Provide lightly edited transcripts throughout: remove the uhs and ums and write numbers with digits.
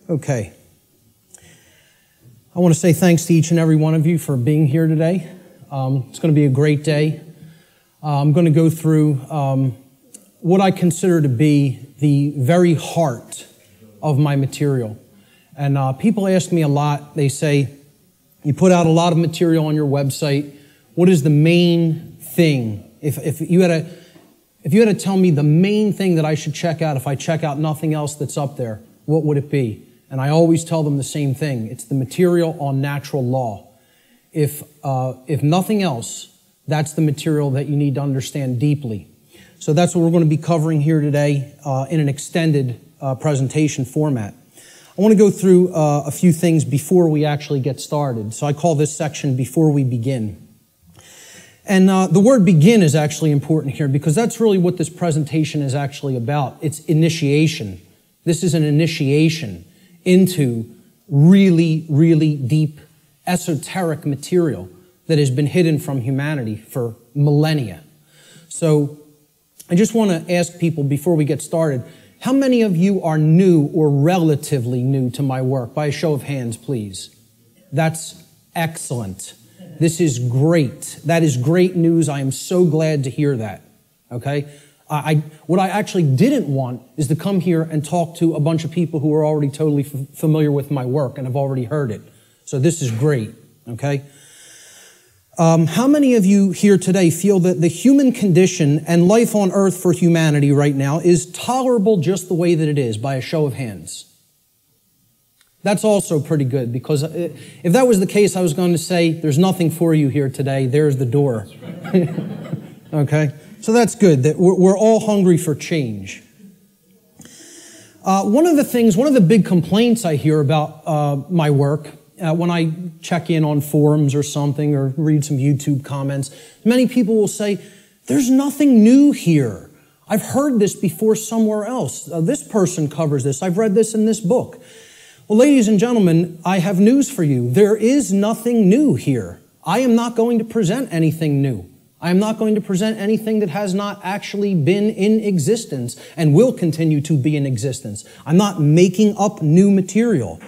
Okay. I want to say thanks to each and every one of you for being here today. It's going to be a great day. I'm going to go through what I consider to be the very heart of my material. And people ask me a lot. They say, you put out a lot of material on your website. What is the main thing? If you had to tell me the main thing that I should check out if I check out nothing else that's up there, what would it be? And I always tell them the same thing. It's the material on natural law. If nothing else, that's the material that you need to understand deeply. So that's what we're going to be covering here today in an extended presentation format. I want to go through a few things before we actually get started. So I call this section Before We Begin. And the word begin is actually important here because that's really what this presentation is actually about. It's initiation. This is an initiation into really, really deep, esoteric material that has been hidden from humanity for millennia. So I just want to ask people before we get started, how many of you are new or relatively new to my work? By a show of hands, please. That's excellent. This is great. That is great news. I am so glad to hear that. Okay? What I actually didn't want is to come here and talk to a bunch of people who are already totally familiar with my work and have already heard it. So this is great. Okay? How many of you here today feel that the human condition and life on earth for humanity right now is tolerable just the way that it is? By a show of hands. That's also pretty good because if that was the case, I was going to say, there's nothing for you here today. There's the door. Okay? So that's good, that we're all hungry for change. One of the big complaints I hear about my work, when I check in on forums or something or read some YouTube comments, many people will say, there's nothing new here. I've heard this before somewhere else. This person covers this. I've read this in this book. Well, ladies and gentlemen, I have news for you. There is nothing new here. I am not going to present anything new. I am not going to present anything that has not actually been in existence and will continue to be in existence. I'm not making up new material.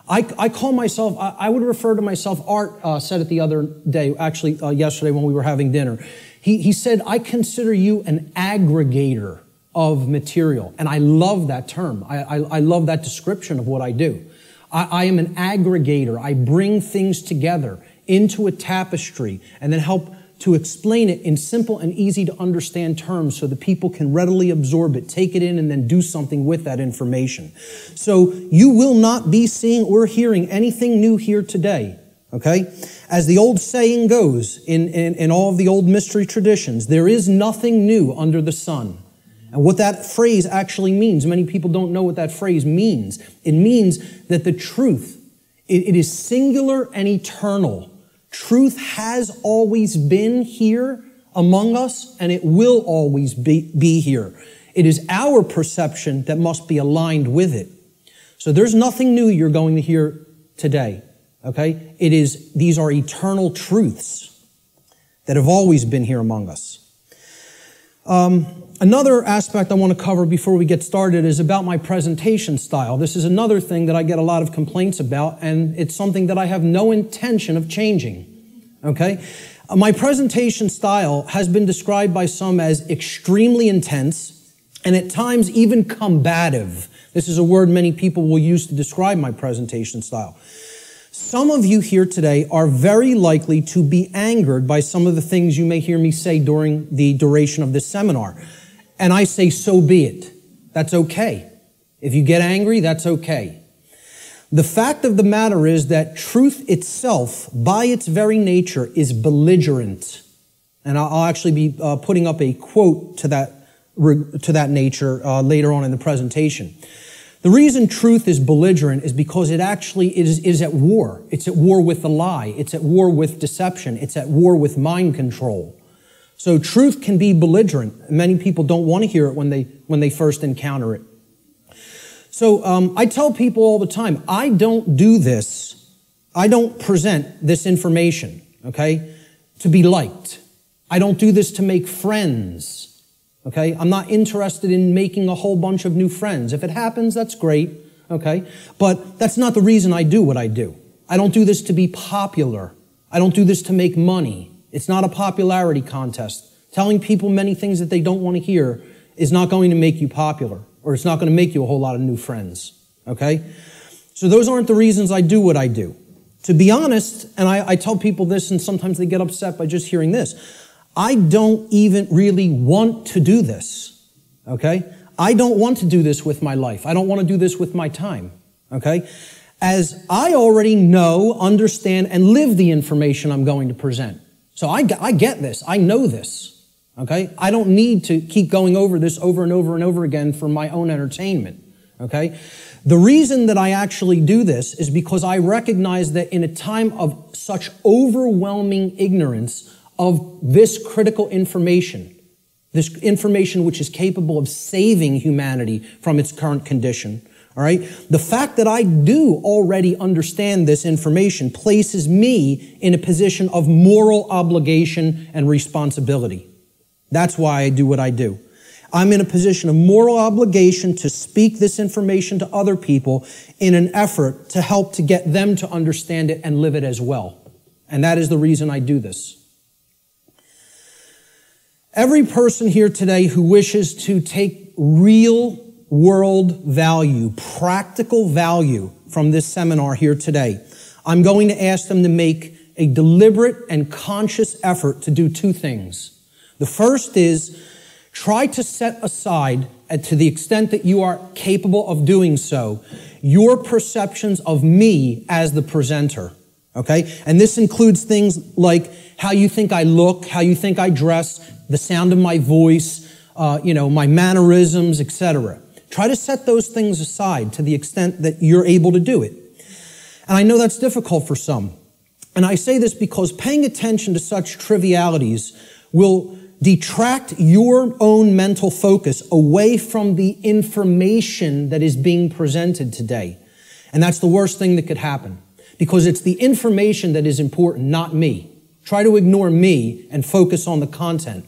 I call myself, I would refer to myself, Art said it the other day, actually yesterday when we were having dinner. He said, I consider you an aggregator of material. And I love that term. I love that description of what I do. I am an aggregator. I bring things together into a tapestry and then help to explain it in simple and easy to understand terms so that people can readily absorb it, take it in, and then do something with that information. So you will not be seeing or hearing anything new here today, okay? As the old saying goes in all of the old mystery traditions, there is nothing new under the sun. And what that phrase actually means, many people don't know what that phrase means. It means that the truth, it is singular and eternal. Truth has always been here among us, and it will always be here. It is our perception that must be aligned with it. So there's nothing new you're going to hear today, okay? These are eternal truths that have always been here among us. Another aspect I want to cover before we get started is about my presentation style. This is another thing that I get a lot of complaints about, and it's something that I have no intention of changing. Okay? My presentation style has been described by some as extremely intense and at times even combative. This is a word many people will use to describe my presentation style. Some of you here today are very likely to be angered by some of the things you may hear me say during the duration of this seminar. And I say, so be it. That's okay. If you get angry, that's okay. The fact of the matter is that truth itself, by its very nature, is belligerent. And I'll actually be putting up a quote to that nature later on in the presentation. The reason truth is belligerent is because it actually is at war. It's at war with the lie. It's at war with deception. It's at war with mind control. So truth can be belligerent. Many people don't want to hear it when they first encounter it. So I tell people all the time, I don't do this. I don't present this information, okay, to be liked. I don't do this to make friends, okay? I'm not interested in making a whole bunch of new friends. If it happens, that's great, okay? But that's not the reason I do what I do. I don't do this to be popular. I don't do this to make money. It's not a popularity contest. Telling people many things that they don't want to hear is not going to make you popular, or it's not going to make you a whole lot of new friends, okay? So those aren't the reasons I do what I do. To be honest, and I tell people this, and sometimes they get upset by just hearing this, I don't even really want to do this, okay? I don't want to do this with my life. I don't want to do this with my time, okay? As I already know, understand, and live the information I'm going to present. So I get this. I know this, okay? I don't need to keep going over this over and over and over again for my own entertainment, okay? The reason that I actually do this is because I recognize that in a time of such overwhelming ignorance of this critical information, this information which is capable of saving humanity from its current condition, all right? The fact that I do already understand this information places me in a position of moral obligation and responsibility. That's why I do what I do. I'm in a position of moral obligation to speak this information to other people in an effort to help to get them to understand it and live it as well. And that is the reason I do this. Every person here today who wishes to take real world value, practical value from this seminar here today, I'm going to ask them to make a deliberate and conscious effort to do two things. The first is try to set aside, to the extent that you are capable of doing so, your perceptions of me as the presenter, okay? And this includes things like how you think I look, how you think I dress, the sound of my voice, my mannerisms, etc. Try to set those things aside to the extent that you're able to do it. And I know that's difficult for some. And I say this because paying attention to such trivialities will detract your own mental focus away from the information that is being presented today. And that's the worst thing that could happen, because it's the information that is important, not me. Try to ignore me and focus on the content.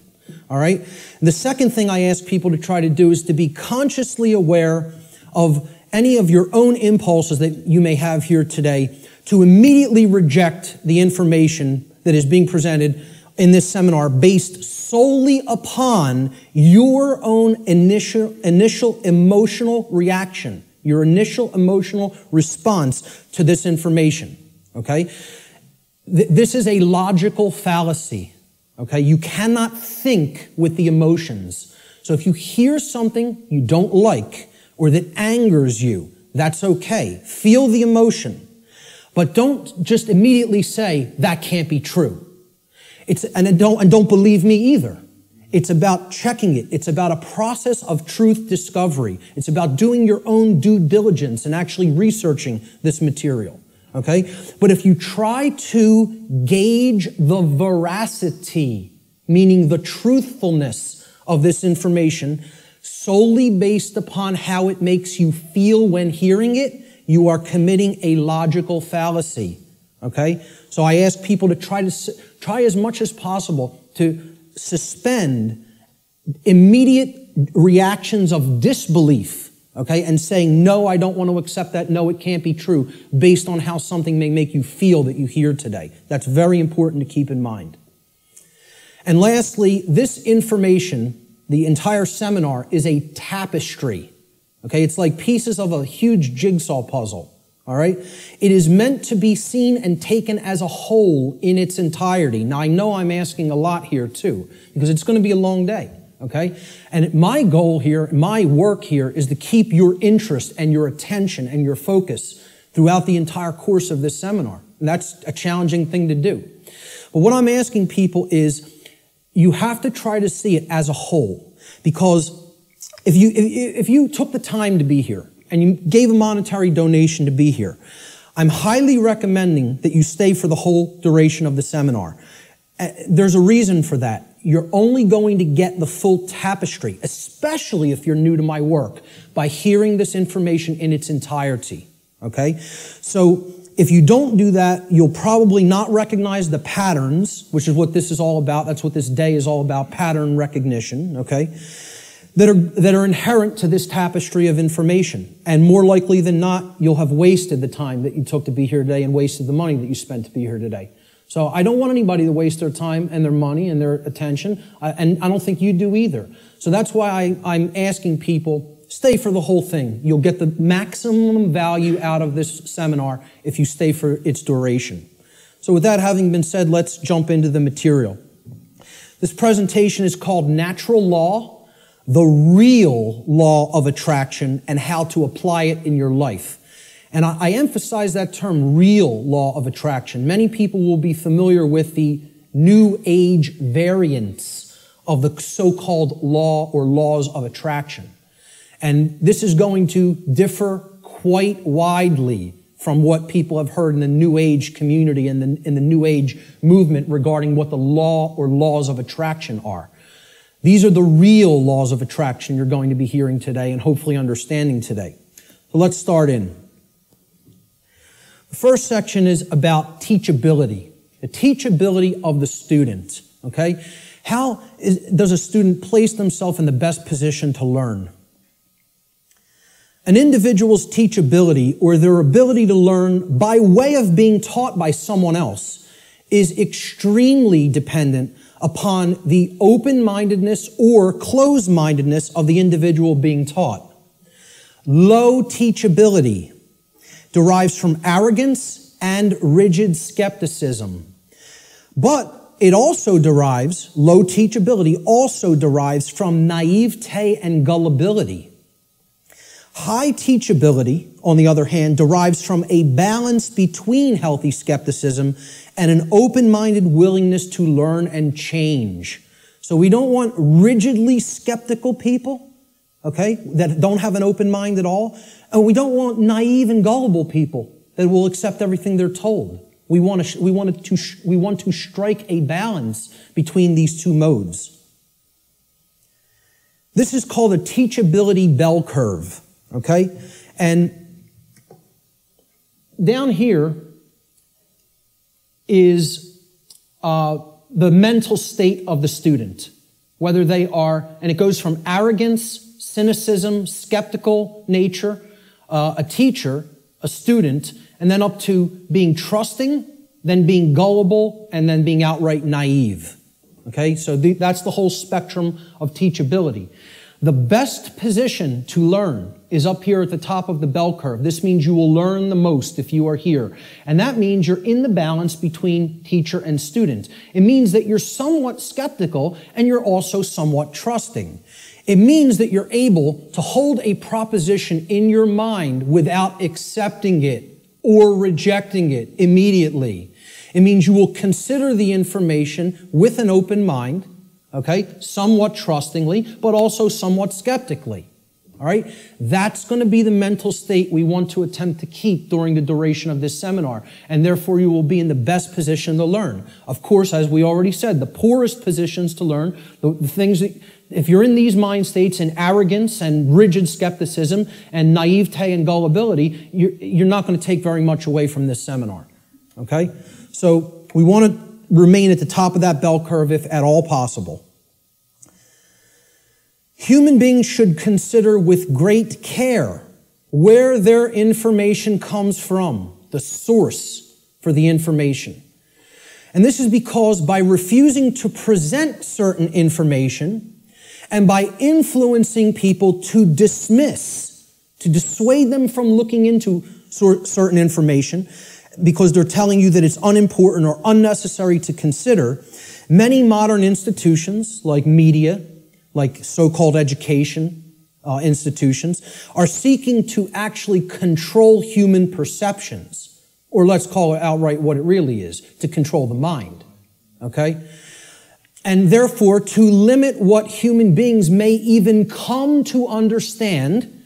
All right? The second thing I ask people to try to do is to be consciously aware of any of your own impulses that you may have here today, to immediately reject the information that is being presented in this seminar based solely upon your own initial emotional reaction, your initial emotional response to this information, okay? This is a logical fallacy, okay? You cannot think with the emotions. So if you hear something you don't like or that angers you, that's okay. Feel the emotion. But don't just immediately say, that can't be true. And don't believe me either. It's about checking it. It's about a process of truth discovery. It's about doing your own due diligence and actually researching this material, okay? But if you try to gauge the veracity, meaning the truthfulness of this information, solely based upon how it makes you feel when hearing it, you are committing a logical fallacy, okay? So I ask people to try as much as possible to suspend immediate reactions of disbelief, okay, and saying, no, I don't want to accept that, no, it can't be true, based on how something may make you feel that you hear today. That's very important to keep in mind. And lastly, this information, the entire seminar, is a tapestry, okay? It's like pieces of a huge jigsaw puzzle. All right? It is meant to be seen and taken as a whole in its entirety. Now, I know I'm asking a lot here too, because it's going to be a long day, okay? And my goal here, my work here, is to keep your interest and your attention and your focus throughout the entire course of this seminar. And that's a challenging thing to do. But what I'm asking people is, you have to try to see it as a whole, because if you took the time to be here, and you gave a monetary donation to be here, I'm highly recommending that you stay for the whole duration of the seminar. There's a reason for that. You're only going to get the full tapestry, especially if you're new to my work, by hearing this information in its entirety, okay? So if you don't do that, you'll probably not recognize the patterns, which is what this is all about. That's what this day is all about, pattern recognition, okay? that are inherent to this tapestry of information. And more likely than not, you'll have wasted the time that you took to be here today and wasted the money that you spent to be here today. So I don't want anybody to waste their time and their money and their attention, and I don't think you do either. So that's why I'm asking people, stay for the whole thing. You'll get the maximum value out of this seminar if you stay for its duration. So with that having been said, let's jump into the material. This presentation is called Natural Law, the Real Law of Attraction, and How to Apply It in Your Life. And I emphasize that term, real law of attraction. Many people will be familiar with the New Age variants of the so-called law or laws of attraction. And this is going to differ quite widely from what people have heard in the New Age community and in the New Age movement regarding what the law or laws of attraction are. These are the real laws of attraction you're going to be hearing today and hopefully understanding today. So let's start in. The first section is about teachability, the teachability of the student, okay? How does a student place themselves in the best position to learn? An individual's teachability, or their ability to learn by way of being taught by someone else, is extremely dependent upon the open-mindedness or closed-mindedness of the individual being taught. Low teachability derives from arrogance and rigid skepticism. But it also derives, low teachability also derives from naivete and gullibility. High teachability, on the other hand, derives from a balance between healthy skepticism and an open-minded willingness to learn and change. So we don't want rigidly skeptical people, okay, that don't have an open mind at all. And we don't want naive and gullible people that will accept everything they're told. We want to strike a balance between these two modes. This is called a teachability bell curve, okay? And down here is the mental state of the student, whether they are, and it goes from arrogance, cynicism, skeptical nature, a teacher, a student, and then up to being trusting, then being gullible, and then being outright naive. Okay, so that's the whole spectrum of teachability. The best position to learn is up here at the top of the bell curve. This means you will learn the most if you are here. And that means you're in the balance between teacher and student. It means that you're somewhat skeptical and you're also somewhat trusting. It means that you're able to hold a proposition in your mind without accepting it or rejecting it immediately. It means you will consider the information with an open mind, okay, somewhat trustingly, but also somewhat skeptically. All right? That's going to be the mental state we want to attempt to keep during the duration of this seminar, and therefore you will be in the best position to learn. Of course, as we already said, the poorest positions to learn, the things that, if you're in these mind states in arrogance and rigid skepticism and naivete and gullibility, you're not going to take very much away from this seminar. Okay? So we want to remain at the top of that bell curve if at all possible. Human beings should consider with great care where their information comes from, the source for the information. And this is because by refusing to present certain information and by influencing people to dismiss, to dissuade them from looking into certain information because they're telling you that it's unimportant or unnecessary to consider, many modern institutions like media, like so-called education institutions, are seeking to actually control human perceptions, or let's call it outright what it really is, to control the mind, okay? And therefore, to limit what human beings may even come to understand,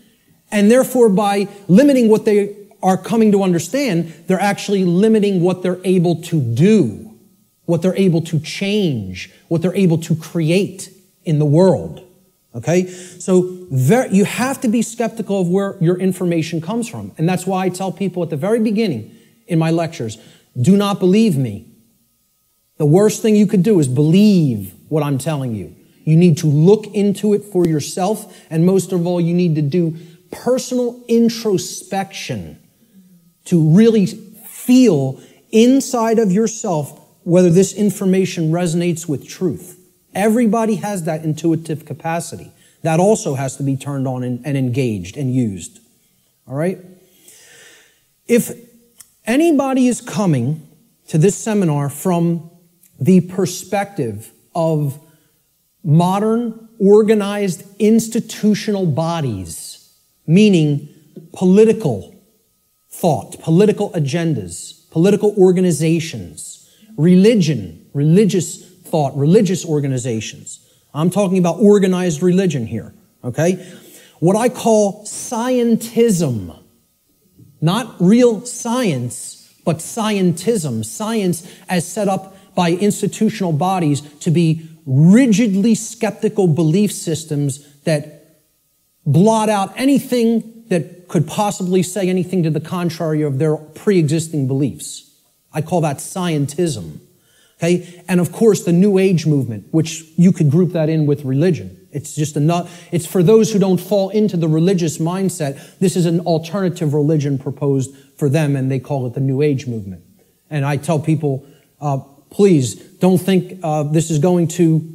and therefore by limiting what they are coming to understand, they're actually limiting what they're able to do, what they're able to change, what they're able to create in the world, okay? So you have to be skeptical of where your information comes from. And that's why I tell people at the very beginning in my lectures, do not believe me. The worst thing you could do is believe what I'm telling you. You need to look into it for yourself. And most of all, you need to do personal introspection to really feel inside of yourself whether this information resonates with truth. Everybody has that intuitive capacity. That also has to be turned on and engaged and used. All right? If anybody is coming to this seminar from the perspective of modern, organized, institutional bodies, meaning political thought, political agendas, political organizations, religion, religious thought, religious organizations. I'm talking about organized religion here, okay? What I call scientism. Not real science, but scientism. Science as set up by institutional bodies to be rigidly skeptical belief systems that blot out anything that could possibly say anything to the contrary of their pre-existing beliefs. I call that scientism. Okay? And of course, the New Age movement, which you could group that in with religion. It's just it's for those who don't fall into the religious mindset. This is an alternative religion proposed for them, and they call it the New Age movement. And I tell people, please don't think this is going to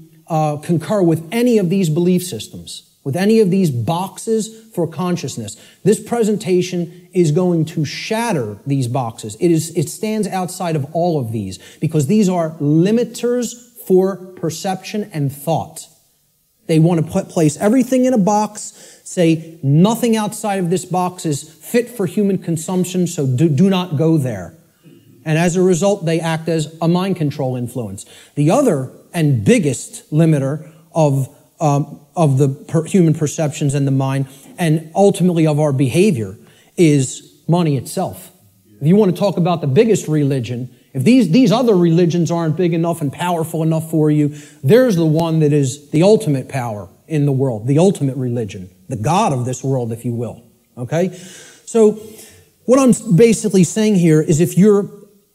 concur with any of these belief systems, with any of these boxes for consciousness. This presentation is going to shatter these boxes. It stands outside of all of these because these are limiters for perception and thought. They want to place everything in a box, say nothing outside of this box is fit for human consumption, so do not go there. And as a result, they act as a mind control influence. The other and biggest limiter of the human perceptions and the mind, and ultimately of our behavior, is money itself. If you want to talk about the biggest religion, if these other religions aren't big enough and powerful enough for you, there's the one that is the ultimate power in the world, the ultimate religion, the God of this world, if you will. Okay? So what I'm basically saying here is if you're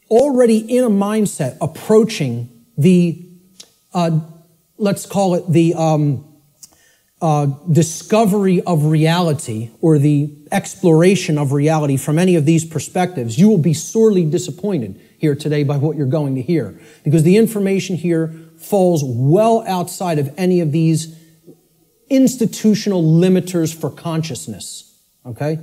already in a mindset approaching the, let's call it the discovery of reality or the exploration of reality from any of these perspectives, you will be sorely disappointed here today by what you're going to hear. Because the information here falls well outside of any of these institutional limiters for consciousness. Okay?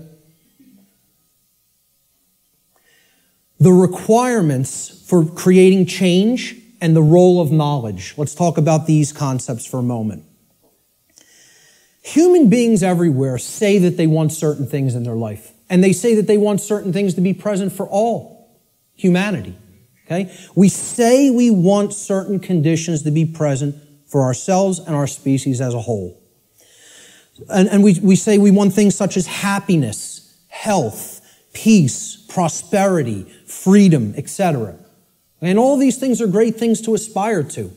The requirements for creating change and the role of knowledge. Let's talk about these concepts for a moment. Human beings everywhere say that they want certain things in their life. And they say that they want certain things to be present for all humanity. Okay? We say we want certain conditions to be present for ourselves and our species as a whole. And we say we want things such as happiness, health, peace, prosperity, freedom, etc. And all these things are great things to aspire to.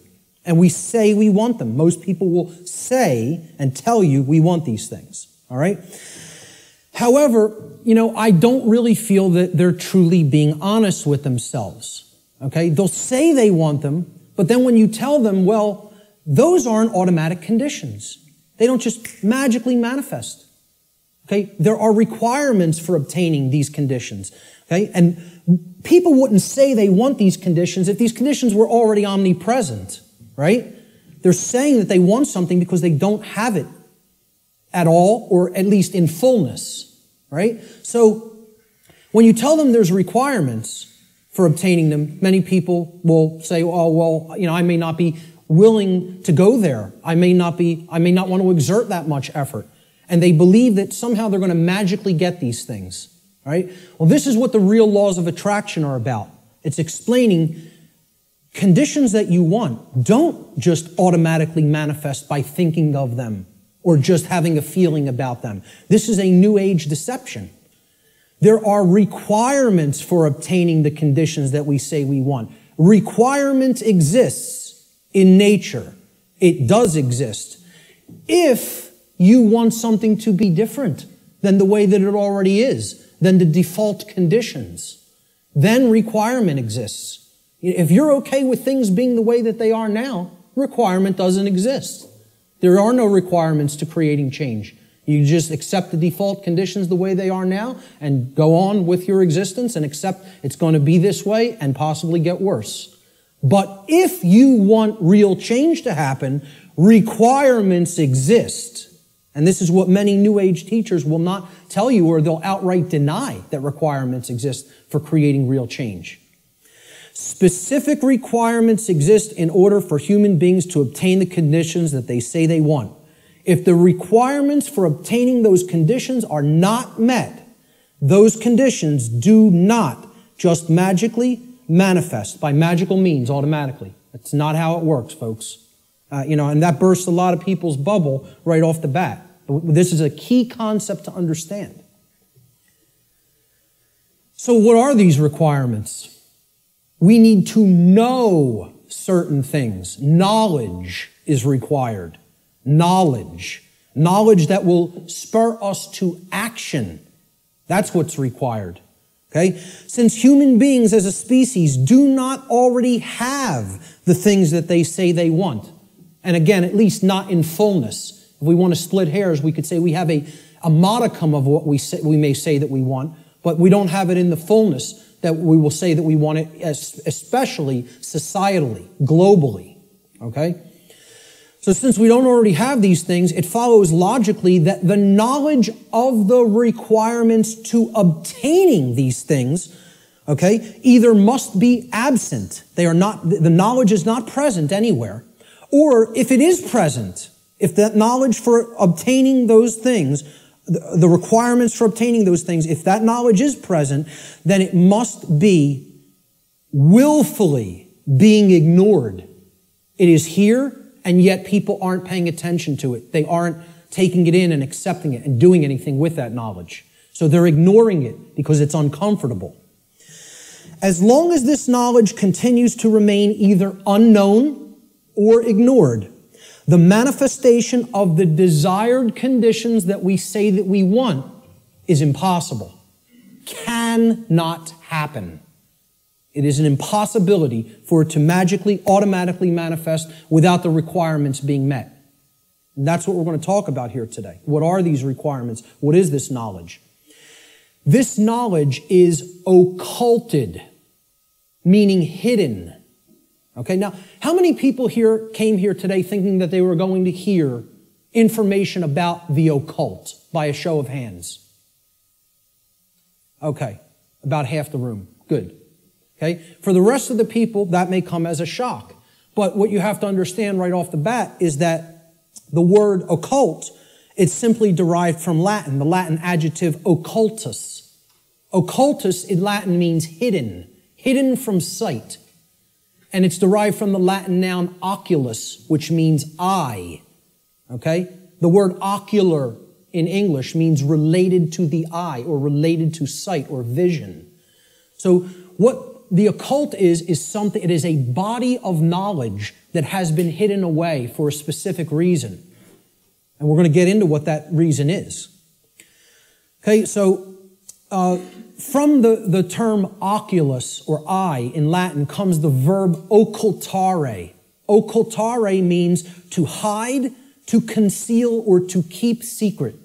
And we say we want them. Most people will say and tell you we want these things. All right? However, I don't really feel that they're truly being honest with themselves. Okay? They'll say they want them, but then when you tell them, well, those aren't automatic conditions. They don't just magically manifest. Okay? There are requirements for obtaining these conditions. Okay? And people wouldn't say they want these conditions if these conditions were already omnipresent. Right? They're saying that they want something because they don't have it at all, or at least in fullness. Right? So when you tell them there's requirements for obtaining them, many people will say, oh, well, I may not be willing to go there. I may not want to exert that much effort. And they believe that somehow they're going to magically get these things. Right? Well, this is what the real laws of attraction are about. It's explaining conditions that you want don't just automatically manifest by thinking of them or just having a feeling about them. This is a New Age deception. There are requirements for obtaining the conditions that we say we want. Requirement exists in nature. It does exist. If you want something to be different than the way that it already is, than the default conditions, then requirement exists. If you're okay with things being the way that they are now, requirement doesn't exist. There are no requirements to creating change. You just accept the default conditions the way they are now and go on with your existence and accept it's going to be this way and possibly get worse. But if you want real change to happen, requirements exist. And this is what many New Age teachers will not tell you, or they'll outright deny that requirements exist for creating real change. Specific requirements exist in order for human beings to obtain the conditions that they say they want. If the requirements for obtaining those conditions are not met, those conditions do not just magically manifest by magical means automatically. That's not how it works, folks. And that bursts a lot of people's bubble right off the bat. This is a key concept to understand. So what are these requirements? We need to know certain things. Knowledge is required. Knowledge. Knowledge that will spur us to action. That's what's required. Okay? Since human beings as a species do not already have the things that they say they want, and again, at least not in fullness. If we want to split hairs, we could say we have a modicum of what we may say that we want, but we don't have it in the fullness that we will say that we want it, especially societally, globally. Okay? So since we don't already have these things, it follows logically that the knowledge of the requirements to obtaining these things, okay, either must be absent. The knowledge is not present anywhere. Or if it is present, if that knowledge for obtaining those things, the requirements for obtaining those things, if that knowledge is present, then it must be willfully being ignored. It is here, and yet people aren't paying attention to it. They aren't taking it in and accepting it and doing anything with that knowledge. So they're ignoring it because it's uncomfortable. As long as this knowledge continues to remain either unknown or ignored, the manifestation of the desired conditions that we say that we want is impossible. Cannot happen. It is an impossibility for it to magically, automatically manifest without the requirements being met. And that's what we're going to talk about here today. What are these requirements? What is this knowledge? This knowledge is occulted, meaning hidden. Okay, now, how many people here came here today thinking that they were going to hear information about the occult by a show of hands? Okay, about half the room. Good. Okay, for the rest of the people, that may come as a shock. But what you have to understand right off the bat is that the word occult, it's simply derived from Latin, the Latin adjective occultus. Occultus in Latin means hidden, hidden from sight. And it's derived from the Latin noun oculus, which means eye. Okay? The word ocular in English means related to the eye or related to sight or vision. So what the occult is something, it is a body of knowledge that has been hidden away for a specific reason. And we're going to get into what that reason is. Okay, so from the term oculus or eye in Latin comes the verb occultare. Occultare means to hide, to conceal, or to keep secret.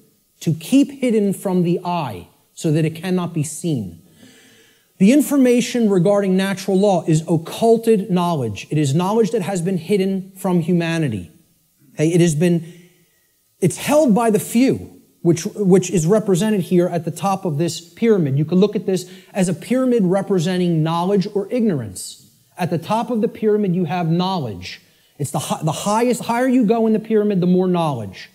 To keep hidden from the eye so that it cannot be seen. The information regarding natural law is occulted knowledge. It is knowledge that has been hidden from humanity. Okay, it's held by the few, which is represented here at the top of this pyramid. You can look at this as a pyramid representing knowledge or ignorance. At the top of the pyramid, you have knowledge. It's the higher you go in the pyramid, the more knowledge.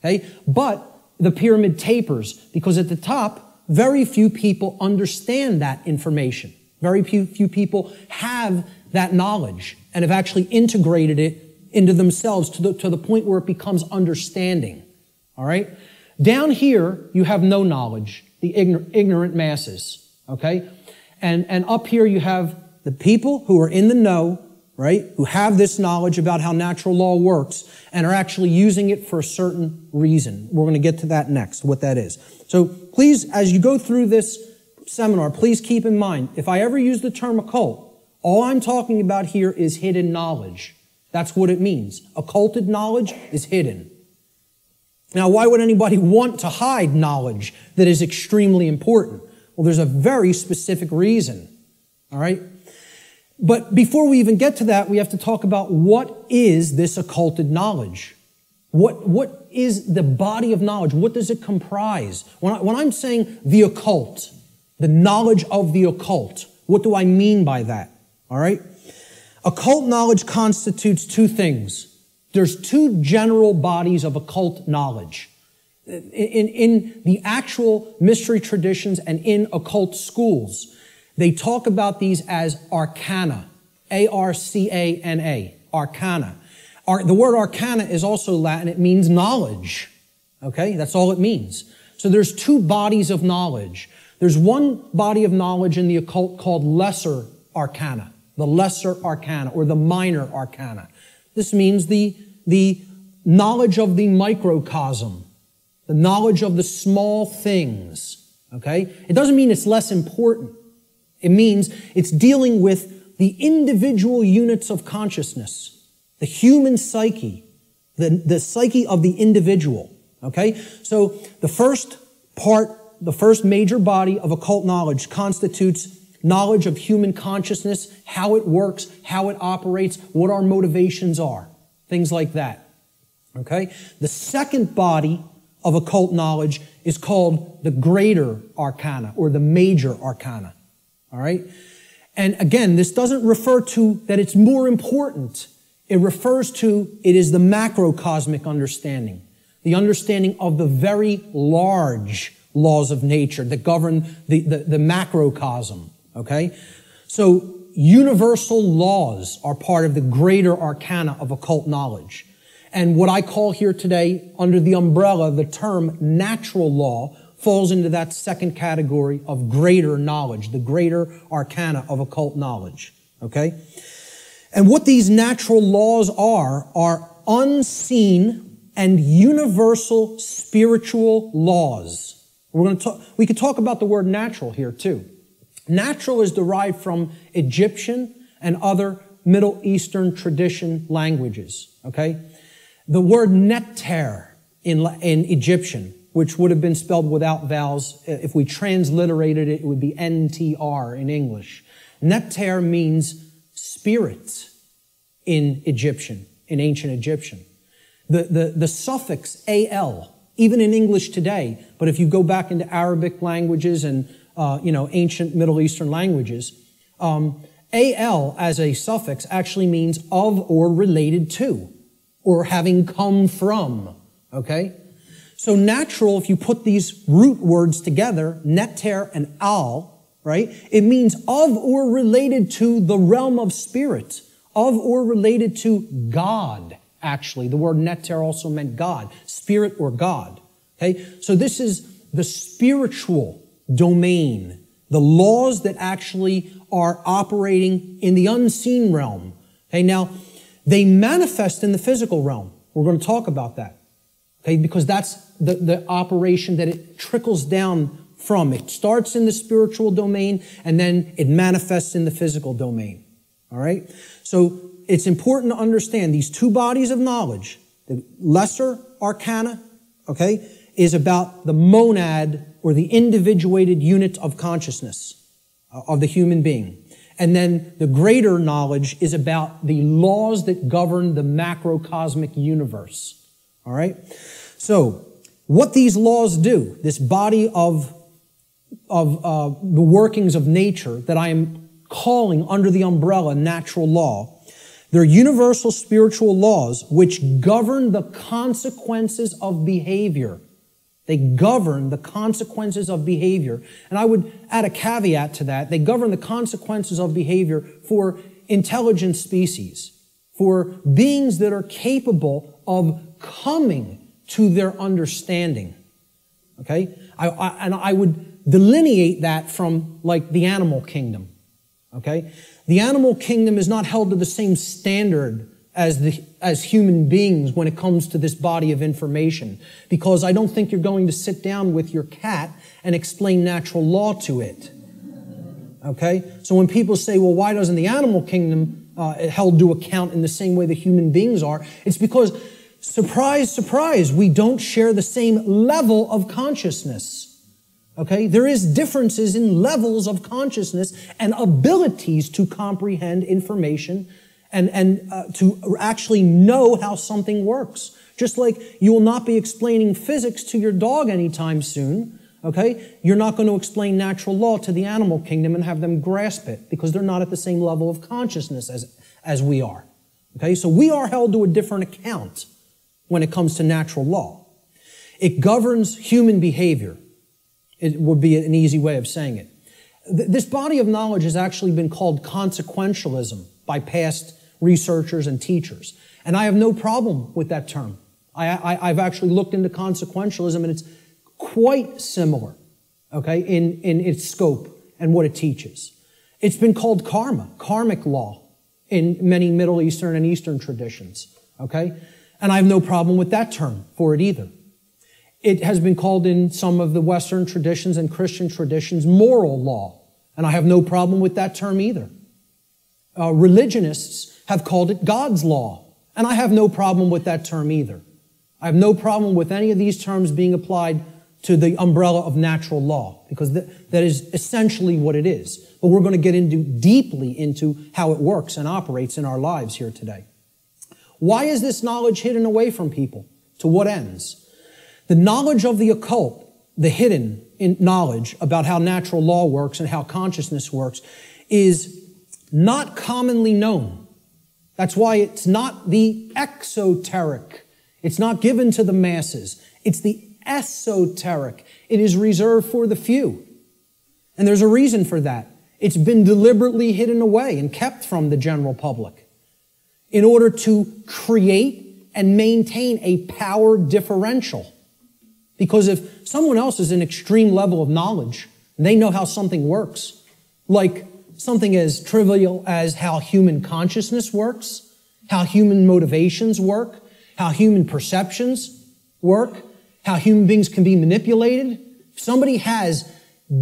Okay? But the pyramid tapers because at the top, very few people understand that information. Very few people have that knowledge and have actually integrated it into themselves to the point where it becomes understanding. All right? Down here, you have no knowledge, the ignorant masses, okay? And up here you have the people who are in the know, right? Who have this knowledge about how natural law works and are actually using it for a certain reason. We're going to get to that next, what that is. So please, as you go through this seminar, please keep in mind, if I ever use the term occult, all I'm talking about here is hidden knowledge. That's what it means. Occulted knowledge is hidden. Now, why would anybody want to hide knowledge that is extremely important? Well, there's a very specific reason. All right? But before we even get to that, we have to talk about what is this occulted knowledge? What is the body of knowledge? What does it comprise? When I'm saying the occult, the knowledge of the occult, what do I mean by that? All right? Occult knowledge constitutes two things. There's two general bodies of occult knowledge. In the actual mystery traditions and in occult schools, they talk about these as arcana. A-R-C-A-N-A. Arcana. The word arcana is also Latin. It means knowledge. Okay? That's all it means. So there's two bodies of knowledge. There's one body of knowledge in the occult called lesser arcana. The lesser arcana or the minor arcana. This means the knowledge of the microcosm. The knowledge of the small things. Okay? It doesn't mean it's less important. It means it's dealing with the individual units of consciousness. The human psyche, the psyche of the individual, okay? So the first major body of occult knowledge constitutes knowledge of human consciousness, how it works, how it operates, what our motivations are, things like that, okay? The second body of occult knowledge is called the greater arcana or the major arcana, all right? And again, this doesn't refer to that it's more important. It refers to, it is the macrocosmic understanding, the understanding of the very large laws of nature that govern the macrocosm, okay? So universal laws are part of the greater arcana of occult knowledge. And what I call here today, under the umbrella, the term natural law, falls into that second category of greater knowledge, the greater arcana of occult knowledge, okay? And what these natural laws are unseen and universal spiritual laws. We could talk about the word natural here too. Natural is derived from Egyptian and other Middle Eastern tradition languages, okay? The word neter in Egyptian, which would have been spelled without vowels, if we transliterated it, it would be NTR in English. Neter means spirit in Egyptian, in ancient Egyptian. The suffix al, even in English today, but if you go back into Arabic languages and ancient Middle Eastern languages, al as a suffix actually means of or related to, or having come from. Okay, so natural. If you put these root words together, neter and al, right? It means of or related to the realm of spirit, of or related to God, actually. The word neter also meant God, spirit or God. Okay? So this is the spiritual domain, the laws that actually are operating in the unseen realm. Okay? Now, they manifest in the physical realm. We're going to talk about that. Okay? Because that's the operation that it trickles down from. It starts in the spiritual domain and then it manifests in the physical domain. All right? So it's important to understand these two bodies of knowledge. The lesser arcana, okay, is about the monad or the individuated unit of consciousness of the human being. And then the greater knowledge is about the laws that govern the macrocosmic universe. All right? So what these laws do, this body of the workings of nature that I am calling under the umbrella natural law, they're universal spiritual laws which govern the consequences of behavior. They govern the consequences of behavior. And I would add a caveat to that. They govern the consequences of behavior for intelligent species, for beings that are capable of coming to their understanding. Okay? I would delineate that from like the animal kingdom. Okay? The animal kingdom is not held to the same standard as human beings when it comes to this body of information, because I don't think you're going to sit down with your cat and explain natural law to it. Okay? So when people say, well, why doesn't the animal kingdom held to account in the same way that human beings are. It's because, surprise, surprise, we don't share the same level of consciousness. Okay? There is differences in levels of consciousness and abilities to comprehend information and to actually know how something works. Just like you will not be explaining physics to your dog anytime soon, okay? You're not going to explain natural law to the animal kingdom and have them grasp it because they're not at the same level of consciousness as we are. Okay? So we are held to a different account when it comes to natural law. It governs human behavior. It would be an easy way of saying it. This body of knowledge has actually been called consequentialism by past researchers and teachers. And I have no problem with that term. I've actually looked into consequentialism, and it's quite similar, okay, in its scope and what it teaches. It's been called karma, karmic law, in many Middle Eastern and Eastern traditions, okay? And I have no problem with that term for it either. It has been called in some of the Western traditions and Christian traditions moral law, and I have no problem with that term either. Religionists have called it God's law, and I have no problem with that term either. I have no problem with any of these terms being applied to the umbrella of natural law, because that is essentially what it is. But we're going to get deeply into how it works and operates in our lives here today. Why is this knowledge hidden away from people? To what ends? The knowledge of the occult, the hidden knowledge about how natural law works and how consciousness works, is not commonly known. That's why it's not the exoteric. It's not given to the masses. It's the esoteric. It is reserved for the few. And there's a reason for that. It's been deliberately hidden away and kept from the general public in order to create and maintain a power differential. Because if someone else is an extreme level of knowledge, and they know how something works, like something as trivial as how human consciousness works, how human motivations work, how human perceptions work, how human beings can be manipulated. If somebody has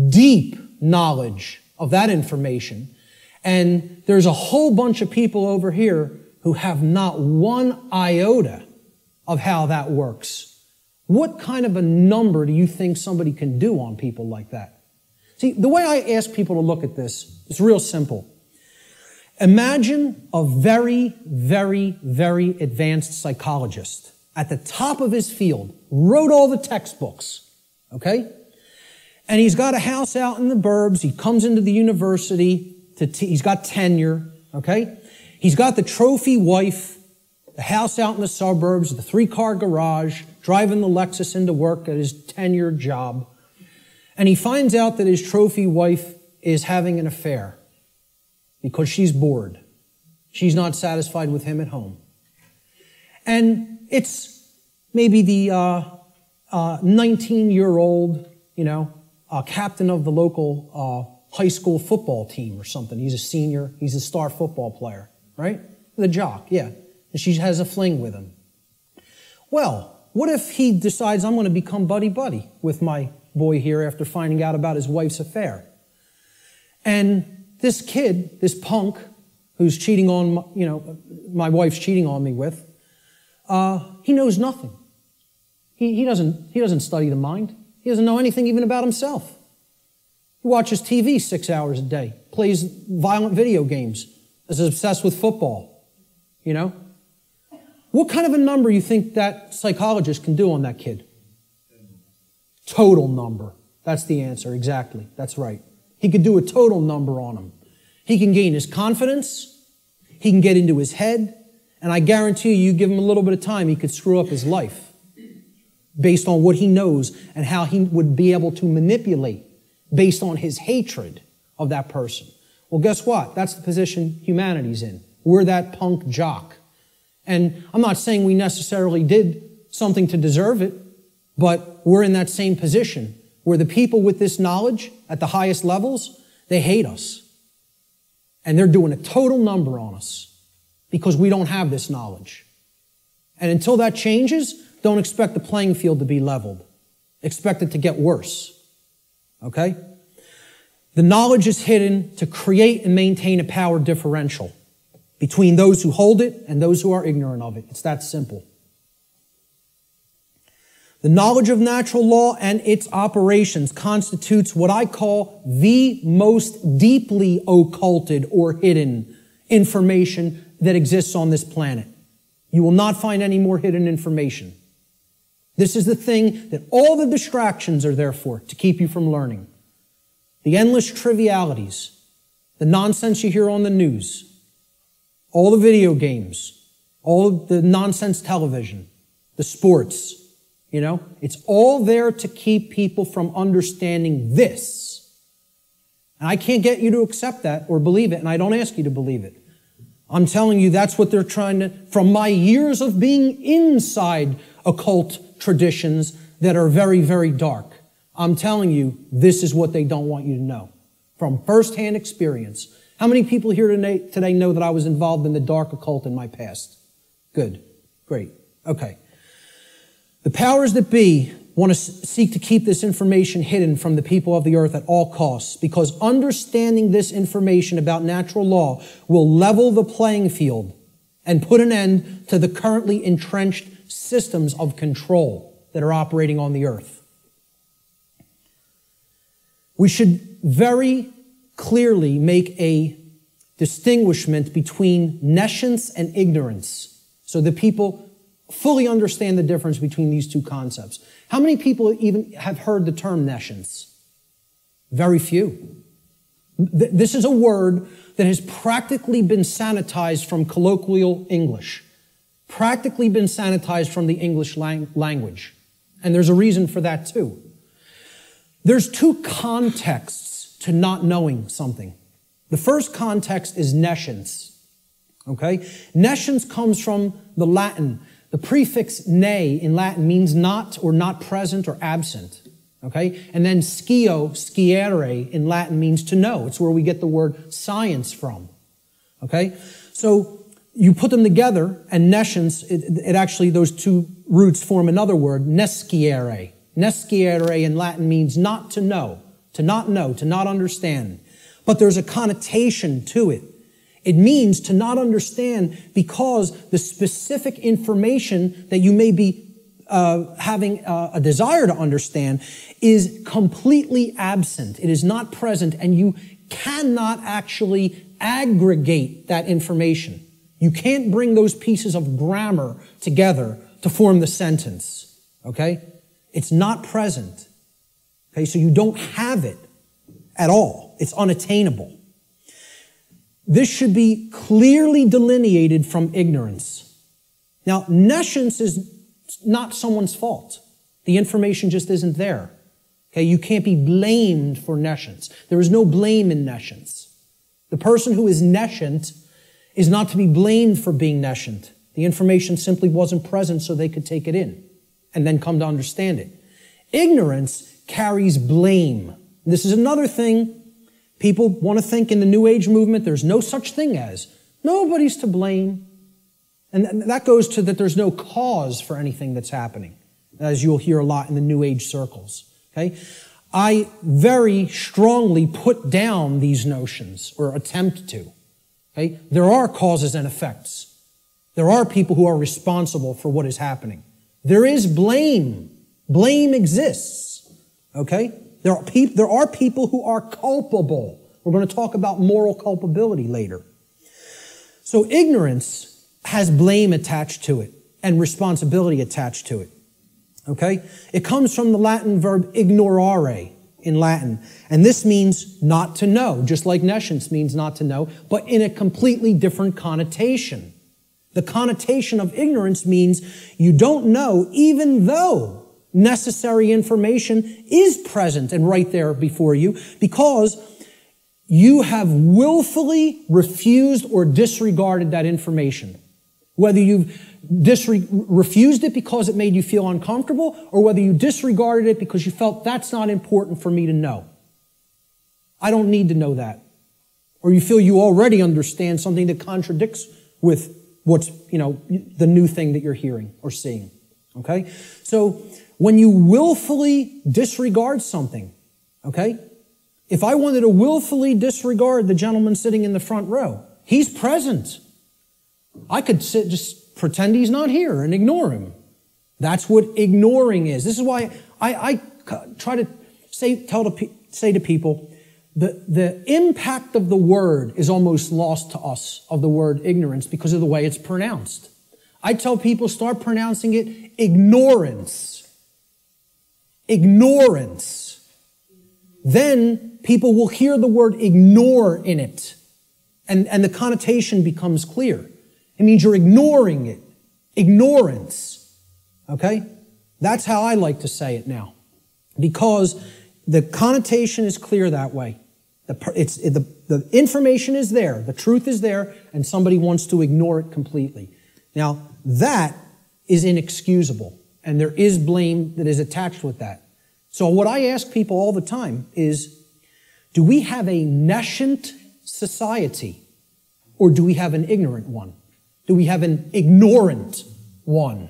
deep knowledge of that information, and there's a whole bunch of people over here who have not one iota of how that works, what kind of a number do you think somebody can do on people like that? See, the way I ask people to look at this is real simple. Imagine a very, very, very advanced psychologist at the top of his field, wrote all the textbooks, okay? And he's got a house out in the burbs. He comes into the university. He's got tenure, okay? He's got the trophy wife, the house out in the suburbs, the 3-car garage, driving the Lexus into work at his tenured job. And he finds out that his trophy wife is having an affair because she's bored. She's not satisfied with him at home. And it's maybe the 19-year-old, captain of the local high school football team or something. He's a senior. He's a star football player, right? The jock, yeah. And she has a fling with him. Well, what if he decides, I'm going to become buddy-buddy with my boy here after finding out about his wife's affair? And this kid, this punk, who's cheating on, my wife's cheating on me with, he knows nothing. He doesn't study the mind. He doesn't know anything even about himself. He watches TV 6 hours a day, plays violent video games, is obsessed with football, What kind of a number you think that psychologist can do on that kid? Total number. That's the answer, exactly. That's right. He could do a total number on him. He can gain his confidence. He can get into his head. And I guarantee you give him a little bit of time, he could screw up his life based on what he knows and how he would be able to manipulate based on his hatred of that person. Well, guess what? That's the position humanity's in. We're that punk jock. And I'm not saying we necessarily did something to deserve it, but we're in that same position where the people with this knowledge at the highest levels, they hate us. And they're doing a total number on us because we don't have this knowledge. And until that changes, don't expect the playing field to be leveled. Expect it to get worse. Okay? The knowledge is hidden to create and maintain a power differential. between those who hold it and those who are ignorant of it. It's that simple. The knowledge of natural law and its operations constitutes what I call the most deeply occulted or hidden information that exists on this planet. You will not find any more hidden information. This is the thing that all the distractions are there for, to keep you from learning. The endless trivialities, the nonsense you hear on the news, all the video games, all of the nonsense television, the sports, it's all there to keep people from understanding this. And I can't get you to accept that or believe it, and I don't ask you to believe it. I'm telling you that's what they're trying to, from my years of being inside occult traditions that are very, very dark. I'm telling you, this is what they don't want you to know. From firsthand experience. How many people here today know that I was involved in the dark occult in my past? Good. Great. Okay. The powers that be want to seek to keep this information hidden from the people of the earth at all costs, because understanding this information about natural law will level the playing field and put an end to the currently entrenched systems of control that are operating on the earth. We should very clearly make a distinguishment between nescience and ignorance so that people fully understand the difference between these two concepts. How many people even have heard the term nescience? Very few. This is a word that has practically been sanitized from colloquial English, practically been sanitized from the English language. And there's a reason for that too. There's two contexts to not knowing something. The first context is nescience. Okay? Nescience comes from the Latin. The prefix ne in Latin means not or not present or absent. Okay? And then sciere in Latin means to know. It's where we get the word science from. Okay? So you put them together, and nescience, it actually, those two roots form another word, nesciere. Nesciere in Latin means not to know, to not understand. But there's a connotation to it. It means to not understand because the specific information that you may be having a desire to understand is completely absent. It is not present, and you cannot actually aggregate that information. You can't bring those pieces of grammar together to form the sentence. Okay? It's not present. Okay? So you don't have it at all. It's unattainable. This should be clearly delineated from ignorance. Now, nescience is not someone's fault. The information just isn't there. Okay, you can't be blamed for nescience. There is no blame in nescience. The person who is nescient is not to be blamed for being nescient. The information simply wasn't present so they could take it in and then come to understand it. Ignorance carries blame. This is another thing. People want to think in the New Age movement there's no such thing as. Nobody's to blame. And that goes to that there's no cause for anything that's happening, as you'll hear a lot in the New Age circles. Okay? I very strongly put down these notions, or attempt to. Okay? There are causes and effects. There are people who are responsible for what is happening. There is blame. Blame exists. Okay? There are people who are culpable. We're going to talk about moral culpability later. So ignorance has blame attached to it and responsibility attached to it. Okay? It comes from the Latin verb ignorare in Latin. And this means not to know, just like nescience means not to know, but in a completely different connotation. The connotation of ignorance means you don't know even though necessary information is present and right there before you, because you have willfully refused or disregarded that information. Whether you've refused it because it made you feel uncomfortable, or whether you disregarded it because you felt that's not important for me to know. I don't need to know that. Or you feel you already understand something that contradicts with what's, the new thing that you're hearing or seeing. Okay? So, when you willfully disregard something, okay? If I wanted to willfully disregard the gentleman sitting in the front row, he's present. I could just pretend he's not here and ignore him. That's what ignoring is. This is why I try to say to people, the impact of the word is almost lost to us, of the word ignorance, because of the way it's pronounced. I tell people, start pronouncing it ignorance. Ignorance. Then people will hear the word ignore in it, and the connotation becomes clear. It means you're ignoring it. Ignorance. Okay? That's how I like to say it now. Because the connotation is clear that way. The information is there, the truth is there, and somebody wants to ignore it completely. Now, that is inexcusable, and there is blame that is attached with that. So what I ask people all the time is, do we have a nescient society, or do we have an ignorant one? Do we have an ignorant one?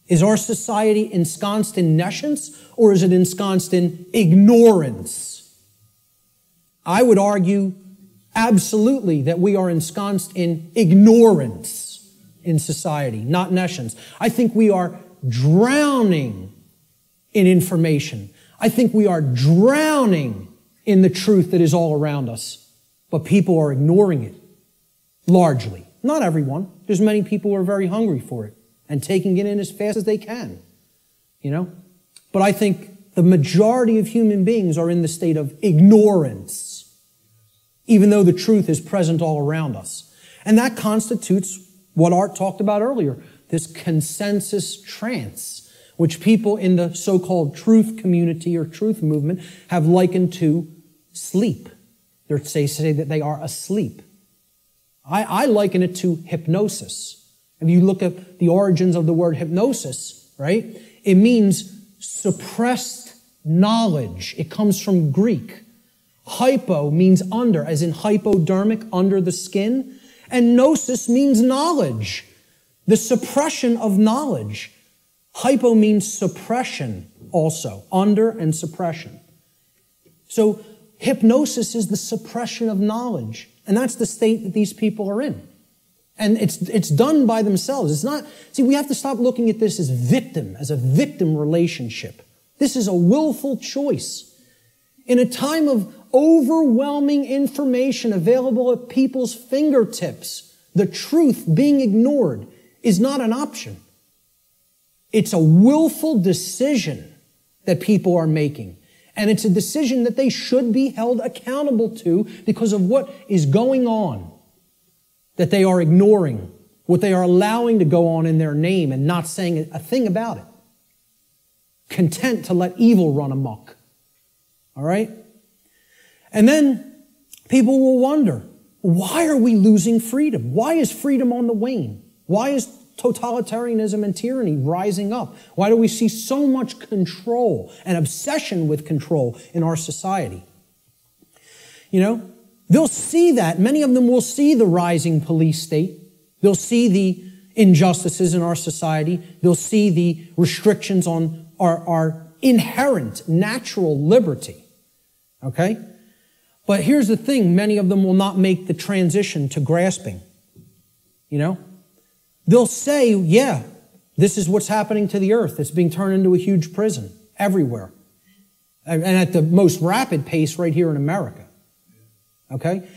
Is our society ensconced in nescience, or is it ensconced in ignorance? I would argue absolutely that we are ensconced in ignorance in society, not nescience. I think we are drowning in information. I think we are drowning in the truth that is all around us. But people are ignoring it, largely. Not everyone. There's many people who are very hungry for it and taking it in as fast as they can, you know? But I think the majority of human beings are in the state of ignorance, even though the truth is present all around us. And that constitutes what Art talked about earlier, this consensus trance, which people in the so-called truth community or truth movement have likened to sleep. They say that they are asleep. I liken it to hypnosis. If you look at the origins of the word hypnosis, right, it means suppressed knowledge. It comes from Greek. Hypo means under, as in hypodermic, under the skin. And gnosis means knowledge, the suppression of knowledge. Hypo means suppression also, under and suppression. So hypnosis is the suppression of knowledge. And that's the state that these people are in. And it's done by themselves. It's not, see, we have to stop looking at this as a victim relationship. This is a willful choice. In a time of overwhelming information available at people's fingertips, the truth being ignored is not an option. It's a willful decision that people are making. And it's a decision that they should be held accountable to because of what is going on, that they are ignoring, what they are allowing to go on in their name and not saying a thing about it. Content to let evil run amok. All right? And then people will wonder, why are we losing freedom? Why is freedom on the wane? Why is totalitarianism and tyranny rising up? Why do we see so much control and obsession with control in our society? You know, they'll see that. Many of them will see the rising police state. They'll see the injustices in our society. They'll see the restrictions on our inherent natural liberty. Okay? But here's the thing. Many of them will not make the transition to grasping. You know? They'll say, yeah, this is what's happening to the earth. It's being turned into a huge prison everywhere. And at the most rapid pace right here in America. Okay?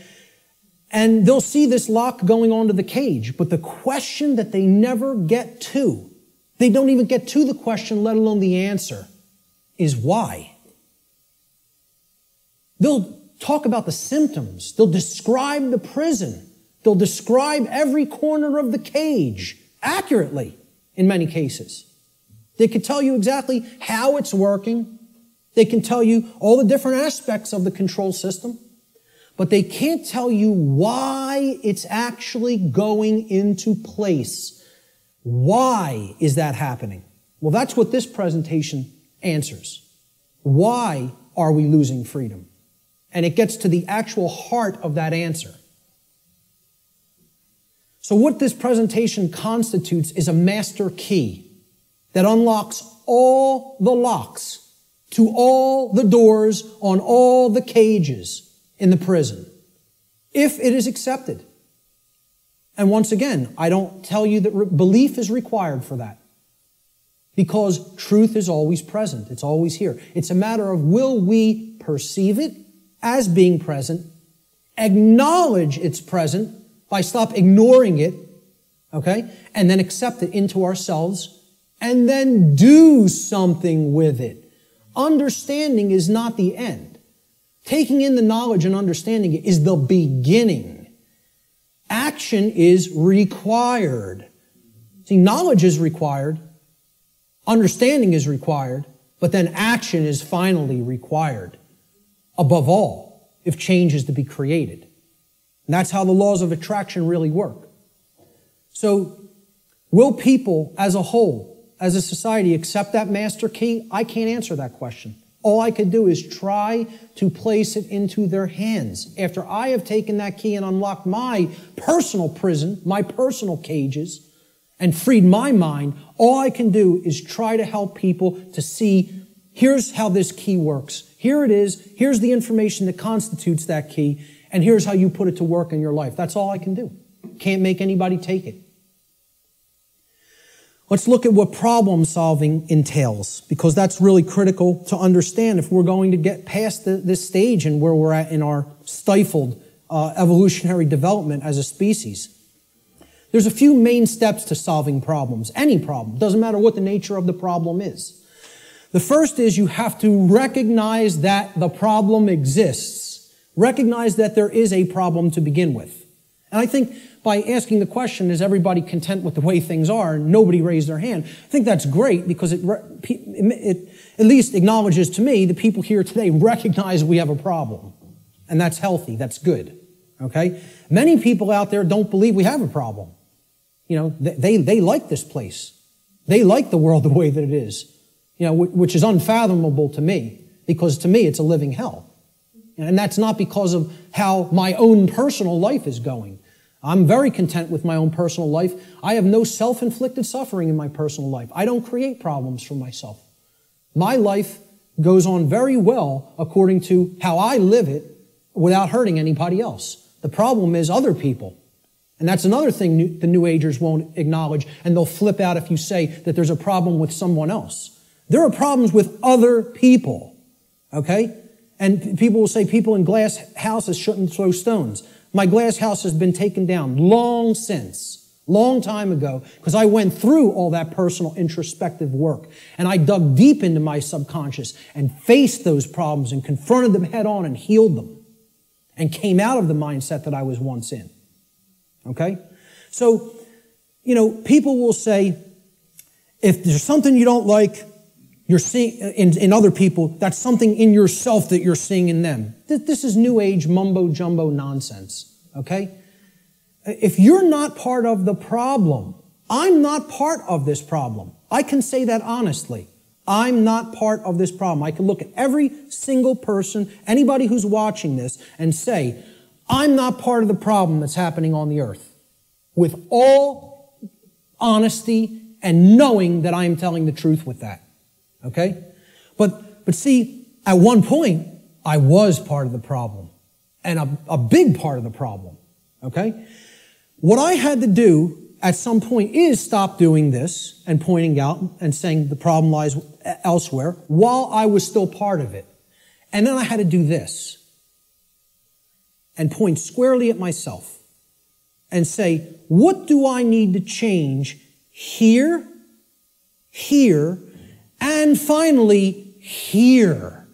And they'll see this lock going onto the cage. But the question that they never get to, they don't even get to the question, let alone the answer, is why? They'll talk about the symptoms. They'll describe the prison. They'll describe every corner of the cage accurately in many cases. They can tell you exactly how it's working. They can tell you all the different aspects of the control system. But they can't tell you why it's actually going into place. Why is that happening? Well, that's what this presentation answers. Why are we losing freedom? And it gets to the actual heart of that answer. So what this presentation constitutes is a master key that unlocks all the locks to all the doors on all the cages in the prison, if it is accepted. And once again, I don't tell you that belief is required for that, because truth is always present. It's always here. It's a matter of, will we perceive it as being present, acknowledge it's present by stop ignoring it, okay, and then accept it into ourselves, and then do something with it. Understanding is not the end. Taking in the knowledge and understanding it is the beginning. Action is required. See, knowledge is required, understanding is required, but then action is finally required. Above all, if change is to be created. And that's how the laws of attraction really work. So, will people as a whole, as a society, accept that master key? I can't answer that question. All I could do is try to place it into their hands. After I have taken that key and unlocked my personal prison, my personal cages, and freed my mind, all I can do is try to help people to see, here's how this key works. Here it is. Here's the information that constitutes that key. And here's how you put it to work in your life. That's all I can do. Can't make anybody take it. Let's look at what problem solving entails, because that's really critical to understand if we're going to get past this stage and where we're at in our stifled evolutionary development as a species. There's a few main steps to solving problems, any problem. Doesn't matter what the nature of the problem is. The first is you have to recognize that the problem exists. Recognize that there is a problem to begin with. And I think by asking the question, is everybody content with the way things are? And nobody raised their hand. I think that's great, because it at least acknowledges to me the people here today recognize we have a problem. And that's healthy. That's good. Okay? Many people out there don't believe we have a problem. You know, they like this place. They like the world the way that it is. You know, which is unfathomable to me, because to me it's a living hell. And that's not because of how my own personal life is going. I'm very content with my own personal life. I have no self-inflicted suffering in my personal life. I don't create problems for myself. My life goes on very well according to how I live it without hurting anybody else. The problem is other people. And that's another thing the New Agers won't acknowledge, and they'll flip out if you say that there's a problem with someone else. There are problems with other people, okay? And people will say people in glass houses shouldn't throw stones. My glass house has been taken down long since, long time ago, because I went through all that personal introspective work. And I dug deep into my subconscious and faced those problems and confronted them head on and healed them. And came out of the mindset that I was once in. Okay? So, you know, people will say, if there's something you don't like, you're seeing in other people, that's something in yourself that you're seeing in them. This is New Age mumbo-jumbo nonsense, okay? If you're not part of the problem, I'm not part of this problem. I can say that honestly. I'm not part of this problem. I can look at every single person, anybody who's watching this, and say, I'm not part of the problem that's happening on the earth. With all honesty and knowing that I am telling the truth with that. Okay? But see, at one point, I was part of the problem. And a big part of the problem. Okay? What I had to do at some point is stop doing this and pointing out and saying the problem lies elsewhere while I was still part of it. And then I had to do this and point squarely at myself and say, what do I need to change here, here, and finally here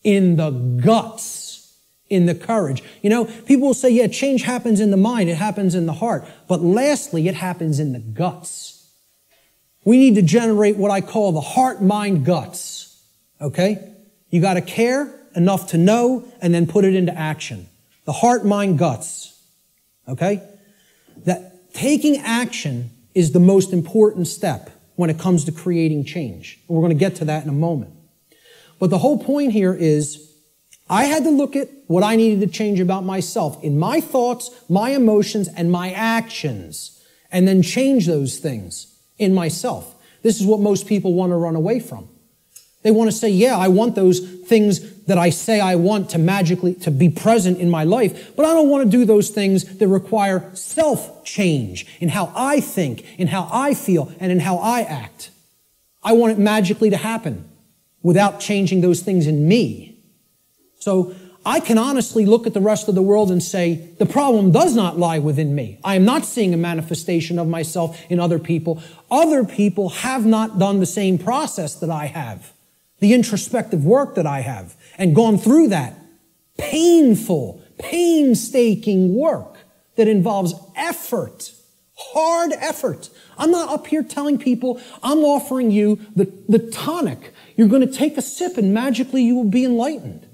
in the guts, in the courage? You know, people will say, yeah, change happens in the mind, it happens in the heart. But lastly, it happens in the guts. We need to generate what I call the heart, mind, guts. Okay? You got to care enough to know and then put it into action. The heart, mind, guts. Okay? That taking action is the most important step when it comes to creating change. And we're going to get to that in a moment. But the whole point here is I had to look at what I needed to change about myself in my thoughts, my emotions, and my actions, and then change those things in myself. This is what most people want to run away from. They want to say, yeah, I want those things that I say I want to magically to be present in my life, but I don't want to do those things that require self-change in how I think, in how I feel, and in how I act. I want it magically to happen without changing those things in me. So I can honestly look at the rest of the world and say, the problem does not lie within me. I am not seeing a manifestation of myself in other people. Other people have not done the same process that I have, the introspective work that I have, and gone through that painful, painstaking work that involves effort, hard effort. I'm not up here telling people, I'm offering you the tonic. You're going to take a sip and magically you will be enlightened.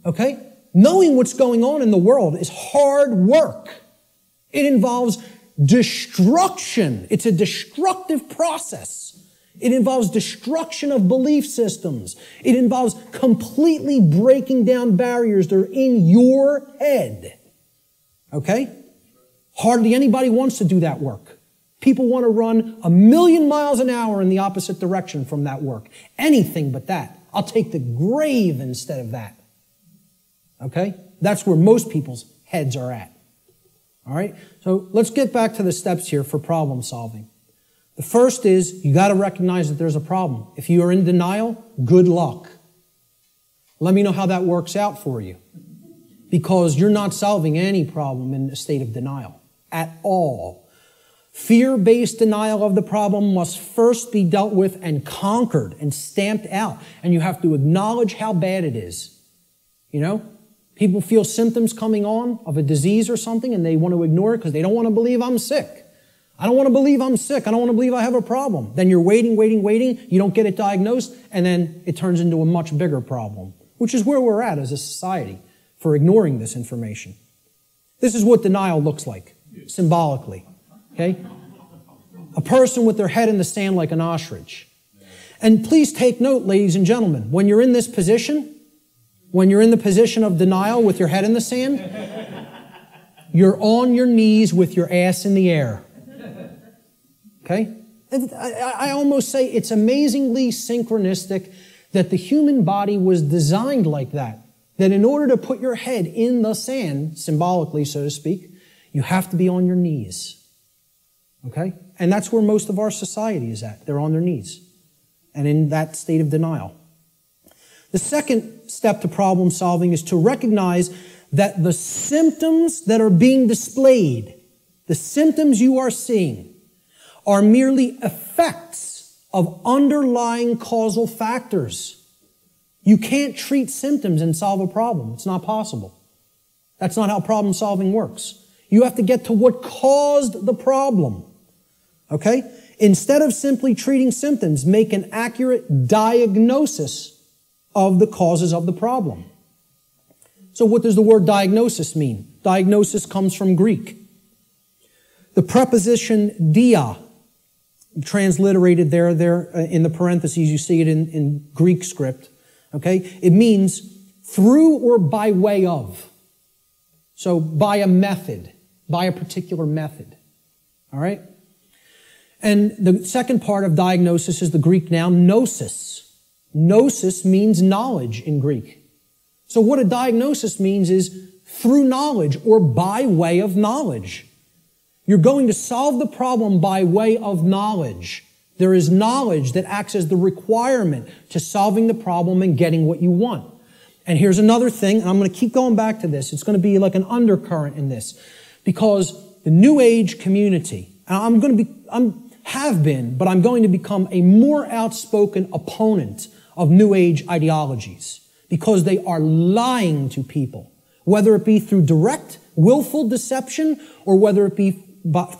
Okay? Knowing what's going on in the world is hard work. It involves destruction. It's a destructive process. It involves destruction of belief systems. It involves completely breaking down barriers that are in your head. Okay? Hardly anybody wants to do that work. People want to run 1,000,000 miles an hour in the opposite direction from that work. Anything but that. I'll take the grave instead of that. Okay? That's where most people's heads are at. All right? So let's get back to the steps here for problem solving. The first is you got to recognize that there's a problem. If you are in denial, good luck. Let me know how that works out for you. Because you're not solving any problem in a state of denial at all. Fear-based denial of the problem must first be dealt with and conquered and stamped out. And you have to acknowledge how bad it is. You know? People feel symptoms coming on of a disease or something and they want to ignore it because they don't want to believe I'm sick. I don't want to believe I'm sick. I don't want to believe I have a problem. Then you're waiting. You don't get it diagnosed, and then it turns into a much bigger problem, which is where we're at as a society for ignoring this information. This is what denial looks like, symbolically. Okay? A person with their head in the sand like an ostrich. And please take note, ladies and gentlemen, when you're in this position, when you're in the position of denial with your head in the sand, you're on your knees with your ass in the air. Okay? I almost say it's amazingly synchronistic that the human body was designed like that. That in order to put your head in the sand, symbolically, so to speak, you have to be on your knees. Okay? And that's where most of our society is at. They're on their knees. And in that state of denial. The second step to problem solving is to recognize that the symptoms that are being displayed, the symptoms you are seeing, are merely effects of underlying causal factors. You can't treat symptoms and solve a problem. It's not possible. That's not how problem solving works. You have to get to what caused the problem. Okay? Instead of simply treating symptoms, make an accurate diagnosis of the causes of the problem. So what does the word diagnosis mean? Diagnosis comes from Greek. The preposition dia, transliterated there in the parentheses, you see it in Greek script. Okay? It means through or by way of. So by a method, by a particular method. All right? And the second part of diagnosis is the Greek noun gnosis. Gnosis means knowledge in Greek. So what a diagnosis means is through knowledge or by way of knowledge. You're going to solve the problem by way of knowledge. There is knowledge that acts as the requirement to solving the problem and getting what you want. And here's another thing, and I'm going to keep going back to this. It's going to be like an undercurrent in this. Because the New Age community, and I'm going to become a more outspoken opponent of New Age ideologies. Because they are lying to people. Whether it be through direct, willful deception, or whether it be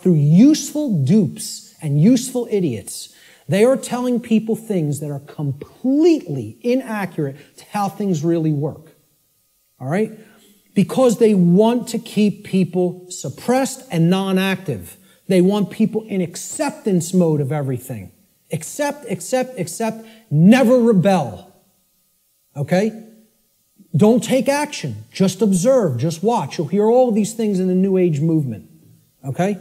through useful dupes and useful idiots. They are telling people things that are completely inaccurate to how things really work. All right? Because they want to keep people suppressed and non-active. They want people in acceptance mode of everything. Accept, never rebel. Okay? Don't take action. Just observe. Just watch. You'll hear all of these things in the New Age movement. Okay?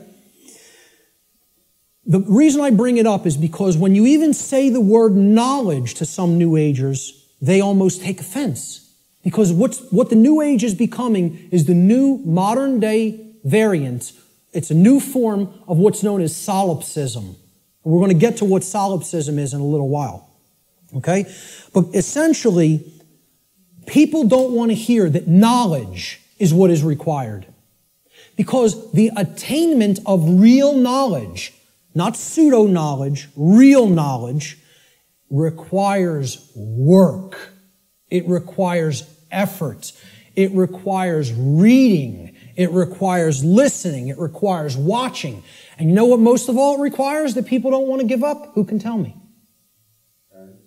The reason I bring it up is because when you even say the word knowledge to some New Agers, they almost take offense. Because what the New Age is becoming is the new modern day variant. It's a new form of what's known as solipsism. We're going to get to what solipsism is in a little while. Okay? But essentially, people don't want to hear that knowledge is what is required. Because the attainment of real knowledge, not pseudo-knowledge, real knowledge, requires work. It requires effort. It requires reading. It requires listening. It requires watching. And you know what most of all it requires that people don't want to give up? Who can tell me?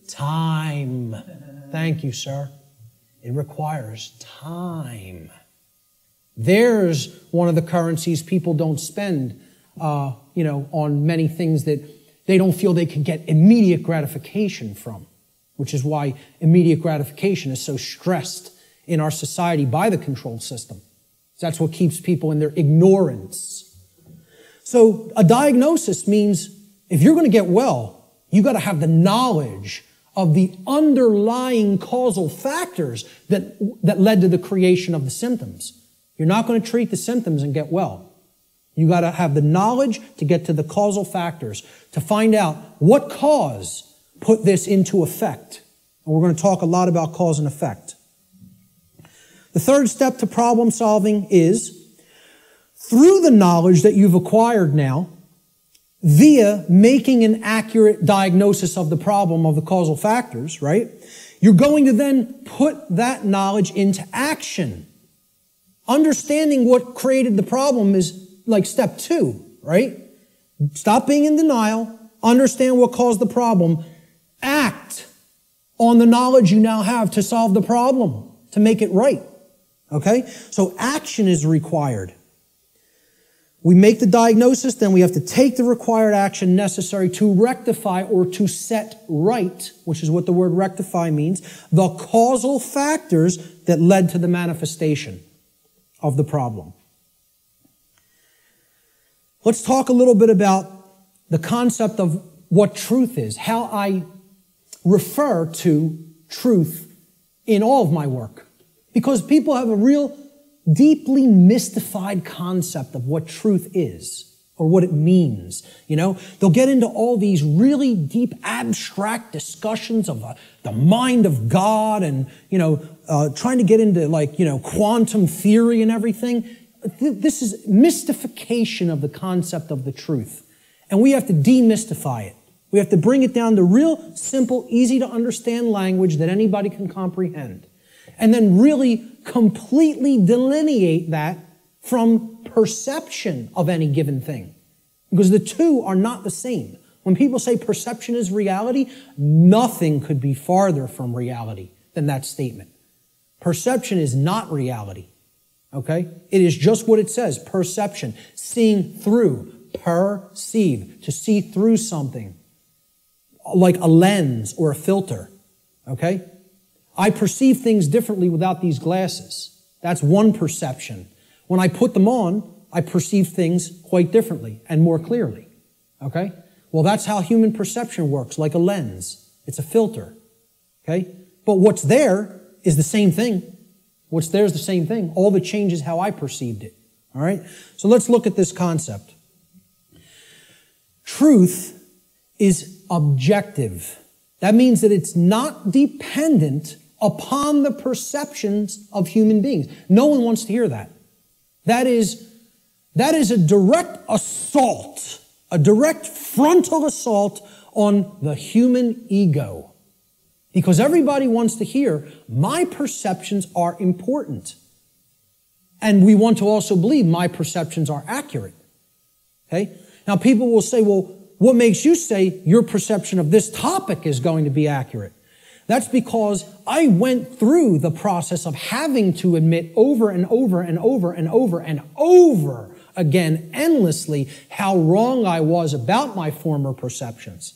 Time. Thank you, sir. It requires time. There's one of the currencies people don't spend, on many things that they don't feel they can get immediate gratification from, which is why immediate gratification is so stressed in our society by the control system. That's what keeps people in their ignorance. So a diagnosis means if you're going to get well, you got to have the knowledge of the underlying causal factors that led to the creation of the symptoms. You're not going to treat the symptoms and get well. You got to have the knowledge to get to the causal factors, to find out what cause put this into effect. And we're going to talk a lot about cause and effect. The third step to problem solving is, through the knowledge that you've acquired now, via making an accurate diagnosis of the problem of the causal factors, right? You're going to then put that knowledge into action. Understanding what created the problem is like step 2, right? Stop being in denial. Understand what caused the problem. Act on the knowledge you now have to solve the problem, to make it right. Okay? So action is required. We make the diagnosis, then we have to take the required action necessary to rectify or to set right, which is what the word rectify means, the causal factors that led to the manifestation of the problem. Let's talk a little bit about the concept of what truth is, how I refer to truth in all of my work. Because people have a real deeply mystified concept of what truth is or what it means. They'll get into all these really deep abstract discussions of the mind of God and, trying to get into quantum theory and everything. This is mystification of the concept of the truth. And we have to demystify it. We have to bring it down to real simple, easy to understand language that anybody can comprehend. And then really completely delineate that from perception of any given thing. Because the two are not the same. When people say perception is reality, nothing could be farther from reality than that statement. Perception is not reality. Okay? It is just what it says, perception. Seeing through, perceive, to see through something. Like a lens or a filter. Okay? I perceive things differently without these glasses. That's one perception. When I put them on, I perceive things quite differently and more clearly. Okay? Well, that's how human perception works, like a lens. It's a filter. Okay? But what's there is the same thing. What's there is the same thing. All that changes how I perceived it. All right? So let's look at this concept. Truth is objective. That means that it's not dependent upon the perceptions of human beings. No one wants to hear that. That is a direct assault, a direct frontal assault on the human ego. Because everybody wants to hear, my perceptions are important. And we want to also believe my perceptions are accurate. Okay? Now people will say, well, what makes you say your perception of this topic is going to be accurate? That's because I went through the process of having to admit over and over and over and over and over again, endlessly, how wrong I was about my former perceptions.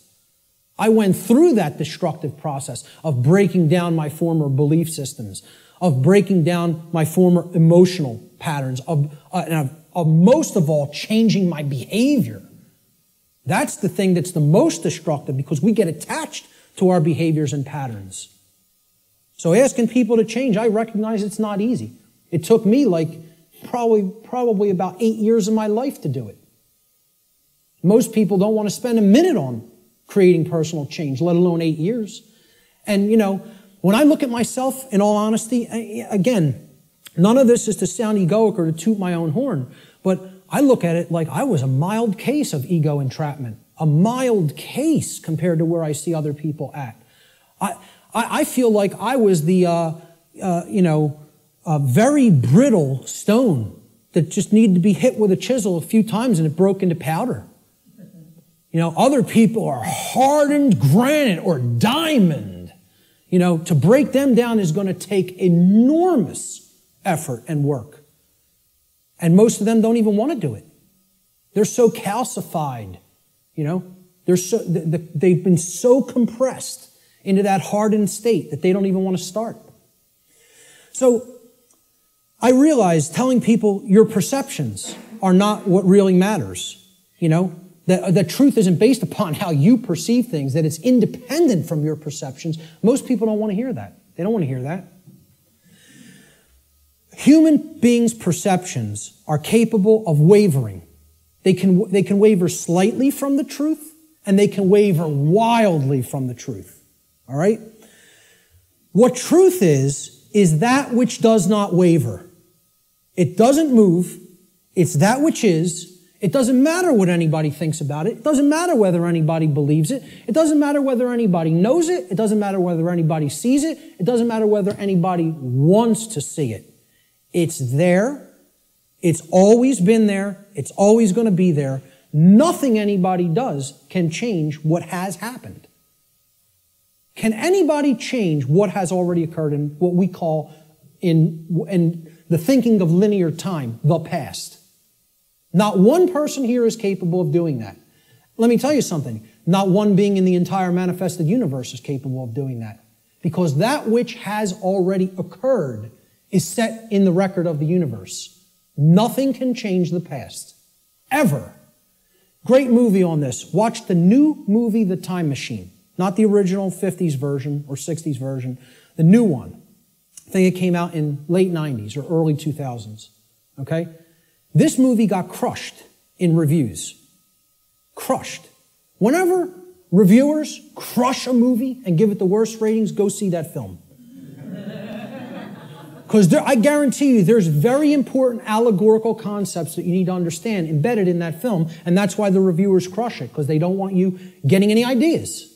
I went through that destructive process of breaking down my former belief systems, of breaking down my former emotional patterns, of most of all, changing my behavior. That's the thing that's the most destructive because we get attached to our behaviors and patterns. So asking people to change, I recognize it's not easy. It took me probably about 8 years of my life to do it. Most people don't want to spend a minute on creating personal change, let alone 8 years. And, when I look at myself, in all honesty, again, none of this is to sound egoic or to toot my own horn, but I look at it like I was a mild case of ego entrapment, a mild case compared to where I see other people at. I feel like I was the, very brittle stone that just needed to be hit with a chisel a few times and it broke into powder. Other people are hardened granite or diamond. To break them down is going to take enormous effort and work. And most of them don't even want to do it. They're so calcified, they've been so compressed into that hardened state that they don't even want to start. So I realize telling people your perceptions are not what really matters, that truth isn't based upon how you perceive things, that it's independent from your perceptions. Most people don't want to hear that. They don't want to hear that. Human beings' perceptions are capable of wavering. They can waver slightly from the truth, and they can waver wildly from the truth. All right? What truth is that which does not waver. It doesn't move. It's that which is. It doesn't matter what anybody thinks about it. It doesn't matter whether anybody believes it. It doesn't matter whether anybody knows it. It doesn't matter whether anybody sees it. It doesn't matter whether anybody wants to see it. It's there. It's always been there. It's always going to be there. Nothing anybody does can change what has happened. Can anybody change what has already occurred in what we call in the thinking of linear time, the past? Not one person here is capable of doing that. Let me tell you something. Not one being in the entire manifested universe is capable of doing that. Because that which has already occurred is set in the record of the universe. Nothing can change the past. Ever. Great movie on this. Watch the new movie, The Time Machine. Not the original 50s version or 60s version. The new one. I think it came out in late 90s or early 2000s. Okay? This movie got crushed in reviews. Crushed. Whenever reviewers crush a movie and give it the worst ratings, go see that film. Because I guarantee you there's very important allegorical concepts that you need to understand embedded in that film, and that's why the reviewers crush it, because they don't want you getting any ideas,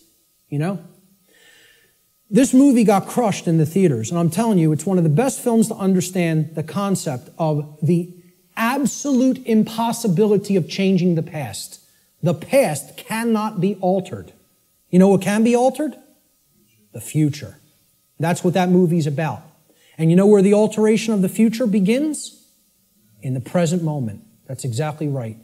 This movie got crushed in the theaters, and I'm telling you, it's one of the best films to understand the concept of the absolute impossibility of changing the past. The past cannot be altered. You know what can be altered? The future. That's what that movie's about. And you know where the alteration of the future begins? In the present moment. That's exactly right.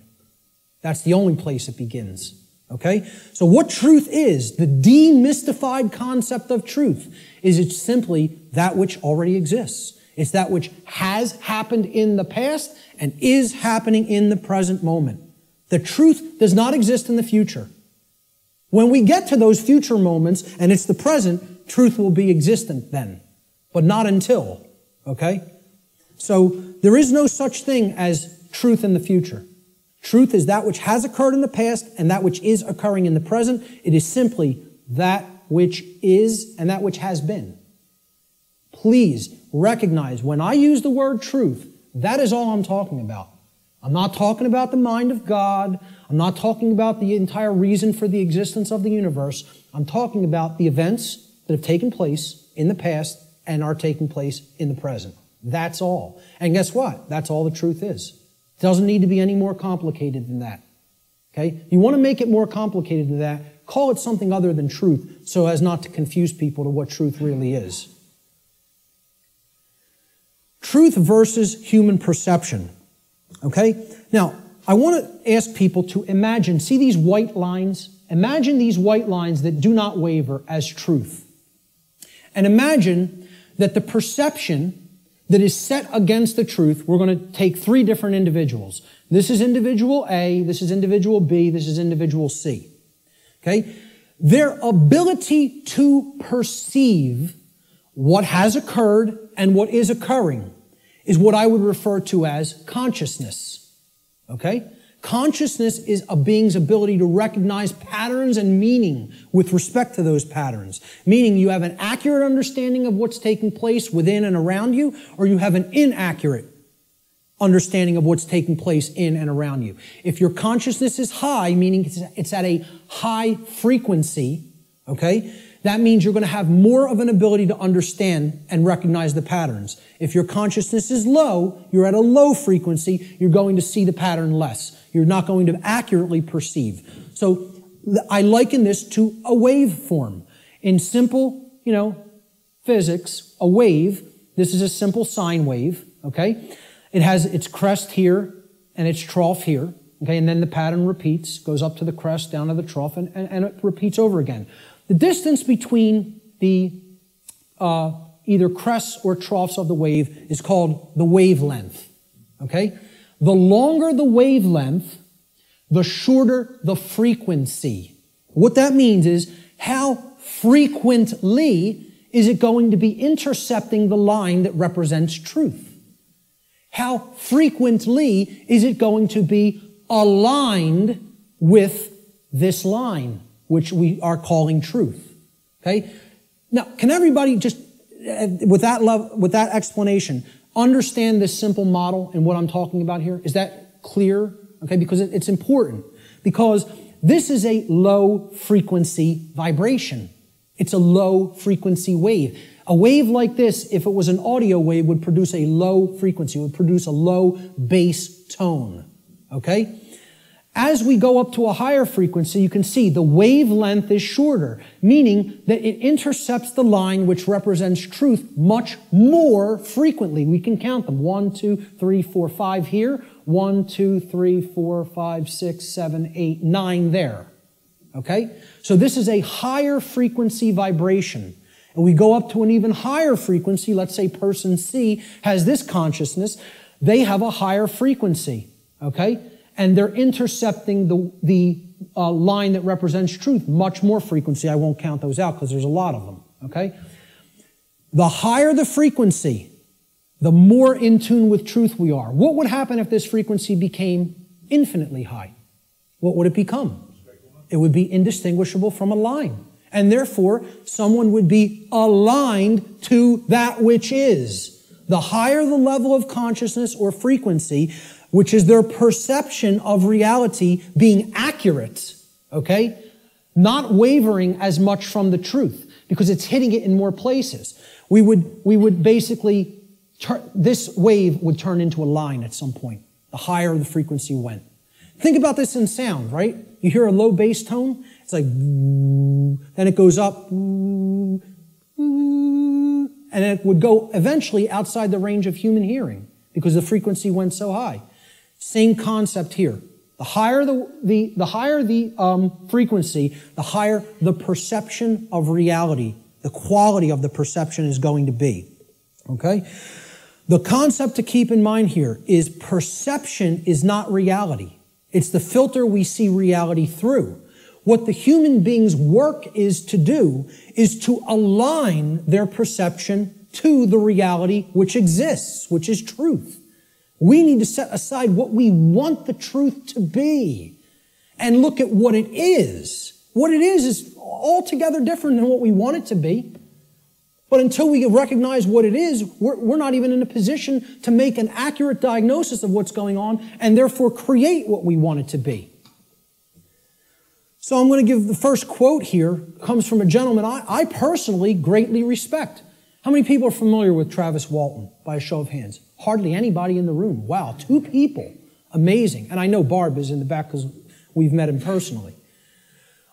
That's the only place it begins. Okay? So what truth is, the demystified concept of truth, is it's simply that which already exists. It's that which has happened in the past and is happening in the present moment. The truth does not exist in the future. When we get to those future moments and it's the present, truth will be existent then, but not until, okay? So there is no such thing as truth in the future. Truth is that which has occurred in the past and that which is occurring in the present. It is simply that which is and that which has been. Please recognize when I use the word truth, that is all I'm talking about. I'm not talking about the mind of God. I'm not talking about the entire reason for the existence of the universe. I'm talking about the events that have taken place in the past and are taking place in the present. That's all. And guess what? That's all the truth is. It doesn't need to be any more complicated than that. Okay? You want to make it more complicated than that, call it something other than truth so as not to confuse people to what truth really is. Truth versus human perception. Okay? Now, I want to ask people to imagine, see these white lines? Imagine these white lines that do not waver as truth. And imagine that the perception that is set against the truth, we're going to take three different individuals. This is individual A, this is individual B, this is individual C. Okay? Their ability to perceive what has occurred and what is occurring is what I would refer to as consciousness. Okay? Consciousness is a being's ability to recognize patterns and meaning with respect to those patterns. Meaning you have an accurate understanding of what's taking place within and around you, or you have an inaccurate understanding of what's taking place in and around you. If your consciousness is high, meaning it's at a high frequency, okay, that means you're going to have more of an ability to understand and recognize the patterns. If your consciousness is low, you're at a low frequency, you're going to see the pattern less. You're not going to accurately perceive. So I liken this to a waveform. In simple, physics, a wave, this is a simple sine wave, okay? It has its crest here and its trough here, okay? And then the pattern repeats, goes up to the crest, down to the trough, and it repeats over again. The distance between the either crests or troughs of the wave is called the wavelength, okay? The longer the wavelength, the shorter the frequency. What that means is how frequently is it going to be intercepting the line that represents truth? How frequently is it going to be aligned with this line, which we are calling truth? Okay? Now, can everybody just, with that explanation, understand this simple model and what I'm talking about here? Is that clear? Okay, because it's important. Because this is a low frequency vibration. It's a low frequency wave. A wave like this, if it was an audio wave, would produce a low frequency, would produce a low bass tone. Okay? As we go up to a higher frequency, you can see the wavelength is shorter, meaning that it intercepts the line which represents truth much more frequently. We can count them. 1, 2, 3, 4, 5 here. 1, 2, 3, 4, 5, 6, 7, 8, 9 there. Okay? So this is a higher frequency vibration. And we go up to an even higher frequency. Let's say person C has this consciousness. They have a higher frequency. Okay? And they're intercepting the line that represents truth, much more frequency. I won't count those out because there's a lot of them, okay? The higher the frequency, the more in tune with truth we are. What would happen if this frequency became infinitely high? What would it become? It would be indistinguishable from a line. And therefore, someone would be aligned to that which is. The higher the level of consciousness or frequency, which is their perception of reality being accurate, okay? Not wavering as much from the truth, because it's hitting it in more places. We would basically, this wave would turn into a line at some point, the higher the frequency went. Think about this in sound, right? You hear a low bass tone, it's like, then it goes up, and it would go eventually outside the range of human hearing, because the frequency went so high. Same concept here. The higher the frequency, the higher the perception of reality, the quality of the perception is going to be. Okay? The concept to keep in mind here is perception is not reality. It's the filter we see reality through. What the human being's work is to do is to align their perception to the reality which exists, which is truth. We need to set aside what we want the truth to be and look at what it is. What it is altogether different than what we want it to be. But until we recognize what it is, we're not even in a position to make an accurate diagnosis of what's going on and therefore create what we want it to be. So I'm going to give the first quote here. It comes from a gentleman I personally greatly respect. How many people are familiar with Travis Walton, by a show of hands? Hardly anybody in the room. Wow, 2 people. Amazing. And I know Barb is in the back because we've met him personally.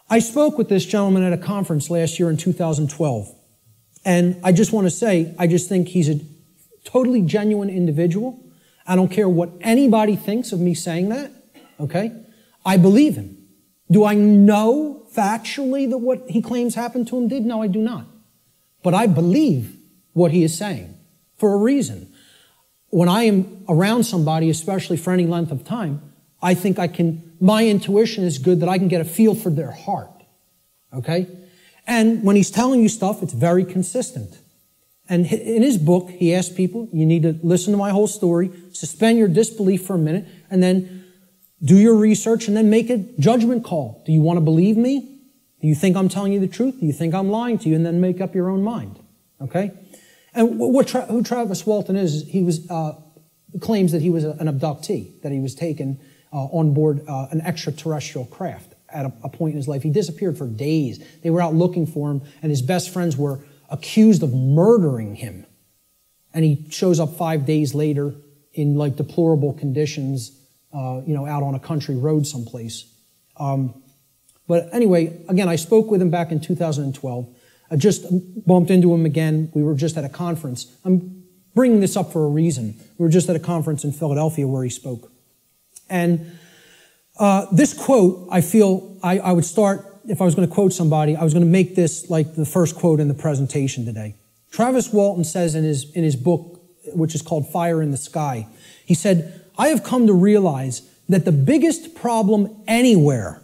I spoke with this gentleman at a conference last year in 2012. And I just want to say, I just think he's a totally genuine individual. I don't care what anybody thinks of me saying that, okay? I believe him. Do I know factually that what he claims happened to him did? No, I do not. But I believe what he is saying for a reason. when I am around somebody, especially for any length of time, I think my intuition is good that I can get a feel for their heart. Okay? And when he's telling you stuff, it's very consistent. And in his book, he asks people, you need to listen to my whole story, suspend your disbelief for a minute, and then do your research, and then make a judgment call. Do you want to believe me? Do you think I'm telling you the truth? Do you think I'm lying to you? And then make up your own mind. Okay? And who Travis Walton is, he was claims that he was an abductee, that he was taken on board an extraterrestrial craft at a point in his life. He disappeared for days. They were out looking for him, and his best friends were accused of murdering him. And he shows up 5 days later in like deplorable conditions, out on a country road someplace. But anyway, again, I spoke with him back in 2012. I just bumped into him again. We were just at a conference. I'm bringing this up for a reason. We were just at a conference in Philadelphia where he spoke. And this quote, I feel I would start, if I was going to quote somebody, I was going to make this like the first quote in the presentation today. Travis Walton says in his book, which is called Fire in the Sky, he said, I have come to realize that the biggest problem anywhere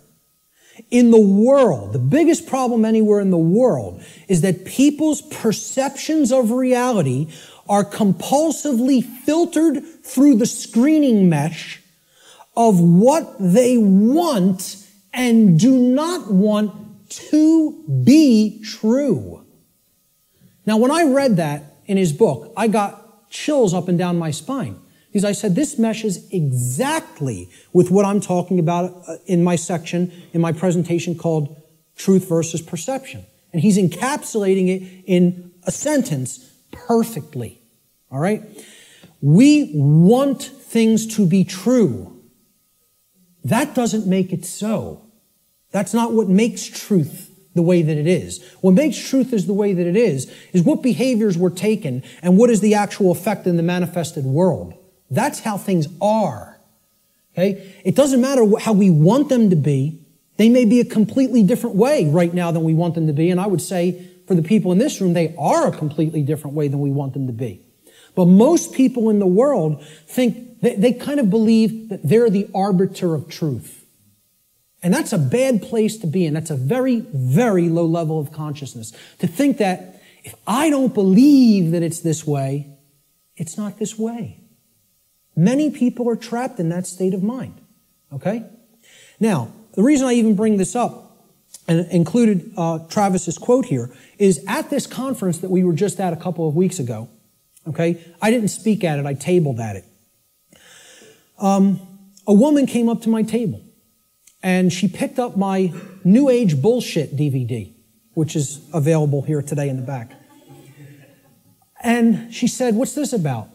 in the world, the biggest problem anywhere in the world is that people's perceptions of reality are compulsively filtered through the screening mesh of what they want and do not want to be true. Now, when I read that in his book, I got chills up and down my spine. Because I said, this meshes exactly with what I'm talking about in my section, in my presentation called Truth versus Perception. And he's encapsulating it in a sentence perfectly. All right? We want things to be true. That doesn't make it so. That's not what makes truth the way that it is. What makes truth is the way that it is what behaviors were taken and what is the actual effect in the manifested world. That's how things are. Okay? It doesn't matter how we want them to be. They may be a completely different way right now than we want them to be. And I would say for the people in this room, they are a completely different way than we want them to be. But most people in the world think, they kind of believe that they're the arbiter of truth. And that's a bad place to be in. That's a very, very low level of consciousness. To think that if I don't believe that it's this way, it's not this way. Many people are trapped in that state of mind. Okay? Now, the reason I even bring this up and included Travis's quote here is at this conference that we were just at a couple of weeks ago. Okay? I didn't speak at it. I tabled at it. A woman came up to my table and she picked up my New Age Bullshit DVD, which is available here today in the back. And she said, "What's this about?"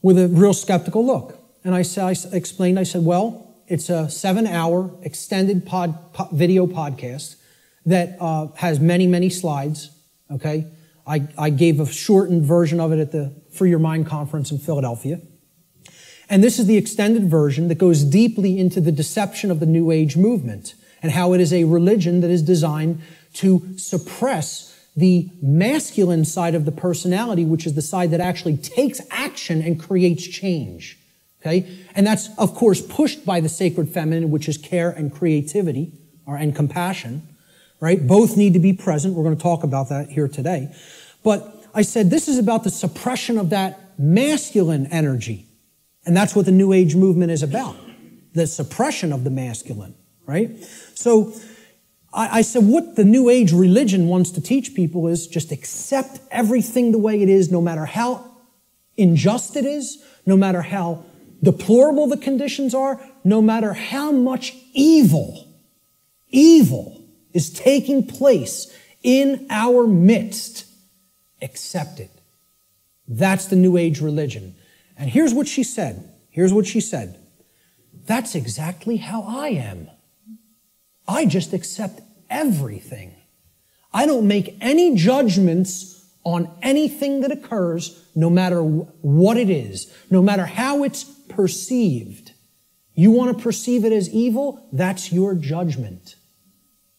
With a real skeptical look. And I explained, well, it's a 7-hour extended video podcast that has many, many slides, okay? I gave a shortened version of it at the Free Your Mind conference in Philadelphia. And this is the extended version that goes deeply into the deception of the New Age movement and how it is a religion that is designed to suppress the masculine side of the personality, which is the side that actually takes action and creates change. Okay? And that's, of course, pushed by the sacred feminine, which is care and creativity, and compassion. Right? Both need to be present. We're going to talk about that here today. But I said this is about the suppression of that masculine energy. And that's what the New Age movement is about. The suppression of the masculine. Right? So I said what the New Age religion wants to teach people is just accept everything the way it is, no matter how unjust it is, no matter how deplorable the conditions are, no matter how much evil is taking place in our midst. Accept it. That's the New Age religion. And here's what she said. That's exactly how I am. I just accept everything. I don't make any judgments on anything that occurs, no matter what it is, no matter how it's perceived. You want to perceive it as evil? That's your judgment.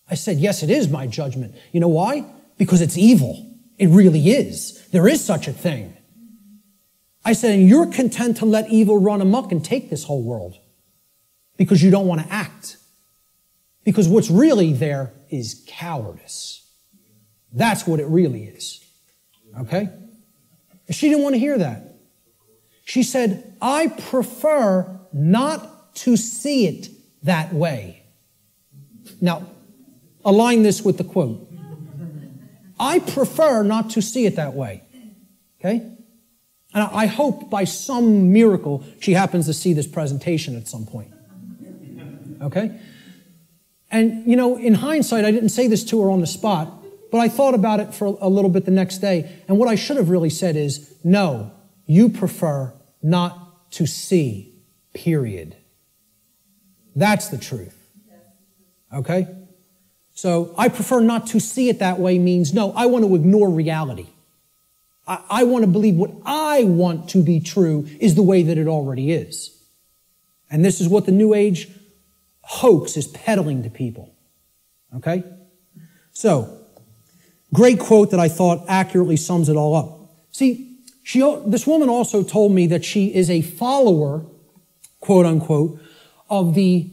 I said, yes, it is my judgment. You know why? Because it's evil. It really is. There is such a thing. I said, and you're content to let evil run amok and take this whole world because you don't want to act. Because what's really there is cowardice. That's what it really is. Okay? And she didn't want to hear that. She said, I prefer not to see it that way. Now, align this with the quote. I prefer not to see it that way. Okay? And I hope by some miracle she happens to see this presentation at some point. Okay? And, you know, in hindsight, I didn't say this to her on the spot, but I thought about it for a little bit the next day. And what I should have really said is, no, you prefer not to see, period. That's the truth. Okay? So I prefer not to see it that way means, no, I want to ignore reality. I want to believe what I want to be true is the way that it already is. And this is what the New Age hoax is peddling to people. Okay? So, great quote that I thought accurately sums it all up. See, this woman also told me that she is a follower, quote unquote, of the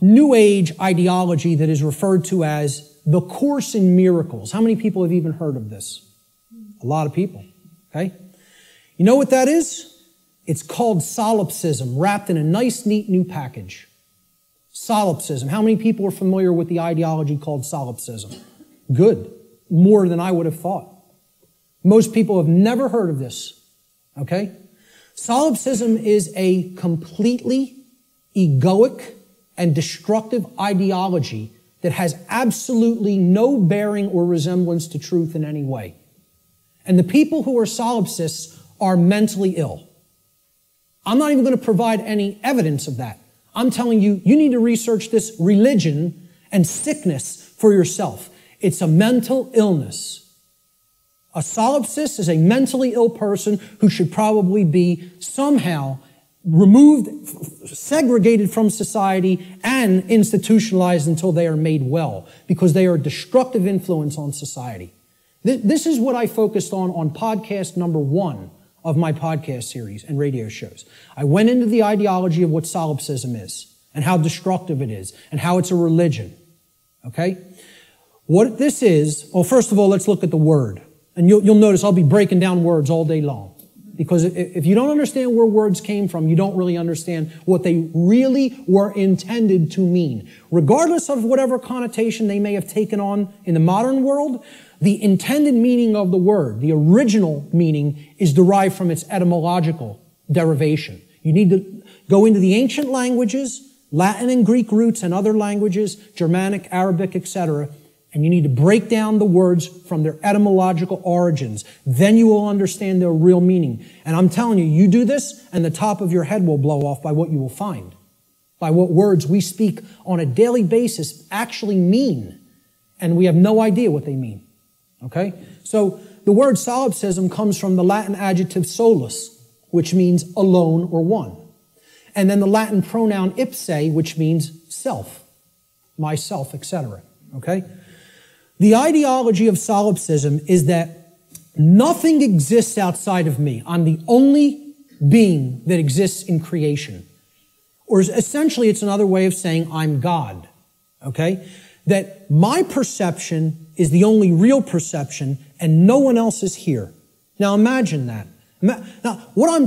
New Age ideology that is referred to as the Course in Miracles. How many people have even heard of this? A lot of people. Okay? You know what that is? It's called solipsism, wrapped in a nice, neat new package. Solipsism. How many people are familiar with the ideology called solipsism? Good. More than I would have thought. Most people have never heard of this. Okay? Solipsism is a completely egoic and destructive ideology that has absolutely no bearing or resemblance to truth in any way. And the people who are solipsists are mentally ill. I'm not even going to provide any evidence of that. I'm telling you, you need to research this religion and sickness for yourself. It's a mental illness. A solipsist is a mentally ill person who should probably be somehow removed, segregated from society, and institutionalized until they are made well, because they are a destructive influence on society. This is what I focused on podcast number 1 of my podcast series and radio shows. I went into the ideology of what solipsism is and how destructive it is and how it's a religion. Okay? What this is, well, first of all, let's look at the word. And you'll notice I'll be breaking down words all day long. Because if you don't understand where words came from, you don't really understand what they really were intended to mean. Regardless of whatever connotation they may have taken on in the modern world, the intended meaning of the word, the original meaning, is derived from its etymological derivation. You need to go into the ancient languages, Latin and Greek roots and other languages, Germanic, Arabic, etc., and you need to break down the words from their etymological origins. Then you will understand their real meaning. And I'm telling you, you do this, and the top of your head will blow off by what you will find, by what words we speak on a daily basis actually mean, and we have no idea what they mean. Okay? So the word solipsism comes from the Latin adjective solus, which means alone or one. And then the Latin pronoun ipse, which means self, myself, etc. Okay? The ideology of solipsism is that nothing exists outside of me. I'm the only being that exists in creation. Or essentially, it's another way of saying I'm God. Okay? That my perception is the only real perception and no one else is here. Now imagine that. Now, what I'm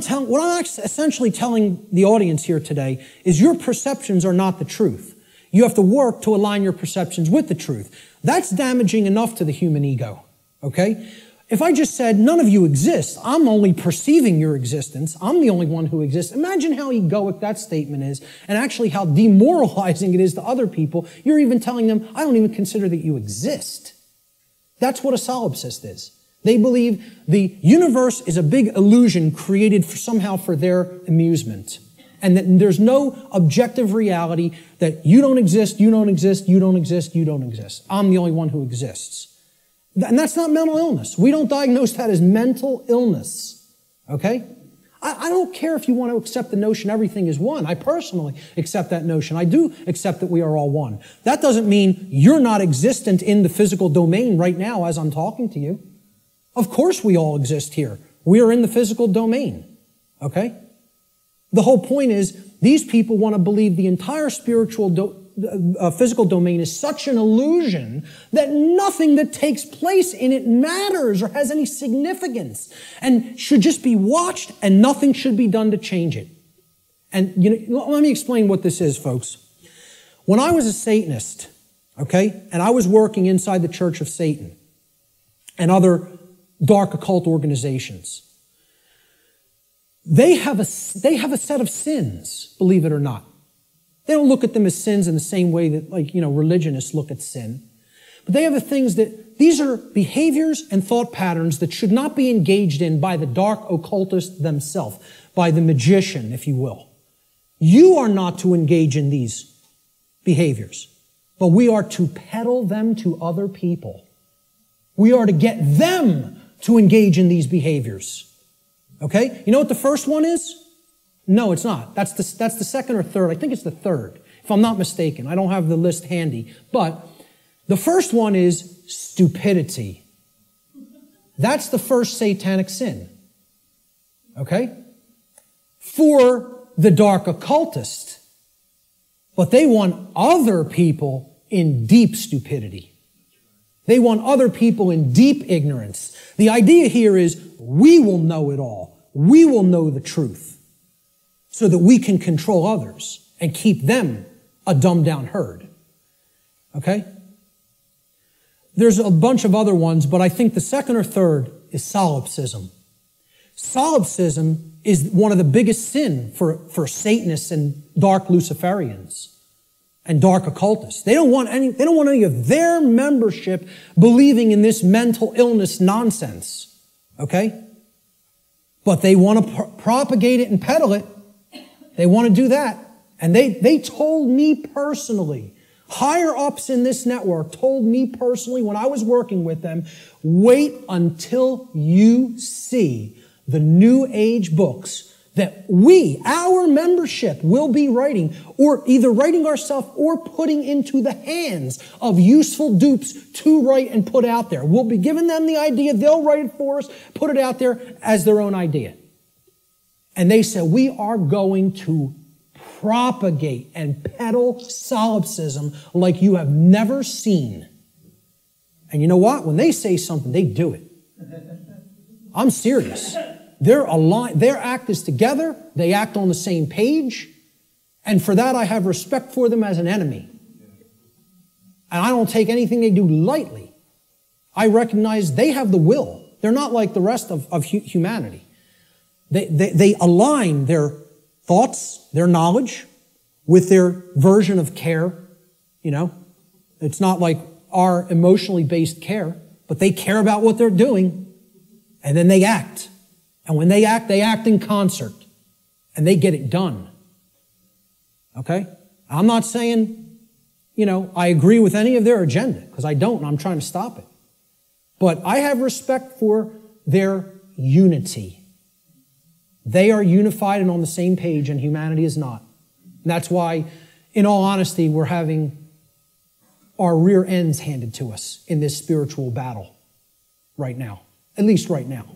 essentially telling the audience here today is your perceptions are not the truth. You have to work to align your perceptions with the truth. That's damaging enough to the human ego, okay? If I just said, none of you exist, I'm only perceiving your existence, I'm the only one who exists, imagine how egoic that statement is, and actually how demoralizing it is to other people. You're even telling them, I don't even consider that you exist. That's what a solipsist is. They believe the universe is a big illusion created somehow for their amusement. And that there's no objective reality that you don't exist, you don't exist, you don't exist, you don't exist. I'm the only one who exists. And that's not mental illness. We don't diagnose that as mental illness. Okay? I don't care if you want to accept the notion everything is one. I personally accept that notion. I do accept that we are all one. That doesn't mean you're not existent in the physical domain right now as I'm talking to you. Of course we all exist here. We are in the physical domain, okay? The whole point is these people want to believe the entire physical domain is such an illusion that nothing that takes place in it matters or has any significance and should just be watched and nothing should be done to change it. And let me explain what this is, folks. When I was a Satanist, okay, and I was working inside the Church of Satan and other dark occult organizations, they have a set of sins, believe it or not. They don't look at them as sins in the same way that, religionists look at sin. But they have the things that, these are behaviors and thought patterns that should not be engaged in by the dark occultist themselves, by the magician, if you will. You are not to engage in these behaviors, but we are to peddle them to other people. We are to get them to engage in these behaviors. Okay? You know what the first one is? No, it's not. That's the second or third. I think it's the third, if I'm not mistaken. I don't have the list handy. But the first one is stupidity. That's the first satanic sin. Okay? For the dark occultist. But they want other people in deep stupidity. They want other people in deep ignorance. The idea here is we will know it all. We will know the truth so that we can control others and keep them a dumbed down herd. Okay? There's a bunch of other ones, but I think the second or third is solipsism. Solipsism is one of the biggest sin for Satanists and dark Luciferians and dark occultists. They don't want any of their membership believing in this mental illness nonsense. Okay? But they want to propagate it and peddle it. They want to do that. And they told me personally, higher ups in this network told me personally when I was working with them, wait until you see the New Age books that our membership, will be writing, or either writing ourselves or putting into the hands of useful dupes to write and put out there. We'll be giving them the idea, they'll write it for us, put it out there as their own idea. And they said, we are going to propagate and peddle solipsism like you have never seen. And you know what? When they say something, they do it. I'm serious. They're aligned. Their act is together. They act on the same page. And for that, I have respect for them as an enemy. And I don't take anything they do lightly. I recognize they have the will. They're not like the rest of humanity. They align their thoughts, their knowledge, with their version of care. It's not like our emotionally based care, but they care about what they're doing, and then they act. And when they act in concert, and they get it done. Okay? I'm not saying, I agree with any of their agenda, because I don't, and I'm trying to stop it. But I have respect for their unity. They are unified and on the same page, and humanity is not. And that's why, in all honesty, we're having our rear ends handed to us in this spiritual battle right now. At least right now.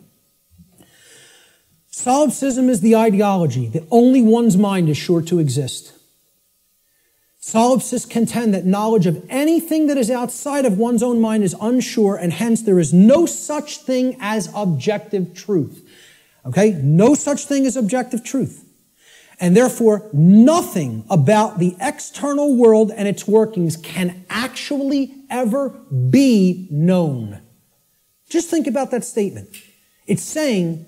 Solipsism is the ideology that only one's mind is sure to exist. Solipsists contend that knowledge of anything that is outside of one's own mind is unsure, and hence there is no such thing as objective truth. Okay? No such thing as objective truth. And therefore, nothing about the external world and its workings can actually ever be known. Just think about that statement. It's saying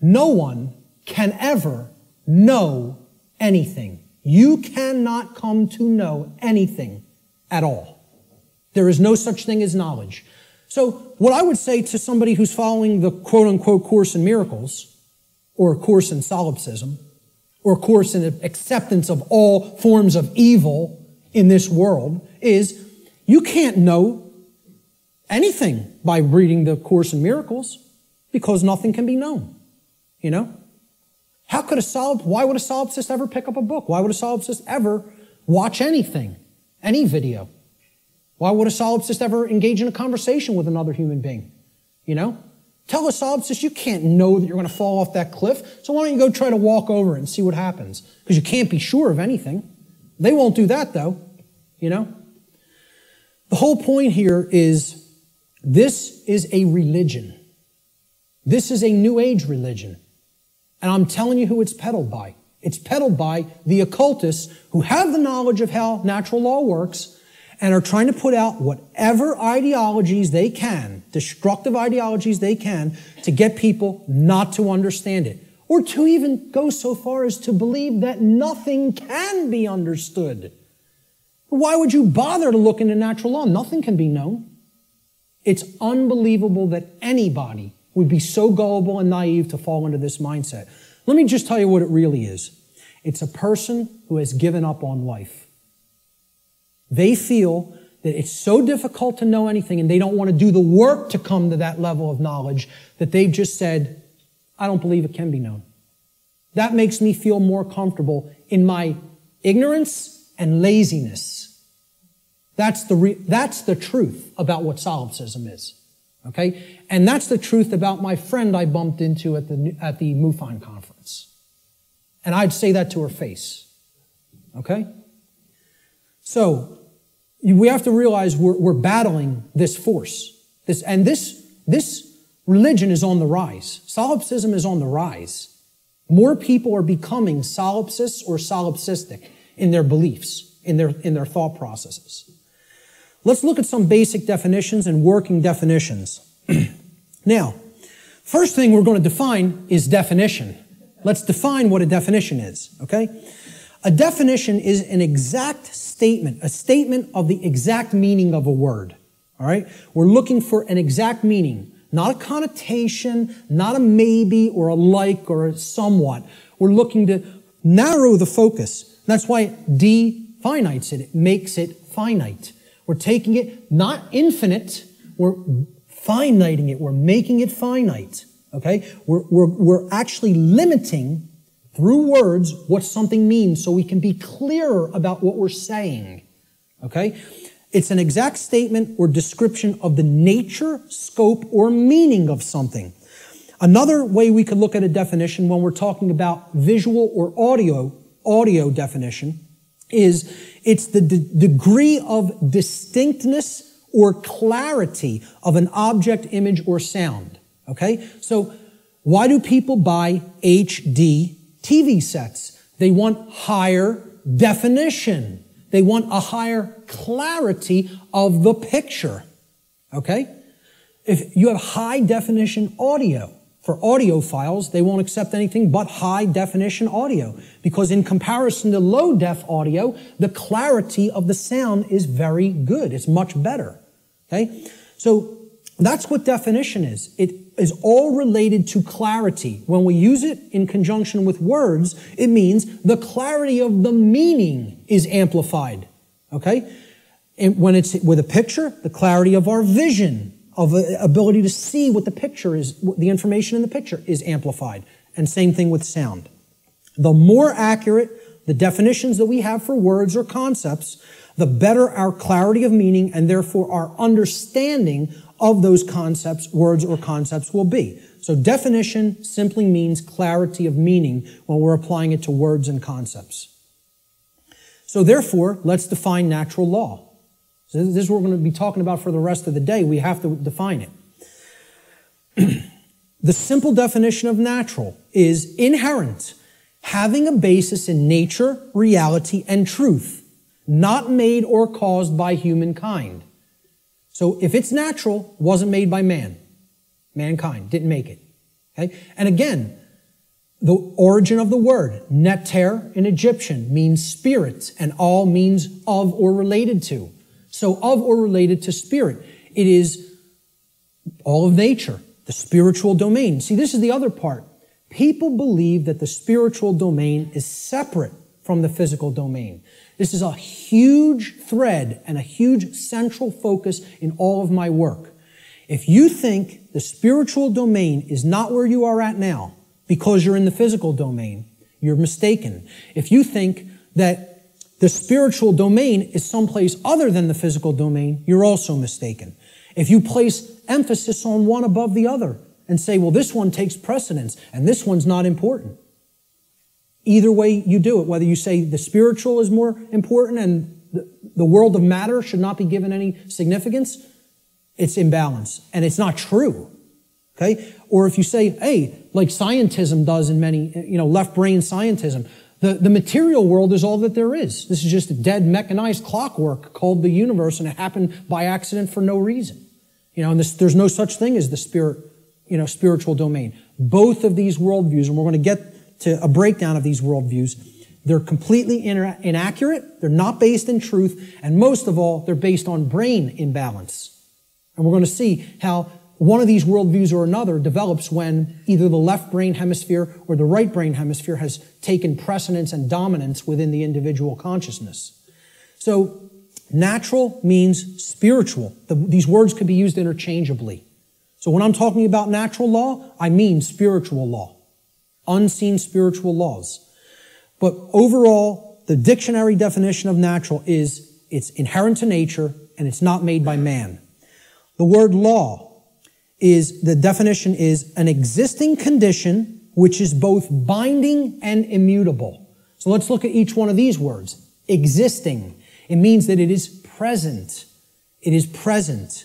no one can ever know anything. You cannot come to know anything at all. There is no such thing as knowledge. So what I would say to somebody who's following the quote-unquote Course in Miracles, or a Course in Solipsism, or a Course in acceptance of all forms of evil in this world, is you can't know anything by reading the Course in Miracles, because nothing can be known. Why would a solipsist ever pick up a book? Why would a solipsist ever watch anything, any video? Why would a solipsist ever engage in a conversation with another human being? Tell a solipsist you can't know that you're going to fall off that cliff, so why don't you go try to walk over it and see what happens? Because you can't be sure of anything. They won't do that, though, you know? The whole point here is this is a religion. This is a New Age religion. And I'm telling you who it's peddled by. It's peddled by the occultists who have the knowledge of how natural law works and are trying to put out whatever ideologies they can, destructive ideologies they can, to get people not to understand it. Or to even go so far as to believe that nothing can be understood. Why would you bother to look into natural law? Nothing can be known. It's unbelievable that anybody would be so gullible and naive to fall into this mindset. Let me just tell you what it really is. It's a person who has given up on life. They feel that it's so difficult to know anything and they don't want to do the work to come to that level of knowledge that they've just said, I don't believe it can be known. That makes me feel more comfortable in my ignorance and laziness. That's the truth about what solipsism is. Okay? And that's the truth about my friend I bumped into at the MUFON conference. And I'd say that to her face. Okay? So, we have to realize we're battling this force. This religion is on the rise. Solipsism is on the rise. More people are becoming solipsists or solipsistic in their beliefs, in their thought processes. Let's look at some basic definitions and working definitions. Now, first thing we're going to define is definition. Let's define what a definition is, okay? A definition is an exact statement, a statement of the exact meaning of a word, all right? We're looking for an exact meaning, not a connotation, not a maybe or a like or a somewhat. We're looking to narrow the focus. That's why it definites it. It makes it finite. We're taking it not infinite, we're finiting it. We're making it finite, okay? We're actually limiting through words what something means so we can be clearer about what we're saying, okay? It's an exact statement or description of the nature, scope, or meaning of something. Another way we could look at a definition when we're talking about visual or audio definition is it's the degree of distinctness or clarity of an object, image, or sound, okay? So why do people buy HD TV sets? They want higher definition. They want a higher clarity of the picture, okay? If you have high definition audio, for audiophiles, they won't accept anything but high definition audio because in comparison to low def audio, the clarity of the sound is very good. It's much better, okay? So that's what definition is. It is all related to clarity. When we use it in conjunction with words, it means the clarity of the meaning is amplified, okay? And when it's with a picture, the clarity of our vision, of ability to see what the picture is, the information in the picture is amplified. And same thing with sound. The more accurate the definitions that we have for words or concepts, the better our clarity of meaning and therefore our understanding of those concepts, words or concepts will be. So definition simply means clarity of meaning when we're applying it to words and concepts. So therefore, let's define natural law. So this is what we're going to be talking about for the rest of the day. We have to define it. The simple definition of natural is inherent, having a basis in nature, reality, and truth, not made or caused by humankind. So if it's natural, it wasn't made by man. Mankind didn't make it. Okay? And again, the origin of the word, neter in Egyptian, means spirit, and all means of or related to. So of or related to spirit. It is all of nature, the spiritual domain. See, this is the other part. People believe that the spiritual domain is separate from the physical domain. This is a huge thread and a huge central focus in all of my work. If you think the spiritual domain is not where you are at now because you're in the physical domain, you're mistaken. If you think that the spiritual domain is someplace other than the physical domain, you're also mistaken. If you place emphasis on one above the other, and say, well, this one takes precedence and this one's not important. Either way you do it, whether you say the spiritual is more important and the world of matter should not be given any significance, it's imbalance and it's not true. Okay? Or if you say, hey, like scientism does in many, left brain scientism, the material world is all that there is. This is just a dead mechanized clockwork called the universe, and it happened by accident for no reason. And there's no such thing as the spiritual domain. Both of these worldviews, and we're going to get to a breakdown of these worldviews, they're completely inaccurate, they're not based in truth, and most of all, they're based on brain imbalance. And we're going to see how one of these worldviews or another develops when either the left brain hemisphere or the right brain hemisphere has taken precedence and dominance within the individual consciousness. So, natural means spiritual. These words could be used interchangeably. So when I'm talking about natural law, I mean spiritual law. Unseen spiritual laws. But overall, the dictionary definition of natural is it's inherent to nature and it's not made by man. The word law the definition is an existing condition which is both binding and immutable. So let's look at each one of these words. Existing. It means that it is present. It is present.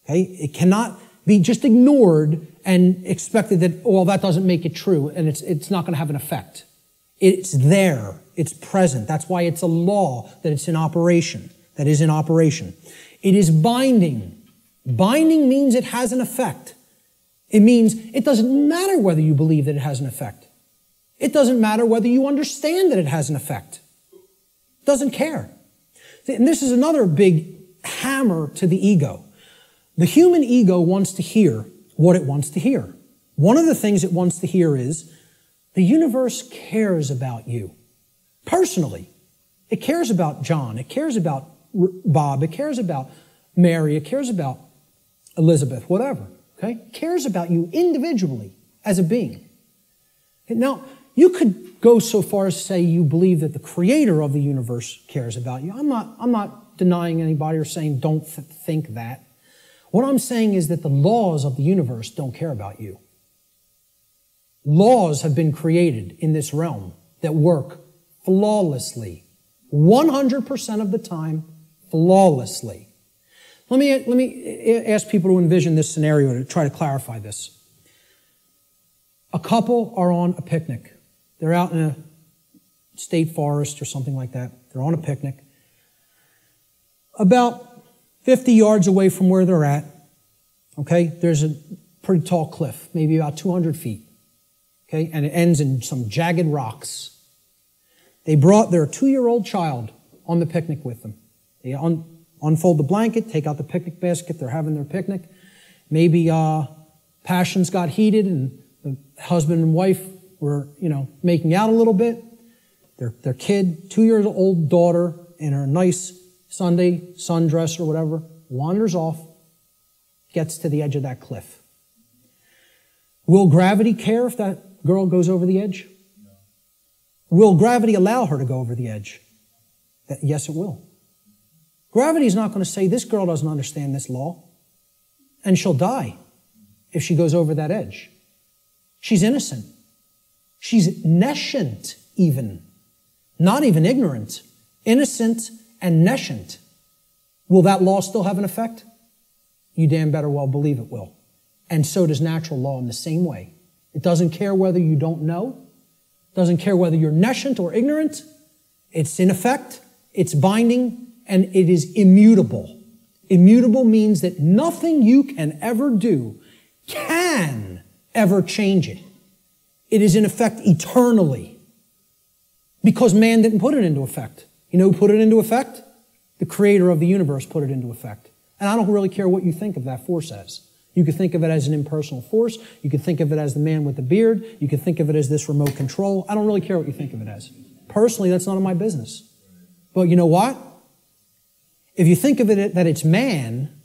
Okay? It cannot be just ignored and expected that, well, that doesn't make it true and it's not going to have an effect. It's there. It's present. That's why it's a law that it's in operation, that is in operation. It is binding. Binding means it has an effect. It means it doesn't matter whether you believe that it has an effect. It doesn't matter whether you understand that it has an effect. It doesn't care. And this is another big hammer to the ego. The human ego wants to hear what it wants to hear. One of the things it wants to hear is the universe cares about you. Personally. It cares about John. It cares about Bob. It cares about Mary. It cares about Elizabeth, whatever. Okay? It cares about you individually as a being. Now, you could go so far as to say you believe that the creator of the universe cares about you. I'm not denying anybody or saying don't think that. What I'm saying is that the laws of the universe don't care about you. Laws have been created in this realm that work flawlessly. 100% of the time, flawlessly. Let me ask people to envision this scenario to try to clarify this. A couple are on a picnic. They're out in a state forest or something like that. They're on a picnic. About 50 yards away from where they're at, okay, there's a pretty tall cliff, maybe about 200 feet, okay, and it ends in some jagged rocks. They brought their 2-year-old child on the picnic with them. They unfold the blanket, take out the picnic basket, they're having their picnic. Maybe passions got heated and the husband and wife were, making out a little bit. Their kid, 2-year-old daughter, in her nice Sunday sundress or whatever, wanders off, gets to the edge of that cliff. Will gravity care if that girl goes over the edge? No. Will gravity allow her to go over the edge? Yes, it will. Gravity is not going to say, this girl doesn't understand this law, and she'll die if she goes over that edge. She's innocent. She's nescient even. Not even ignorant. Innocent and nescient. Will that law still have an effect? You damn better well believe it will. And so does natural law in the same way. It doesn't care whether you don't know. It doesn't care whether you're nescient or ignorant. It's in effect. It's binding. And it is immutable. Immutable means that nothing you can ever do can ever change it. It is in effect eternally. Because man didn't put it into effect. You know who put it into effect? The creator of the universe put it into effect. And I don't really care what you think of that force as. You could think of it as an impersonal force. You could think of it as the man with the beard. You could think of it as this remote control. I don't really care what you think of it as. Personally, that's none of my business. But you know what? If you think of it that it's man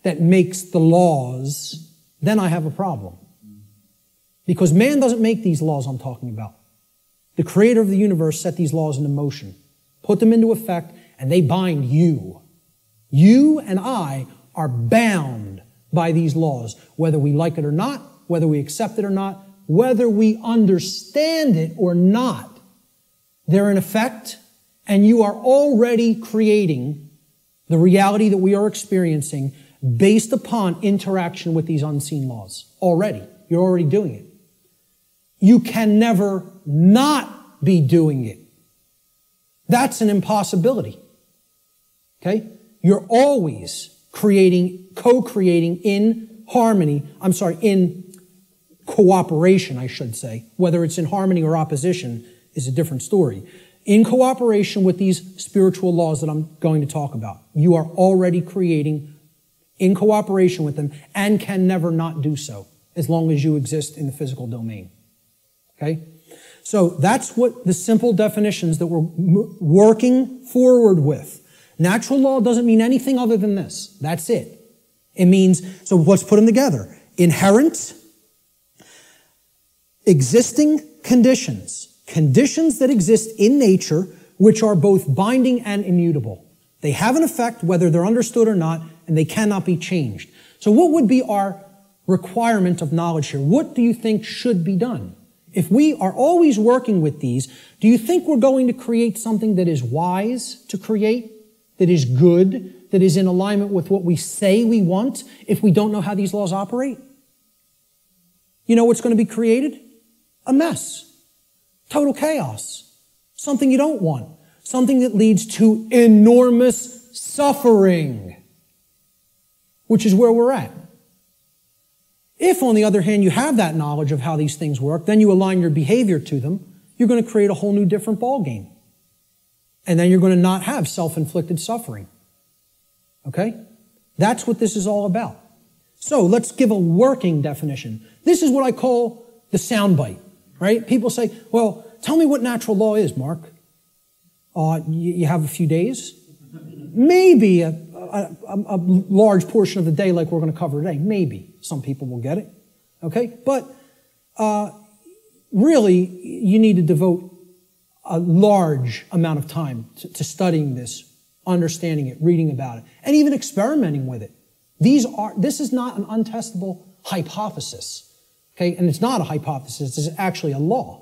that makes the laws, then I have a problem. Because man doesn't make these laws I'm talking about. The creator of the universe set these laws into motion, put them into effect, and they bind you. You and I are bound by these laws, whether we like it or not, whether we accept it or not, whether we understand it or not, they're in effect, and you are already creating the reality that we are experiencing based upon interaction with these unseen laws. Already. You're already doing it. You can never not be doing it. That's an impossibility. Okay? You're always co-creating in harmony, in cooperation, I should say. Whether it's in harmony or opposition is a different story. In cooperation with these spiritual laws that I'm going to talk about, you are already creating in cooperation with them and can never not do so as long as you exist in the physical domain. Okay? So that's what the simple definitions that we're working forward with. Natural law doesn't mean anything other than this. That's it. It means, so let's put them together. Inherent, existing conditions. Conditions that exist in nature which are both binding and immutable. They have an effect whether they're understood or not, and they cannot be changed. So what would be our requirement of knowledge here? What do you think should be done? If we are always working with these, do you think we're going to create something that is wise to create, that is good, that is in alignment with what we say we want if we don't know how these laws operate? You know what's going to be created? A mess. Total chaos. Something you don't want. Something that leads to enormous suffering, which is where we're at. If, on the other hand, you have that knowledge of how these things work, then you align your behavior to them, you're going to create a whole new different ballgame. And then you're going to not have self-inflicted suffering. Okay? That's what this is all about. So let's give a working definition. This is what I call the soundbite, right? People say, well, tell me what natural law is, Mark. You have a few days? Maybe a large portion of the day like we're going to cover today. Maybe. Some people will get it. Okay? But really, you need to devote a large amount of time to studying this, understanding it, reading about it, and even experimenting with it. This is not an untestable hypothesis. Okay? And it's not a hypothesis. It's actually a law.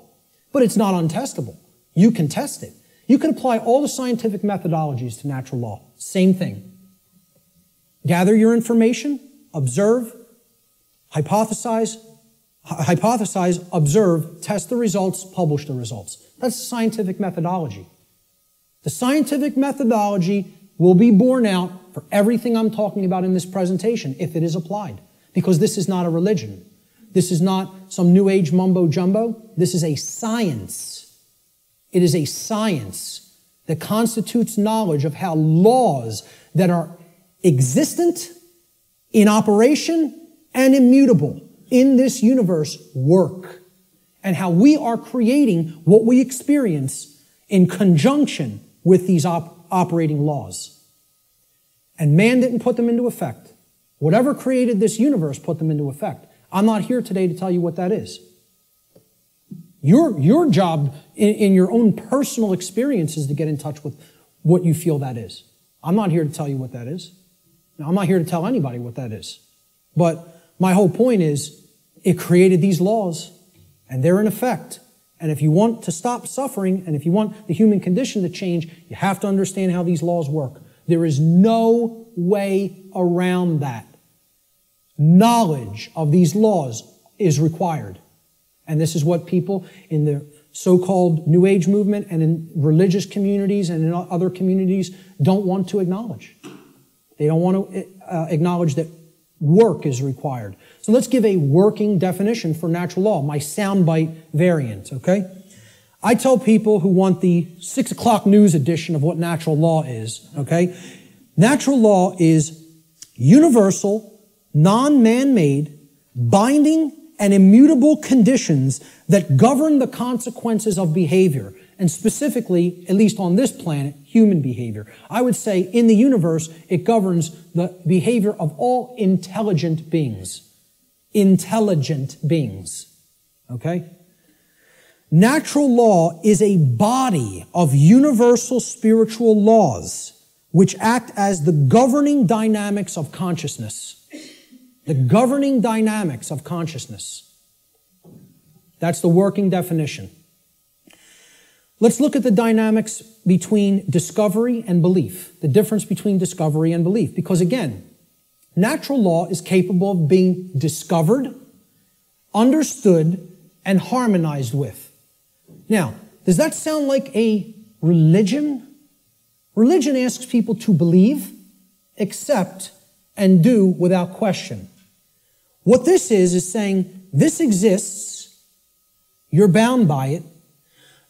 But it's not untestable. You can test it. You can apply all the scientific methodologies to natural law. Same thing. Gather your information, observe, hypothesize, observe, test the results, publish the results. That's the scientific methodology. The scientific methodology will be borne out for everything I'm talking about in this presentation if it is applied. Because this is not a religion. This is not some New Age mumbo-jumbo. This is a science. It is a science that constitutes knowledge of how laws that are existent, in operation, and immutable in this universe work, and how we are creating what we experience in conjunction with these operating laws. And man didn't put them into effect. Whatever created this universe put them into effect. I'm not here today to tell you what that is. Your job in your own personal experience is to get in touch with what you feel that is. I'm not here to tell you what that is. Now, I'm not here to tell anybody what that is. But my whole point is it created these laws, and they're in effect. And if you want to stop suffering, and if you want the human condition to change, you have to understand how these laws work. There is no way around that. Knowledge of these laws is required. And this is what people in the so-called New Age movement and in religious communities and in other communities don't want to acknowledge. They don't want to acknowledge that work is required. So let's give a working definition for natural law, my soundbite variant, okay? I tell people who want the 6 o'clock news edition of what natural law is, okay? Natural law is universal, non-man-made, binding, and immutable conditions that govern the consequences of behavior, and specifically, at least on this planet, human behavior. I would say in the universe, it governs the behavior of all intelligent beings. Intelligent beings. Okay? Natural law is a body of universal spiritual laws which act as the governing dynamics of consciousness. The governing dynamics of consciousness. That's the working definition. Let's look at the dynamics between discovery and belief. The difference between discovery and belief. Because again, natural law is capable of being discovered, understood, and harmonized with. Now, does that sound like a religion? Religion asks people to believe, accept, and do without question. What this is saying, this exists, you're bound by it.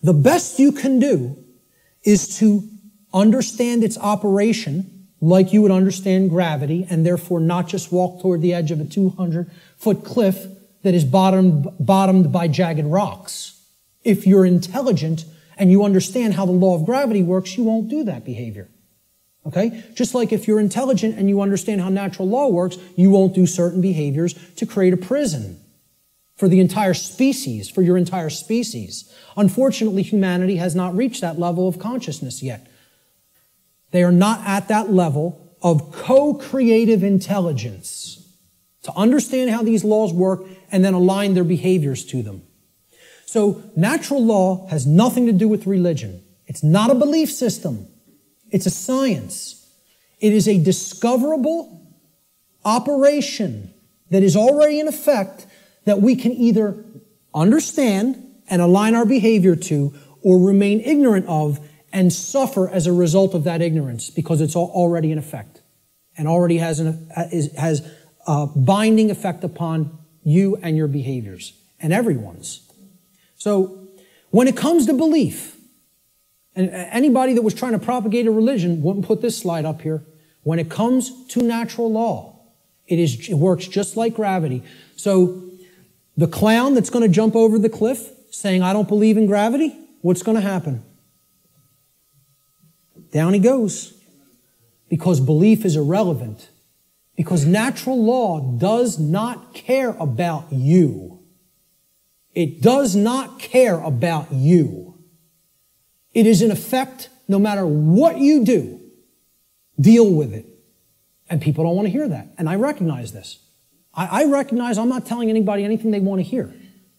The best you can do is to understand its operation like you would understand gravity, and therefore not just walk toward the edge of a 200-foot cliff that is bottomed by jagged rocks. If you're intelligent and you understand how the law of gravity works, you won't do that behavior. Okay? Just like if you're intelligent and you understand how natural law works, you won't do certain behaviors to create a prison for the entire species, for your entire species. Unfortunately, humanity has not reached that level of consciousness yet. They are not at that level of co-creative intelligence to understand how these laws work and then align their behaviors to them. So natural law has nothing to do with religion. It's not a belief system. It's a science. It is a discoverable operation that is already in effect that we can either understand and align our behavior to or remain ignorant of and suffer as a result of that ignorance because it's already in effect and already has a binding effect upon you and your behaviors and everyone's. So when it comes to belief, and anybody that was trying to propagate a religion wouldn't put this slide up here. When it comes to natural law, it works just like gravity. So the clown that's going to jump over the cliff saying, I don't believe in gravity, what's going to happen? Down he goes. Because belief is irrelevant. Because natural law does not care about you. It does not care about you. It is in effect, no matter what you do, deal with it. And people don't want to hear that. And I recognize this. I recognize I'm not telling anybody anything they want to hear.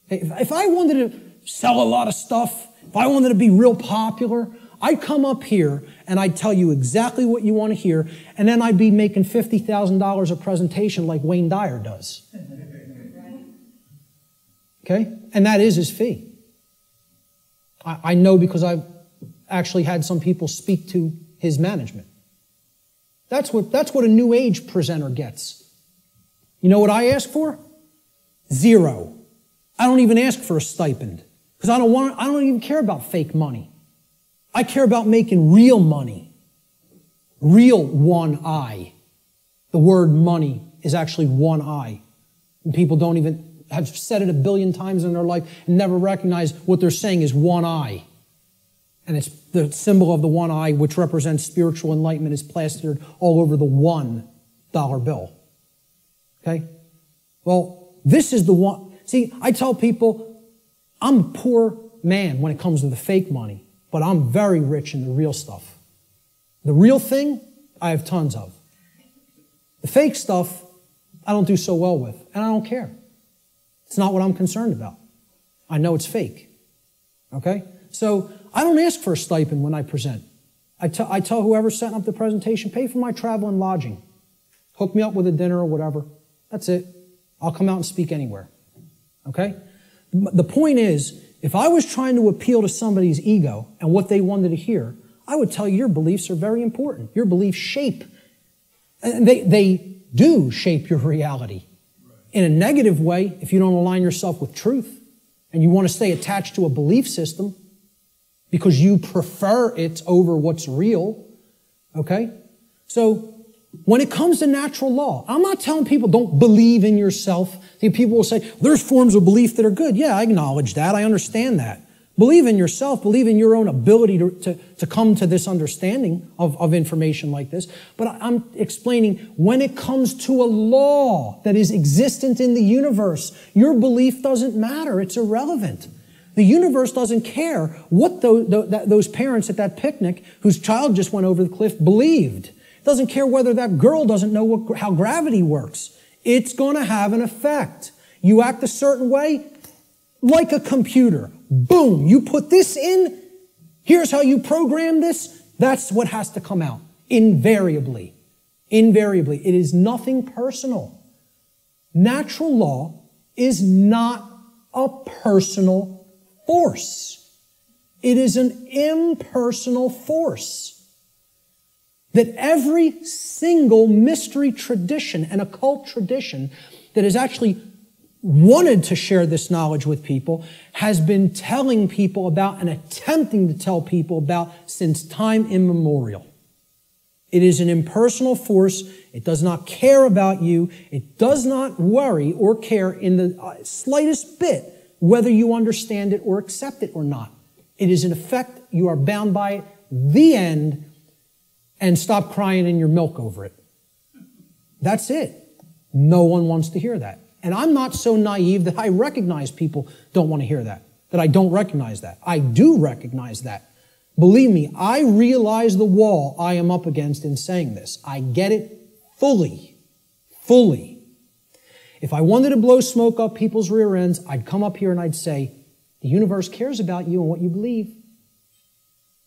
If I wanted to sell a lot of stuff, if I wanted to be real popular, I'd come up here and I'd tell you exactly what you want to hear, and then I'd be making $50,000 a presentation like Wayne Dyer does. Okay? And that is his fee. I know because I've actually had some people speak to his management. That's what a new age presenter gets. You know what I ask for? 0. I don't even ask for a stipend because I don't even care about fake money. I care about making real money. Real one I. The word money is actually one I. And people don't even have said it 1 billion times in their life and never recognize what they're saying is one eye. And it's the symbol of the one eye, which represents spiritual enlightenment, is plastered all over the $1 bill. Okay? Well, this is the one. See, I tell people, I'm a poor man when it comes to the fake money, but I'm very rich in the real stuff. The real thing, I have tons of. The fake stuff, I don't do so well with, and I don't care. It's not what I'm concerned about. I know it's fake. Okay? So I don't ask for a stipend when I present. I tell whoever's setting up the presentation, pay for my travel and lodging. Hook me up with a dinner or whatever. That's it. I'll come out and speak anywhere. Okay? The point is, if I was trying to appeal to somebody's ego and what they wanted to hear, I would tell you your beliefs are very important. Your beliefs shape. And they do shape your reality. In a negative way, if you don't align yourself with truth and you want to stay attached to a belief system because you prefer it over what's real, okay? So when it comes to natural law, I'm not telling people don't believe in yourself. People will say, there's forms of belief that are good. Yeah, I acknowledge that. I understand that. Believe in yourself. Believe in your own ability to come to this understanding of information like this. But I'm explaining when it comes to a law that is existent in the universe, your belief doesn't matter. It's irrelevant. The universe doesn't care what those parents at that picnic whose child just went over the cliff believed. It doesn't care whether that girl doesn't know how gravity works. It's going to have an effect. You act a certain way, like a computer. Boom, you put this in, here's how you program this, that's what has to come out. Invariably. Invariably. It is nothing personal. Natural law is not a personal force. It is an impersonal force. That every single mystery tradition and occult tradition that has actually wanted to share this knowledge with people has been telling people about and attempting to tell people about since time immemorial. It is an impersonal force. It does not care about you. It does not worry or care in the slightest bit whether you understand it or accept it or not. It is in effect, you are bound by it, the end, and stop crying in your milk over it. That's it. No one wants to hear that. And I'm not so naive that I recognize people don't want to hear that I don't recognize that. I do recognize that. Believe me, I realize the wall I am up against in saying this. I get it fully. Fully. If I wanted to blow smoke up people's rear ends, I'd come up here and I'd say, the universe cares about you and what you believe.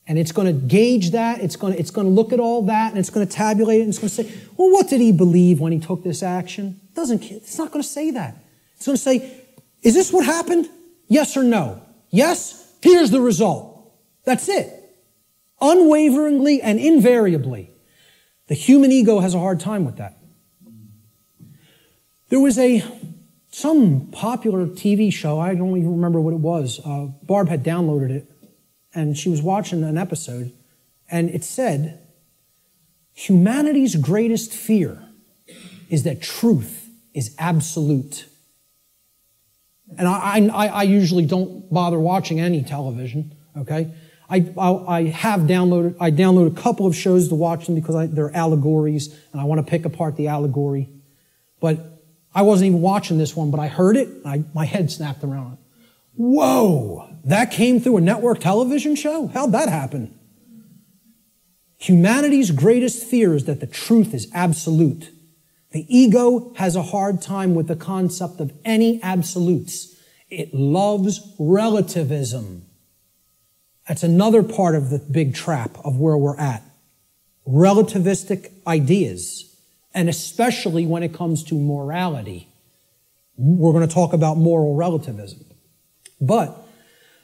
And it's going to gauge that, it's going to look at all that, and it's going to tabulate it, and it's going to say, well, what did he believe when he took this action? It's not going to say that. It's going to say, is this what happened? Yes or no? Yes? Here's the result. That's it. Unwaveringly and invariably. The human ego has a hard time with that. There was some popular TV show, I don't even remember what it was. Barb had downloaded it, and she was watching an episode, and it said, humanity's greatest fear is that truth is absolute. And I usually don't bother watching any television, okay? I downloaded a couple of shows to watch them because they're allegories, and I want to pick apart the allegory. But I wasn't even watching this one, but I heard it, and my head snapped around. Whoa! That came through a network television show? How'd that happen? Humanity's greatest fear is that the truth is absolute. The ego has a hard time with the concept of any absolutes. It loves relativism. That's another part of the big trap of where we're at. Relativistic ideas, and especially when it comes to morality. We're going to talk about moral relativism. But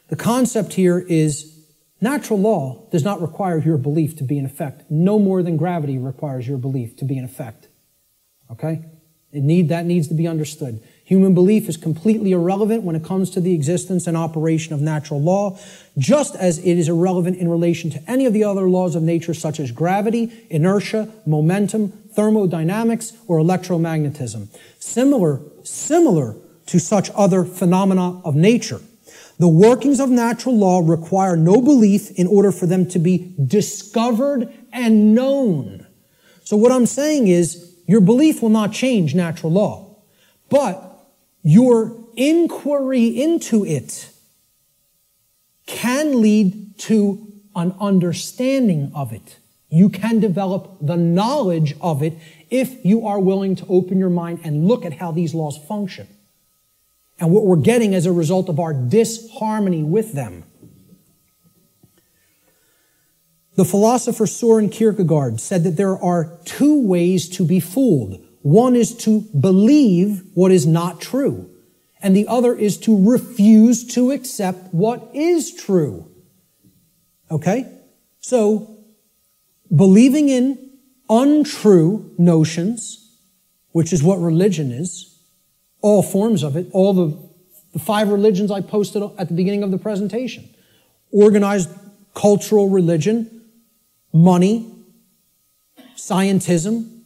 the concept here is natural law does not require your belief to be in effect, no more than gravity requires your belief to be in effect. Okay? That needs to be understood. Human belief is completely irrelevant when it comes to the existence and operation of natural law, just as it is irrelevant in relation to any of the other laws of nature such as gravity, inertia, momentum, thermodynamics, or electromagnetism. Similar to such other phenomena of nature. The workings of natural law require no belief in order for them to be discovered and known. So what I'm saying is, your belief will not change natural law, but your inquiry into it can lead to an understanding of it. You can develop the knowledge of it if you are willing to open your mind and look at how these laws function and what we're getting as a result of our disharmony with them. The philosopher Søren Kierkegaard said that there are two ways to be fooled. One is to believe what is not true, and the other is to refuse to accept what is true. Okay? So, believing in untrue notions, which is what religion is, all forms of it, all the 5 religions I posted at the beginning of the presentation. Organized cultural religion, money, scientism,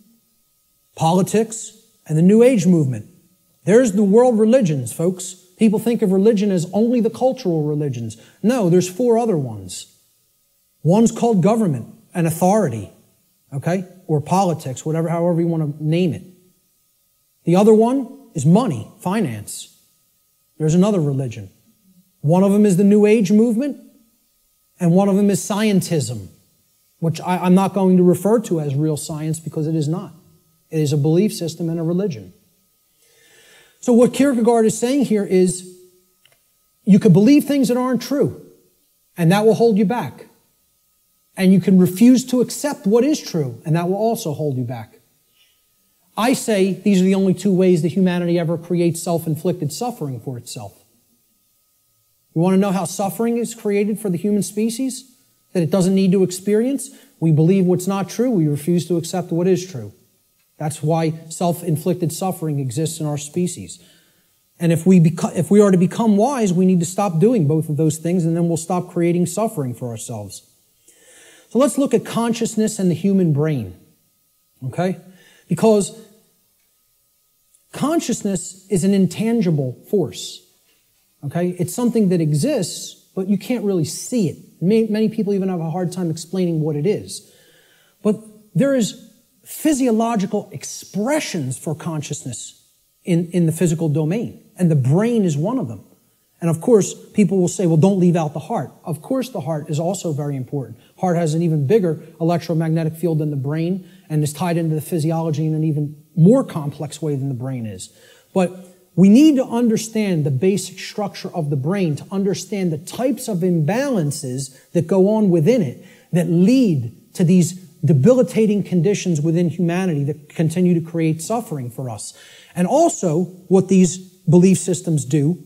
politics, and the New Age movement. There's the world religions, folks. People think of religion as only the cultural religions. No, there's 4 other ones. One's called government and authority, okay? Or politics, however you want to name it. The other one is money, finance. There's another religion. One of them is the New Age movement, and one of them is scientism, which I'm not going to refer to as real science because it is not. It is a belief system and a religion. So what Kierkegaard is saying here is you could believe things that aren't true, and that will hold you back. And you can refuse to accept what is true, and that will also hold you back. I say these are the only two ways that humanity ever creates self-inflicted suffering for itself. You want to know how suffering is created for the human species? That it doesn't need to experience? We believe what's not true. We refuse to accept what is true. That's why self-inflicted suffering exists in our species. And if we are to become wise, we need to stop doing both of those things, and then we'll stop creating suffering for ourselves. So let's look at consciousness and the human brain. Okay? Because consciousness is an intangible force. Okay? It's something that exists, but you can't really see it. Many people even have a hard time explaining what it is. But there is physiological expressions for consciousness in the physical domain, and the brain is one of them. And of course, people will say, well, don't leave out the heart. Of course, the heart is also very important. Heart has an even bigger electromagnetic field than the brain and is tied into the physiology in an even more complex way than the brain is. But we need to understand the basic structure of the brain to understand the types of imbalances that go on within it that lead to these debilitating conditions within humanity that continue to create suffering for us. And also, what these belief systems do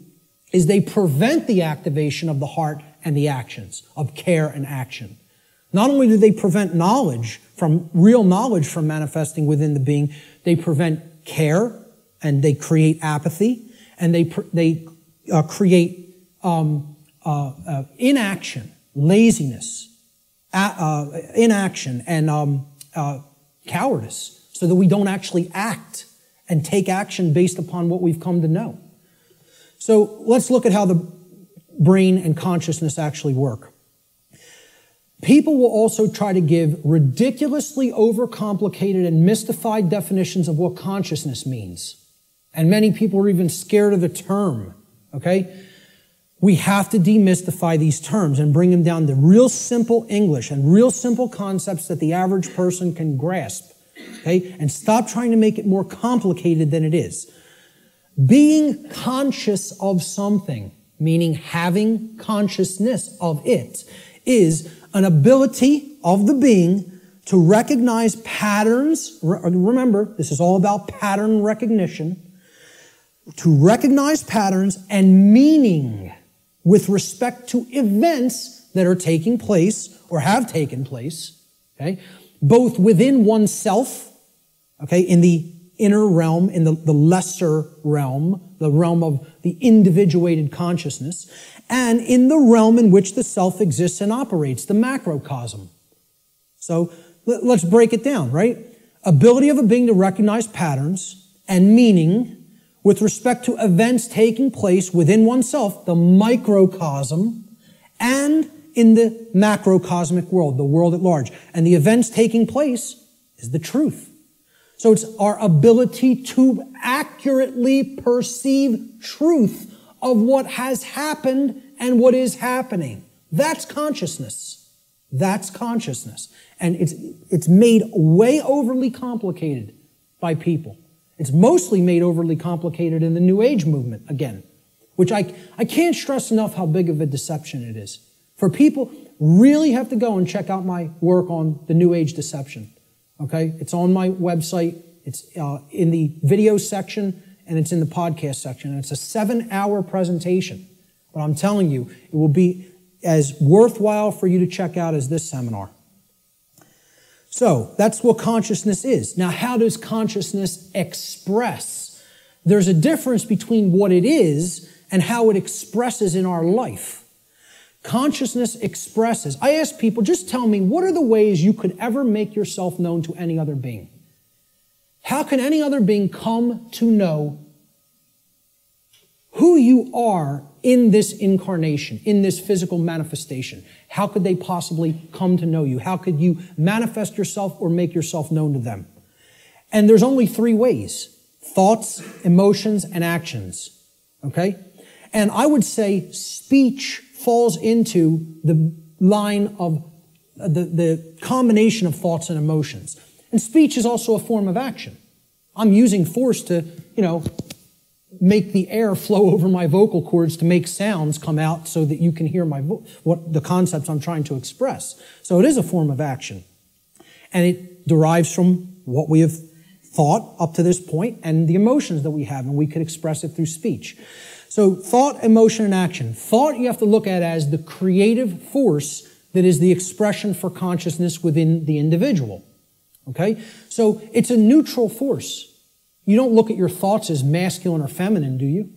is they prevent the activation of the heart and the actions, of care and action. Not only do they prevent real knowledge from manifesting within the being, they prevent care, and they create apathy, and they create inaction, laziness, inaction, and cowardice, so that we don't actually act and take action based upon what we've come to know. So let's look at how the brain and consciousness actually work. People will also try to give ridiculously overcomplicated and mystified definitions of what consciousness means. And many people are even scared of the term, okay? We have to demystify these terms and bring them down to real simple English and real simple concepts that the average person can grasp, okay? And stop trying to make it more complicated than it is. Being conscious of something, meaning having consciousness of it, is an ability of the being to recognize patterns. Remember, this is all about pattern recognition. To recognize patterns and meaning with respect to events that are taking place or have taken place, okay, both within oneself, okay, in the inner realm, in the lesser realm, the realm of the individuated consciousness, and in the realm in which the self exists and operates, the macrocosm. So let's break it down, right? Ability of a being to recognize patterns and meaning with respect to events taking place within oneself, the microcosm, and in the macrocosmic world, the world at large. And the events taking place is the truth. So it's our ability to accurately perceive truth of what has happened and what is happening. That's consciousness. That's consciousness. And it's made way overly complicated by people. It's mostly made overly complicated in the New Age movement, again, which I can't stress enough how big of a deception it is. For people, really have to go and check out my work on the New Age deception. Okay? It's on my website. It's in the video section, and it's in the podcast section. And it's a 7-hour presentation. But I'm telling you, it will be as worthwhile for you to check out as this seminar. So, that's what consciousness is. Now, how does consciousness express? There's a difference between what it is and how it expresses in our life. Consciousness expresses. I ask people, just tell me, what are the ways you could ever make yourself known to any other being? How can any other being come to know who you are in this incarnation, in this physical manifestation? How could they possibly come to know you? How could you manifest yourself or make yourself known to them? And there's only 3 ways: thoughts, emotions, and actions. Okay? And I would say speech falls into the line of the combination of thoughts and emotions. And speech is also a form of action. I'm using force to, make the air flow over my vocal cords to make sounds come out so that you can hear what the concepts I'm trying to express. So it is a form of action. And it derives from what we have thought up to this point and the emotions that we have, and we could express it through speech. So thought, emotion, and action. Thought you have to look at as the creative force that is the expression for consciousness within the individual. Okay? So it's a neutral force. You don't look at your thoughts as masculine or feminine, do you?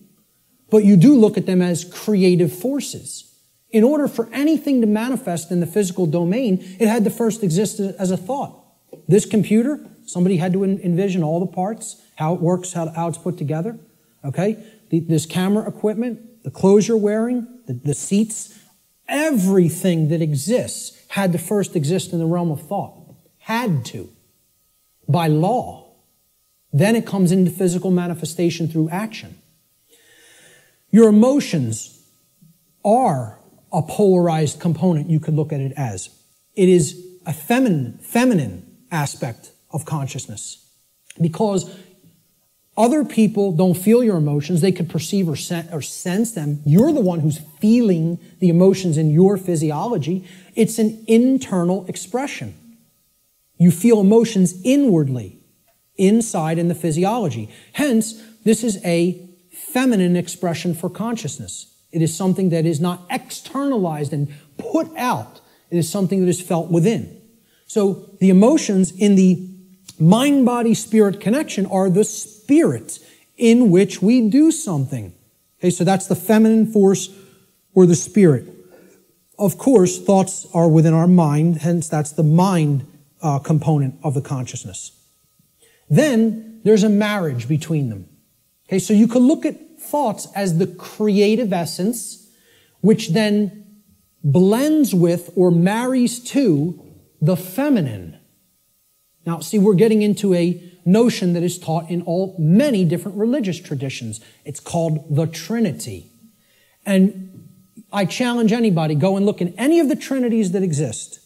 But you do look at them as creative forces. In order for anything to manifest in the physical domain, it had to first exist as a thought. This computer, somebody had to envision all the parts, how it works, how it's put together. Okay? This camera equipment, the clothes you're wearing, the seats, everything that exists had to first exist in the realm of thought. Had to. By law. Then it comes into physical manifestation through action. Your emotions are a polarized component, you could look at it as. It is a feminine aspect of consciousness. Because other people don't feel your emotions. They could perceive or sense them. You're the one who's feeling the emotions in your physiology. It's an internal expression. You feel emotions inwardly, inside in the physiology. Hence, this is a feminine expression for consciousness. It is something that is not externalized and put out. It is something that is felt within. So the emotions in the mind-body-spirit connection are the spirit in which we do something. Okay, so that's the feminine force or the spirit. Of course, thoughts are within our mind, hence that's the mind component of the consciousness. Then there's a marriage between them. Okay, so you could look at thoughts as the creative essence, which then blends with or marries to the feminine. Now, see, we're getting into a notion that is taught in many different religious traditions. It's called the Trinity. And I challenge anybody, go and look in any of the Trinities that exist,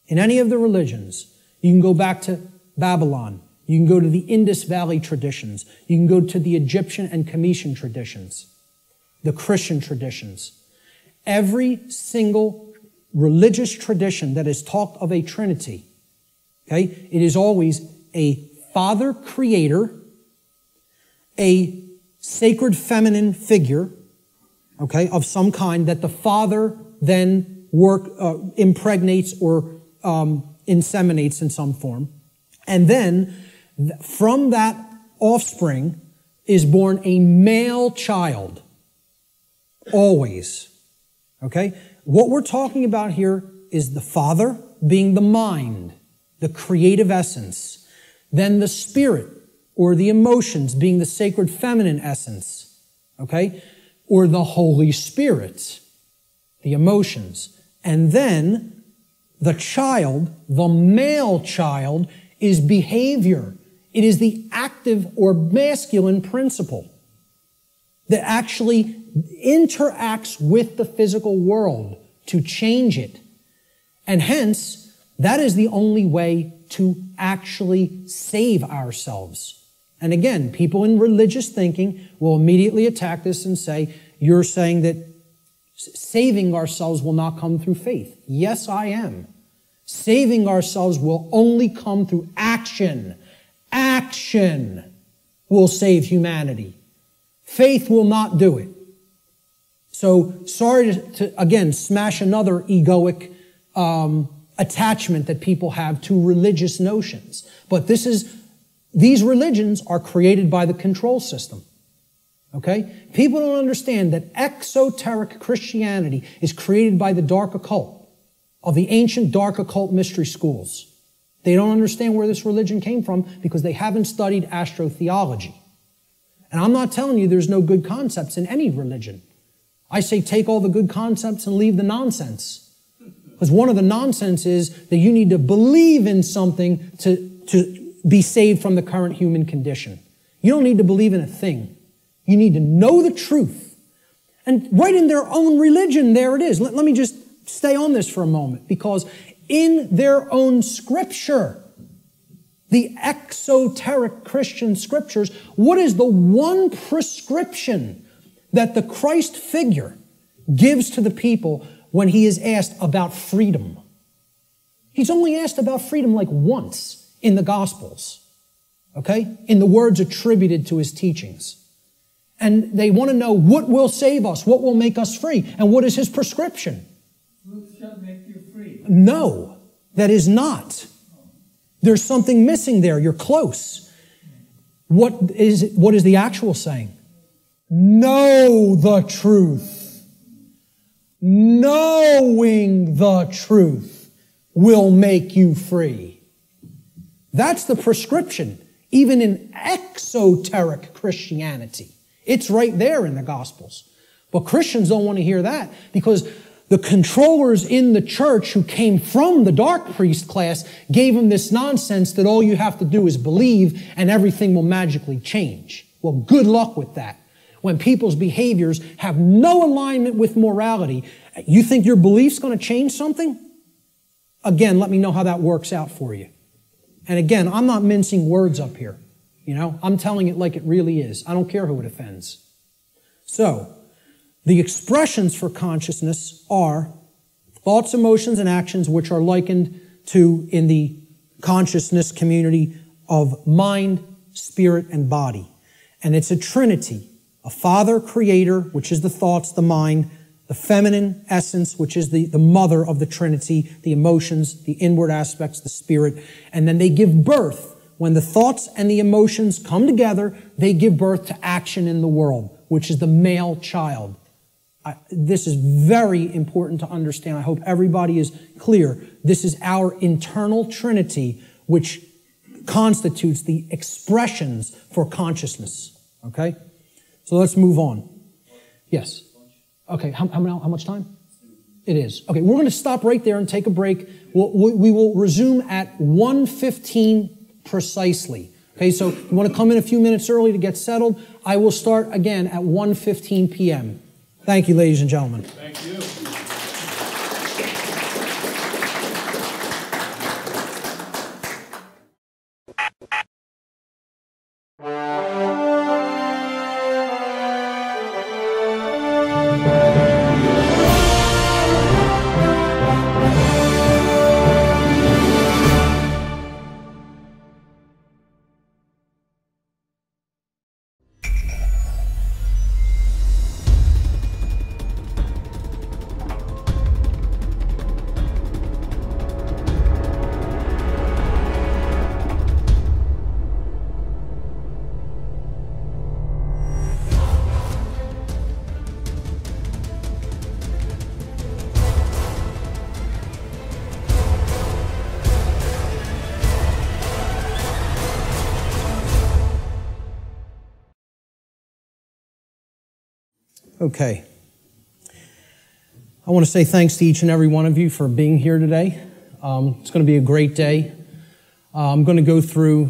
in any of the religions. You can go back to Babylon. You can go to the Indus Valley traditions. You can go to the Egyptian and Cometian traditions, the Christian traditions. Every single religious tradition that has talked of a Trinity, okay, it is always a Father Creator, a sacred feminine figure, okay, of some kind that the Father then impregnates or inseminates in some form. And then from that offspring is born a male child. Always. Okay? What we're talking about here is the Father being the mind, the creative essence. Then the Spirit, or the emotions, being the sacred feminine essence. Okay? Or the Holy Spirit, the emotions. And then the child, the male child, is behavior. It is the active or masculine principle that actually interacts with the physical world to change it. And hence, that is the only way to actually save ourselves. And again, people in religious thinking will immediately attack this and say, you're saying that saving ourselves will not come through faith. Yes, I am. Saving ourselves will only come through action. Action will save humanity. Faith will not do it. So, sorry to again, smash another egoic attachment that people have to religious notions. But these religions are created by the control system. Okay? People don't understand that exoteric Christianity is created by the dark occult, of the ancient dark occult mystery schools. They don't understand where this religion came from because they haven't studied astrotheology. And I'm not telling you there's no good concepts in any religion. I say take all the good concepts and leave the nonsense. Because one of the nonsense is that you need to believe in something to be saved from the current human condition. You don't need to believe in a thing. You need to know the truth. And right in their own religion, there it is. Let me just stay on this for a moment, because in their own scripture, the exoteric Christian scriptures, what is the one prescription that the Christ figure gives to the people when he is asked about freedom? He's only asked about freedom like once in the Gospels, okay? In the words attributed to his teachings. And they want to know what will save us, what will make us free, and what is his prescription? Truth shall make you free. No, that is not. There's something missing there. You're close. What is the actual saying? Know the truth. Knowing the truth will make you free. That's the prescription, even in exoteric Christianity. It's right there in the Gospels. But Christians don't want to hear that because the controllers in the church who came from the dark priest class gave them this nonsense that all you have to do is believe and everything will magically change. Well, good luck with that. When people's behaviors have no alignment with morality, you think your belief's going to change something? Again, let me know how that works out for you. And again, I'm not mincing words up here. I'm telling it like it really is. I don't care who it offends. So, the expressions for consciousness are thoughts, emotions, and actions which are likened to, in the consciousness community, of mind, spirit, and body. And it's a trinity. A Father, Creator, which is the thoughts, the mind, the feminine essence, which is the mother of the Trinity, the emotions, the inward aspects, the spirit. And then they give birth. When the thoughts and the emotions come together, they give birth to action in the world, which is the male child. This is very important to understand. I hope everybody is clear. This is our internal Trinity, which constitutes the expressions for consciousness. Okay? So let's move on. Yes. Okay, how much time? It is. Okay, we're going to stop right there and take a break. We will resume at 1:15 precisely. Okay, so you want to come in a few minutes early to get settled. I will start again at 1:15 p.m. Thank you, ladies and gentlemen. Thank you. Okay. I want to say thanks to each and every one of you for being here today. It's going to be a great day. I'm going to go through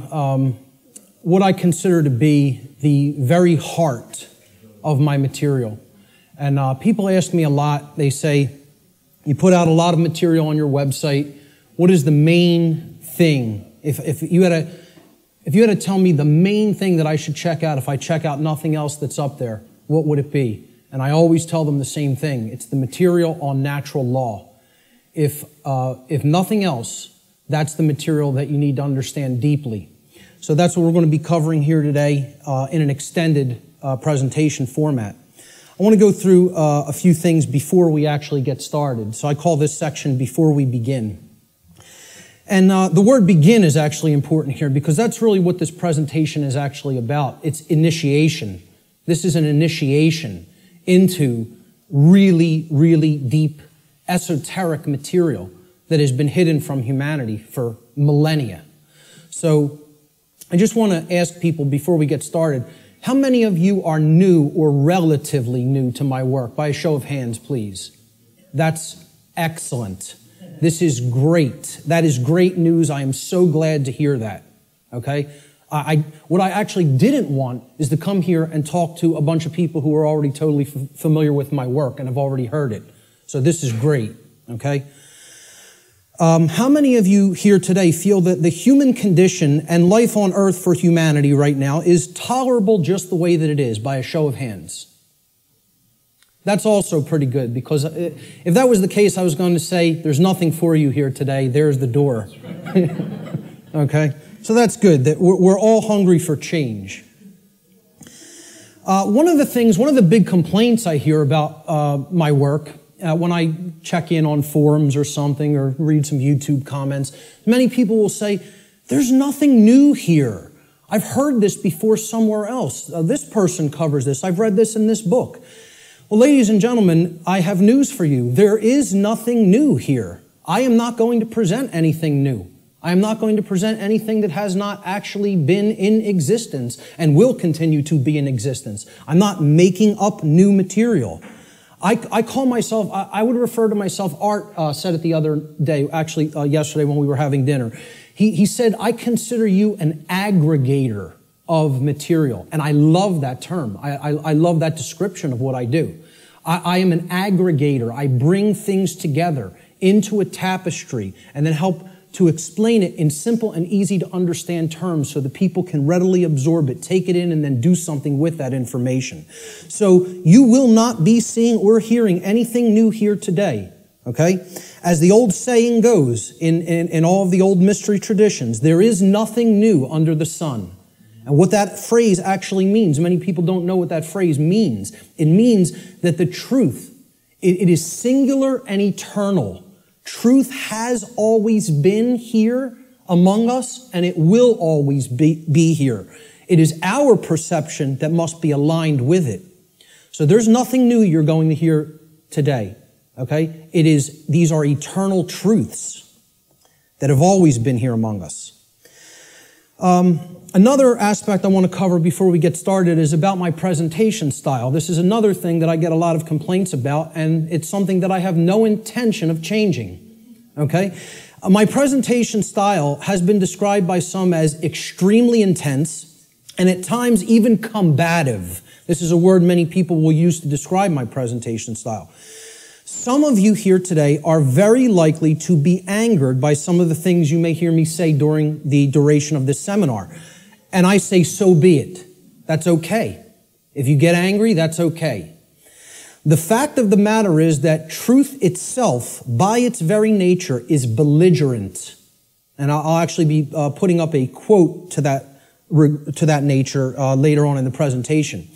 what I consider to be the very heart of my material. And people ask me a lot. They say, you put out a lot of material on your website. What is the main thing? If you had to tell me the main thing that I should check out if I check out nothing else that's up there, what would it be? And I always tell them the same thing. It's the material on natural law. If nothing else, that's the material that you need to understand deeply. So that's what we're going to be covering here today in an extended presentation format. I want to go through a few things before we actually get started. So I call this section Before We Begin. And the word begin is actually important here because that's really what this presentation is actually about. It's initiation. This is an initiation into really, really deep esoteric material that has been hidden from humanity for millennia. So I just want to ask people before we get started, how many of you are new or relatively new to my work? By a show of hands, please. That's excellent. This is great. That is great news. I am so glad to hear that. Okay? What I actually didn't want is to come here and talk to a bunch of people who are already totally familiar with my work and have already heard it. So this is great, okay? How many of you here today feel that the human condition and life on earth for humanity right now is tolerable just the way that it is, by a show of hands? That's also pretty good, because if that was the case, I was going to say, there's nothing for you here today. There's the door. Okay? So that's good, that we're all hungry for change. One of the big complaints I hear about my work, when I check in on forums or something, or read some YouTube comments, many people will say, there's nothing new here. I've heard this before somewhere else. This person covers this. I've read this in this book. Well, ladies and gentlemen, I have news for you. There is nothing new here. I am not going to present anything new. I am not going to present anything that has not actually been in existence and will continue to be in existence. I'm not making up new material. I call myself, I would refer to myself, Art said it the other day, actually yesterday when we were having dinner. He said, I consider you an aggregator of material. And I love that term. I love that description of what I do. I am an aggregator. I bring things together into a tapestry and then help to explain it in simple and easy to understand terms so that people can readily absorb it, take it in, and then do something with that information. So you will not be seeing or hearing anything new here today. Okay? As the old saying goes in all of the old mystery traditions, there is nothing new under the sun. And what that phrase actually means, many people don't know what that phrase means. It means that the truth, it is singular and eternal. Truth has always been here among us, and it will always be here. It is our perception that must be aligned with it. So there's nothing new you're going to hear today. Okay? These are eternal truths that have always been here among us. Another aspect I want to cover before we get started is about my presentation style. This is another thing that I get a lot of complaints about, and it's something that I have no intention of changing. Okay? My presentation style has been described by some as extremely intense and at times even combative. This is a word many people will use to describe my presentation style. Some of you here today are very likely to be angered by some of the things you may hear me say during the duration of this seminar. And I say, so be it. That's okay. If you get angry, that's okay. The fact of the matter is that truth itself, by its very nature, is belligerent. And I'll actually be putting up a quote to that nature later on in the presentation.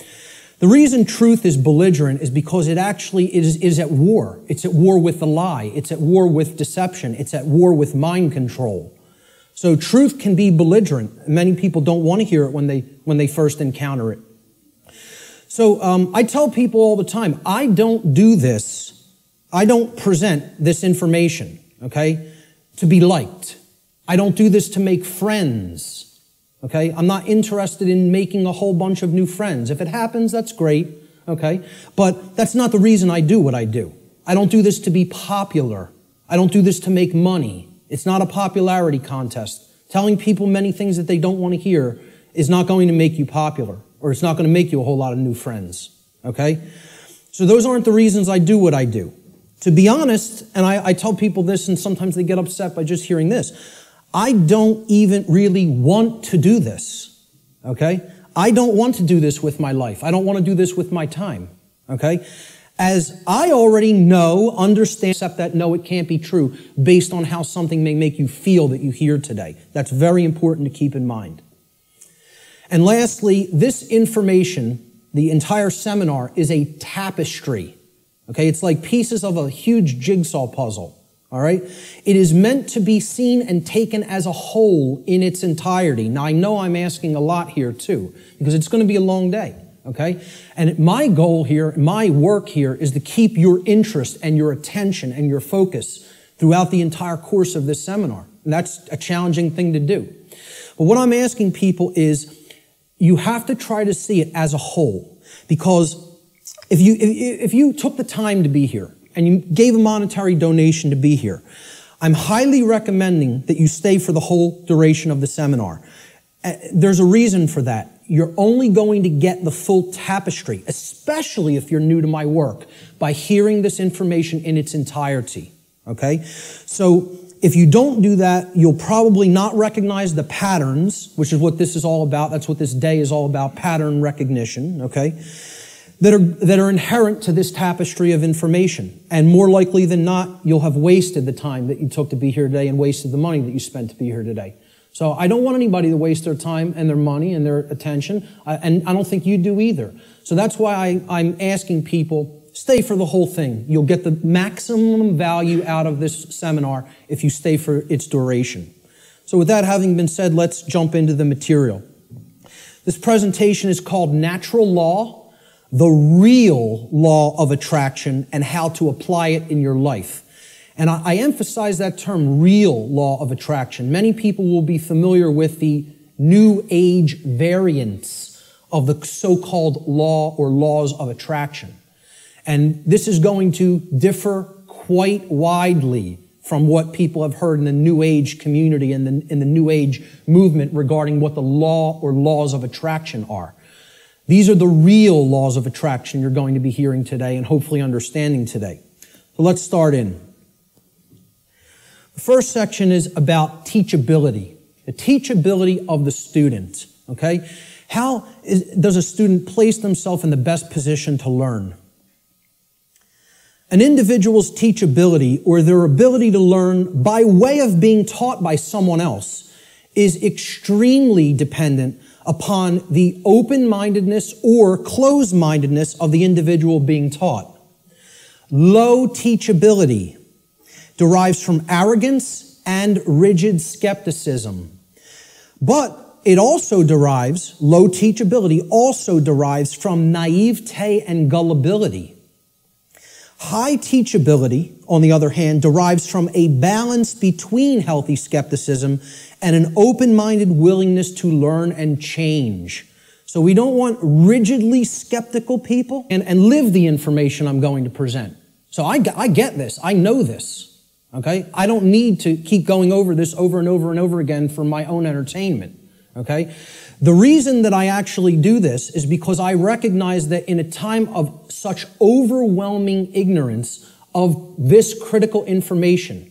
The reason truth is belligerent is because it actually is at war. It's at war with the lie. It's at war with deception. It's at war with mind control. So truth can be belligerent. Many people don't want to hear it when they first encounter it. So I tell people all the time, I don't do this. I don't present this information, okay, to be liked. I don't do this to make friends, okay? I'm not interested in making a whole bunch of new friends. If it happens, that's great, okay? But that's not the reason I do what I do. I don't do this to be popular. I don't do this to make money. It's not a popularity contest. Telling people many things that they don't want to hear is not going to make you popular, or it's not going to make you a whole lot of new friends, okay? So those aren't the reasons I do what I do. To be honest, and I tell people this, and sometimes they get upset by just hearing this, I don't even really want to do this, okay? I don't want to do this with my life. I don't want to do this with my time, okay? As I already know, understand, except that no, it can't be true based on how something may make you feel that you hear today. That's very important to keep in mind. And lastly, this information, the entire seminar, is a tapestry. Okay, it's like pieces of a huge jigsaw puzzle. All right? It is meant to be seen and taken as a whole in its entirety. Now, I know I'm asking a lot here too, because it's going to be a long day. Okay? And my goal here, my work here, is to keep your interest and your attention and your focus throughout the entire course of this seminar. And that's a challenging thing to do. But what I'm asking people is, you have to try to see it as a whole. Because if you took the time to be here, and you gave a monetary donation to be here, I'm highly recommending that you stay for the whole duration of the seminar. There's a reason for that. You're only going to get the full tapestry, especially if you're new to my work, by hearing this information in its entirety. Okay? So if you don't do that, you'll probably not recognize the patterns, which is what this is all about. That's what this day is all about, pattern recognition, okay, that are inherent to this tapestry of information. And more likely than not, you'll have wasted the time that you took to be here today and wasted the money that you spent to be here today. So I don't want anybody to waste their time and their money and their attention, and I don't think you do either. So that's why I'm asking people, stay for the whole thing. You'll get the maximum value out of this seminar if you stay for its duration. So with that having been said, let's jump into the material. This presentation is called Natural Law, the Real Law of Attraction, and How to Apply It in Your Life. And I emphasize that term, real law of attraction. Many people will be familiar with the New Age variants of the so-called law or laws of attraction. And this is going to differ quite widely from what people have heard in the New Age community and in the New Age movement regarding what the law or laws of attraction are. These are the real laws of attraction you're going to be hearing today and hopefully understanding today. So let's start in. The first section is about teachability, the teachability of the student, okay? How does a student place themselves in the best position to learn? An individual's teachability, or their ability to learn by way of being taught by someone else, is extremely dependent upon the open-mindedness or closed-mindedness of the individual being taught. Low teachability derives from arrogance and rigid skepticism. But it also derives, low teachability also derives from naivete and gullibility. High teachability, on the other hand, derives from a balance between healthy skepticism and an open-minded willingness to learn and change. So we don't want rigidly skeptical people and live the information I'm going to present. So I get this. I know this. Okay? I don't need to keep going over this over and over and over again for my own entertainment. Okay? The reason that I actually do this is because I recognize that in a time of such overwhelming ignorance of this critical information,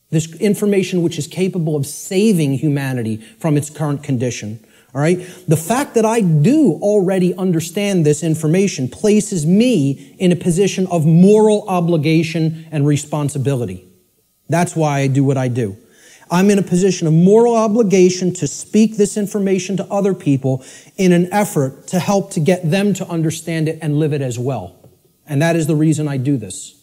this information which is capable of saving humanity from its current condition, all right? The fact that I do already understand this information places me in a position of moral obligation and responsibility. That's why I do what I do. I'm in a position of moral obligation to speak this information to other people in an effort to help to get them to understand it and live it as well. And that is the reason I do this.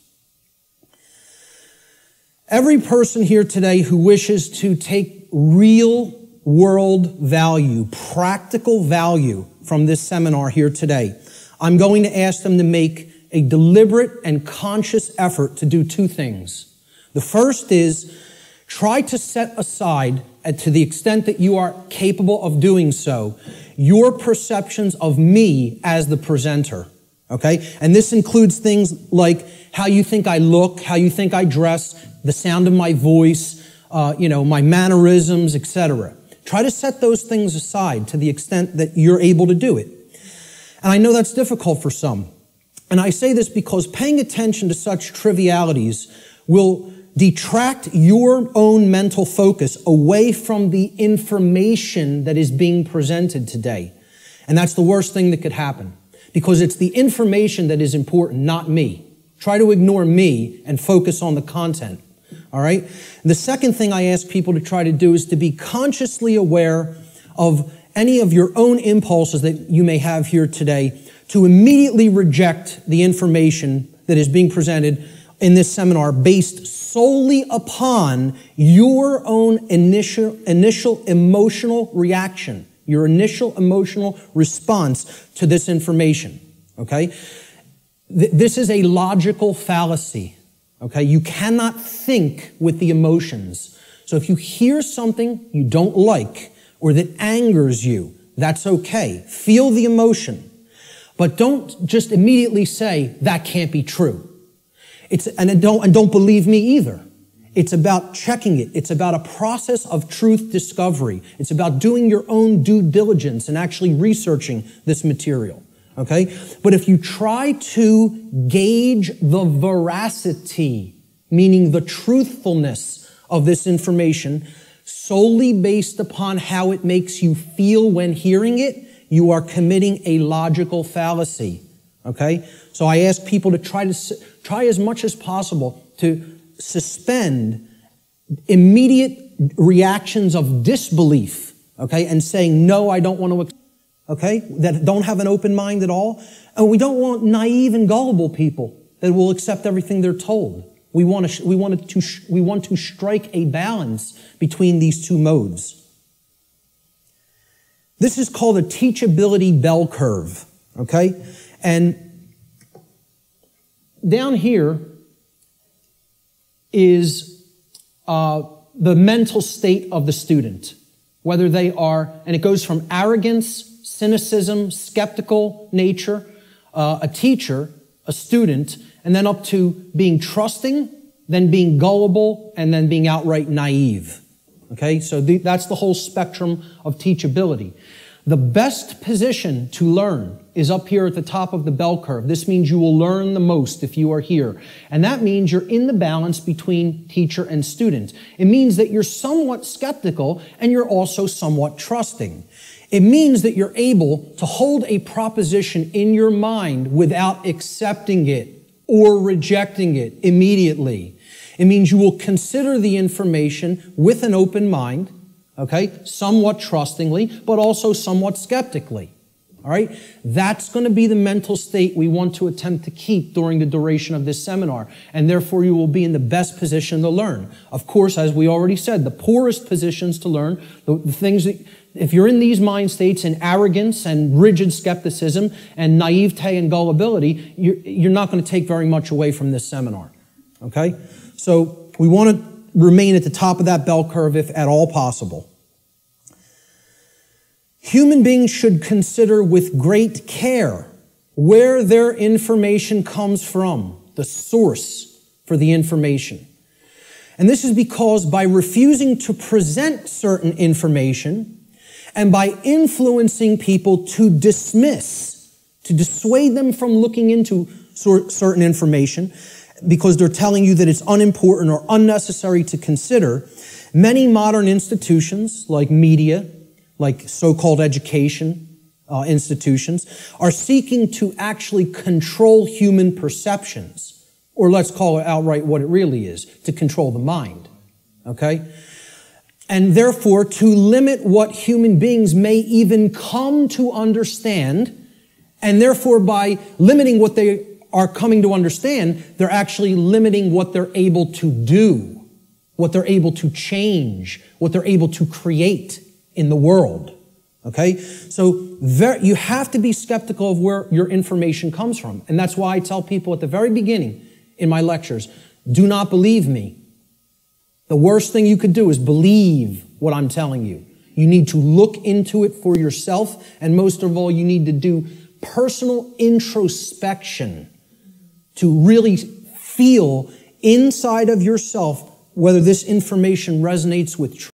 Every person here today who wishes to take real world value, practical value from this seminar here today, I'm going to ask them to make a deliberate and conscious effort to do two things. The first is try to set aside, to the extent that you are capable of doing so, your perceptions of me as the presenter, okay? And this includes things like how you think I look, how you think I dress, the sound of my voice, my mannerisms, etc. Try to set those things aside to the extent that you're able to do it. And I know that's difficult for some. And I say this because paying attention to such trivialities will detract your own mental focus away from the information that is being presented today. And that's the worst thing that could happen, because it's the information that is important, not me. Try to ignore me and focus on the content, all right? And the second thing I ask people to try to do is to be consciously aware of any of your own impulses that you may have here today, to immediately reject the information that is being presented in this seminar based solely upon your own initial emotional reaction, your initial emotional response to this information, okay? This is a logical fallacy, okay? You cannot think with the emotions. So if you hear something you don't like or that angers you, that's okay. Feel the emotion. But don't just immediately say, that can't be true. And don't believe me either. It's about checking it. It's about a process of truth discovery. It's about doing your own due diligence and actually researching this material, okay? But if you try to gauge the veracity, meaning the truthfulness of this information solely based upon how it makes you feel when hearing it, you are committing a logical fallacy. Okay? So I ask people to try as much as possible to suspend immediate reactions of disbelief, okay, and saying, no, I don't want to, okay, that don't have an open mind at all. And we don't want naive and gullible people that will accept everything they're told. We want to strike a balance between these two modes. This is called a teachability bell curve, okay? And down here is the mental state of the student, whether they are, and it goes from arrogance, cynicism, skeptical nature, a teacher, a student, and then up to being trusting, then being gullible, and then being outright naive. Okay, so that's the whole spectrum of teachability. The best position to learn is up here at the top of the bell curve. This means you will learn the most if you are here. And that means you're in the balance between teacher and student. It means that you're somewhat skeptical and you're also somewhat trusting. It means that you're able to hold a proposition in your mind without accepting it or rejecting it immediately. It means you will consider the information with an open mind, okay, somewhat trustingly, but also somewhat skeptically. All right? That's going to be the mental state we want to attempt to keep during the duration of this seminar, and therefore you will be in the best position to learn. Of course, as we already said, the poorest positions to learn, the things that, if you're in these mind states in arrogance and rigid skepticism and naivete and gullibility, you're not going to take very much away from this seminar. Okay? So we want to remain at the top of that bell curve if at all possible. Human beings should consider with great care where their information comes from, the source for the information. And this is because by refusing to present certain information and by influencing people to dismiss, to dissuade them from looking into certain information because they're telling you that it's unimportant or unnecessary to consider, many modern institutions like media, like so-called education institutions, are seeking to actually control human perceptions, or let's call it outright what it really is, to control the mind, okay? And therefore, to limit what human beings may even come to understand, and therefore by limiting what they are coming to understand, they're actually limiting what they're able to do, what they're able to change, what they're able to create in the world, okay? So you have to be skeptical of where your information comes from. And that's why I tell people at the very beginning in my lectures, do not believe me. The worst thing you could do is believe what I'm telling you. You need to look into it for yourself, and most of all, you need to do personal introspection to really feel inside of yourself whether this information resonates with truth.